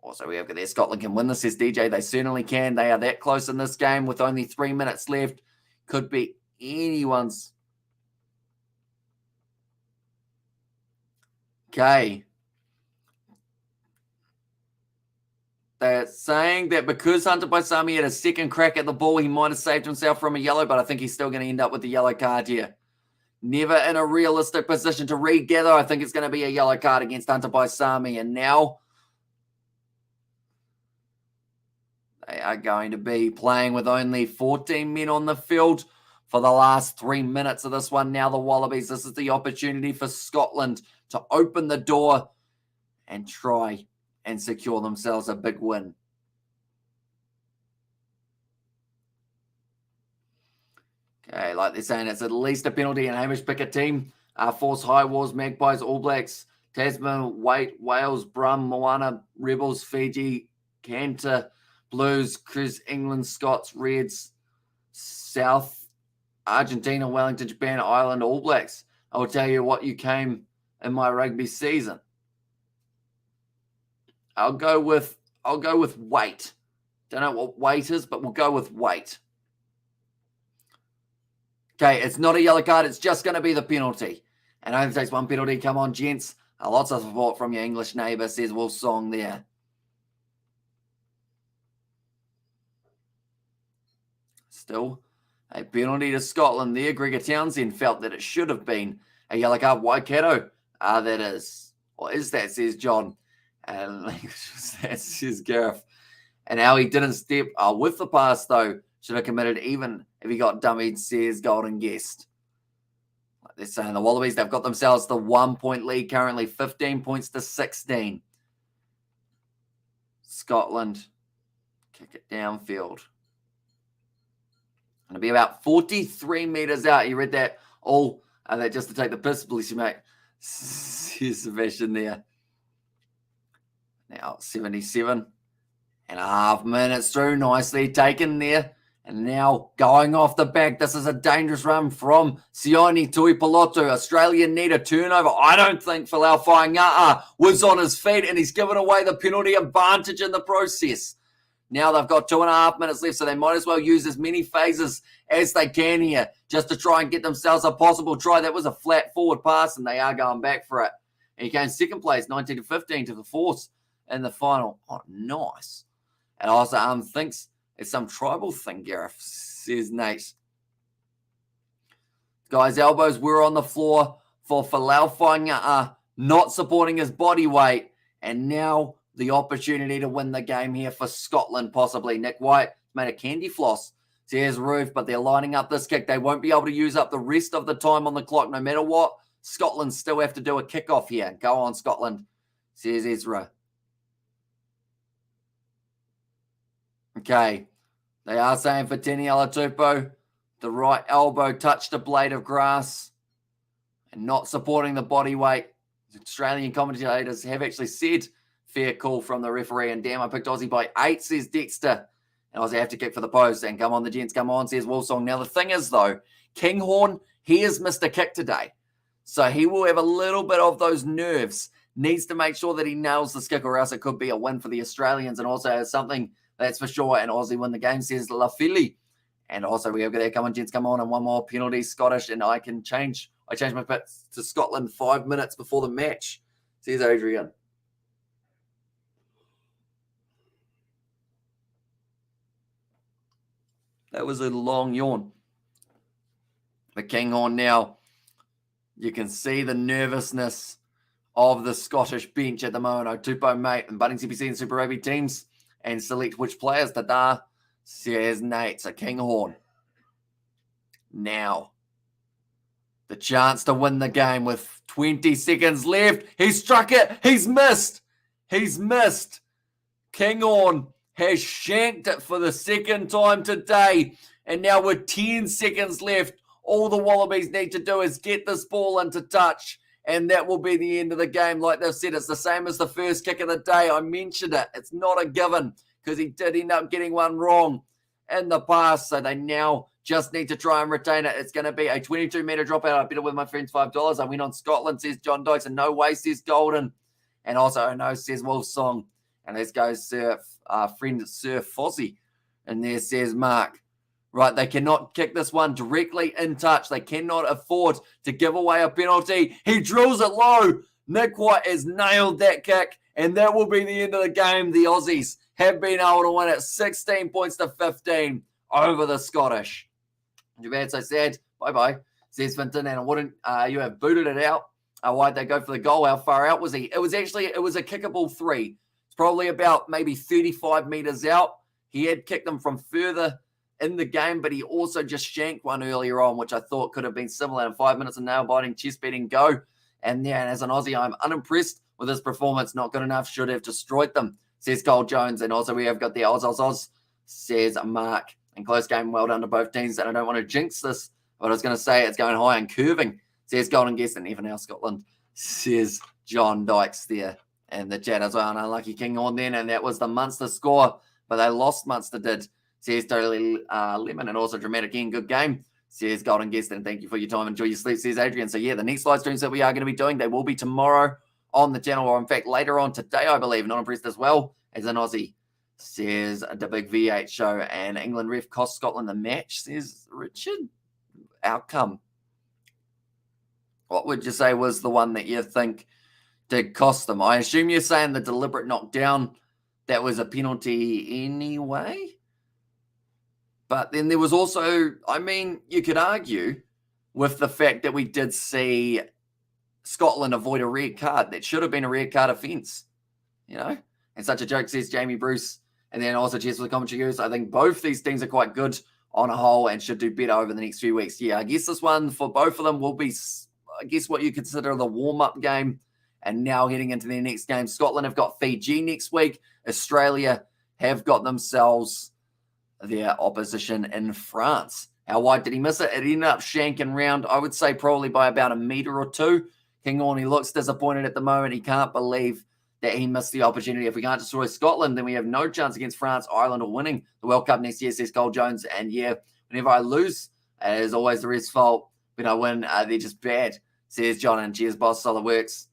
also we have got Scotland can win this, says DJ. They certainly can. They are that close in this game with only 3 minutes left. Could be anyone's. Okay. They're saying that because Hunter Paisami had a second crack at the ball, he might have saved himself from a yellow, but I think he's still going to end up with the yellow card here. Never in a realistic position to regather. I think it's going to be a yellow card against Hunter Paisami. And now they are going to be playing with only 14 men on the field for the last 3 minutes of this one. Now the Wallabies, this is the opportunity for Scotland to open the door and try and secure themselves a big win. Okay, like they're saying, it's at least a penalty, and Hamish pick a team. Force High Wars, Magpies, All Blacks, Tasman, Wales, Brum, Moana, Rebels, Fiji, Cantor, Blues, Chris, England, Scots, Reds, South, Argentina, Wellington, Japan, Ireland, All Blacks. I will tell you what you came in my rugby season. I'll go with weight. Don't know what weight is, but we'll go with weight. Okay, it's not a yellow card. It's just going to be the penalty. And only takes one penalty. Come on, gents. Lots of support from your English neighbour, says Wolf Song there. Still a penalty to Scotland there. Gregor Townsend felt that it should have been a yellow card. Waikato, that is. What is that, says John. And that says Gareth. And how he didn't step with the pass, though, should have committed even if he got dummied, says Golden Guest. Like they're saying, the Wallabies, they've got themselves the 1 point lead currently, 15 points to 16. Scotland kick it downfield. Going to be about 43 metres out. You read that? All that just to take the piss, bless you, mate. Says Sebastian there. Now 77.5 minutes through. Nicely taken there. And now going off the back. This is a dangerous run from Sione Tuipulotu. Australia need a turnover. I don't think Falau Fainga'a was on his feet, and he's given away the penalty advantage in the process. Now they've got 2.5 minutes left, so they might as well use as many phases as they can here just to try and get themselves a possible try. That was a flat forward pass, and they are going back for it. And he came second place, 19-15 to the Force in the final. Oh, nice. And also thinks it's some tribal thing, Gareth, says Nate. Guys' elbows were on the floor for Falau Fainga'a, not supporting his body weight. And now the opportunity to win the game here for Scotland, possibly. Nick White made a candy floss, says Roof, but they're lining up this kick. They won't be able to use up the rest of the time on the clock, no matter what. Scotland still have to do a kickoff here. Go on, Scotland, says Ezra. Okay, they are saying for Tini Alatupo, the right elbow touched a blade of grass and not supporting the body weight. Australian commentators have actually said fair call from the referee. And damn, I picked Aussie by 8, says Dexter. And Aussie have to kick for the post. And come on, the gents, come on, says Wilsong. Now, the thing is, though, Kinghorn, he has missed a kick today. So he will have a little bit of those nerves. Needs to make sure that he nails this kick, or else it could be a win for the Australians. And also has something that's for sure. And Aussie win the game, says Lafili. And also we have there, come on, gents, come on. And one more penalty, Scottish. And I changed my pick to Scotland 5 minutes before the match, says Adrian. That was a long yawn. But Kinghorn now, you can see the nervousness of the Scottish bench at the moment. Otupo, mate, and Budding CPC and Super Rugby teams, and select which players. Tada, says Nate. So Kinghorn now. The chance to win the game with 20 seconds left. He struck it. He's missed. He's missed. Kinghorn has shanked it for the second time today. And now with 10 seconds left, all the Wallabies need to do is get this ball into touch. And that will be the end of the game. Like they've said, it's the same as the first kick of the day. I mentioned it. It's not a given because he did end up getting one wrong in the past. So they now just need to try and retain it. It's going to be a 22-metre dropout. I bet it with my friends $5. I went on Scotland, says John Dykes, and no way, says Golden. And also, no, says Wolf Song. And let's go friend Sir Fozzie. And there says Mark. Right, they cannot kick this one directly in touch. They cannot afford to give away a penalty. He drills it low. Nick White has nailed that kick, and that will be the end of the game. The Aussies have been able to win it 16 points to 15 over the Scottish. Japan, so sad. Bye-bye, says Finton, and I wouldn't, you have booted it out. Why'd they go for the goal? How far out was he? It was a kickable 3. It's probably about maybe 35 metres out. He had kicked them from further in the game, but he also just shanked one earlier on, which I thought could have been similar. In 5 minutes of nail-biting, chest-beating go. And then as an Aussie, I'm unimpressed with his performance. Not good enough. Should have destroyed them, says Cole Jones. And also we have got the Oz, says Mark. And close game, well done to both teams. And I don't want to jinx this, but I was going to say it's going high and curving, says Golden Guest. And even now Scotland, says John Dykes there. And the chat as well. An unlucky Kinghorn then. And that was the Munster score, but they lost, Munster did. Says Totally Lemon, and also Dramatic End. Good game, says Golden Guest, and thank you for your time. Enjoy your sleep, says Adrian. So, yeah, the next live streams that we are going to be doing, they will be tomorrow on the channel, or in fact, later on today, I believe. Not impressed as well as an Aussie, says the Big V8 show. And England ref cost Scotland the match, says Richard. Outcome. What would you say was the one that you think did cost them? I assume you're saying the deliberate knockdown, that was a penalty anyway? But then there was also, I mean, you could argue with the fact that we did see Scotland avoid a red card. That should have been a red card offence, you know? And such a joke, says Jamie Bruce. And then also, cheers for the commentary. I think both these teams are quite good on a whole and should do better over the next few weeks. Yeah, I guess this one for both of them will be, I guess, what you consider the warm-up game. And now heading into their next game, Scotland have got Fiji next week. Australia have got themselves their opposition in France. How wide did he miss it? It ended up shanking round, I would say probably by about a metre or two. Kinghorn, he looks disappointed at the moment. He can't believe that he missed the opportunity. If we can't destroy Scotland, then we have no chance against France, Ireland, or winning the World Cup next year, says Cole Jones. And yeah, whenever I lose, it is always the rest's fault. When I win, they're just bad, says John. And cheers, boss, solid works.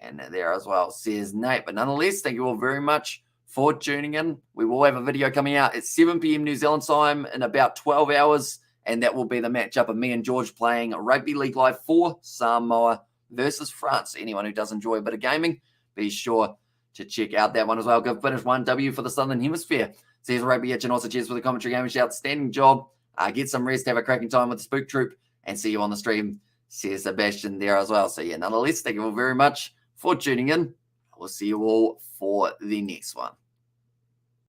And there as well, says Nate. But nonetheless, thank you all very much for tuning in. We will have a video coming out at 7 p.m. New Zealand time in about 12 hours, and that will be the matchup of me and George playing Rugby League Live for Samoa versus France. Anyone who does enjoy a bit of gaming, be sure to check out that one as well. Good finish, 1W for the Southern Hemisphere, says Rugby Itch, and also cheers for the commentary game. Outstanding job. Get some rest, have a cracking time with the Spook Troop, and see you on the stream, says Sebastian there as well. So yeah, nonetheless, thank you all very much for tuning in. We'll see you all for the next one.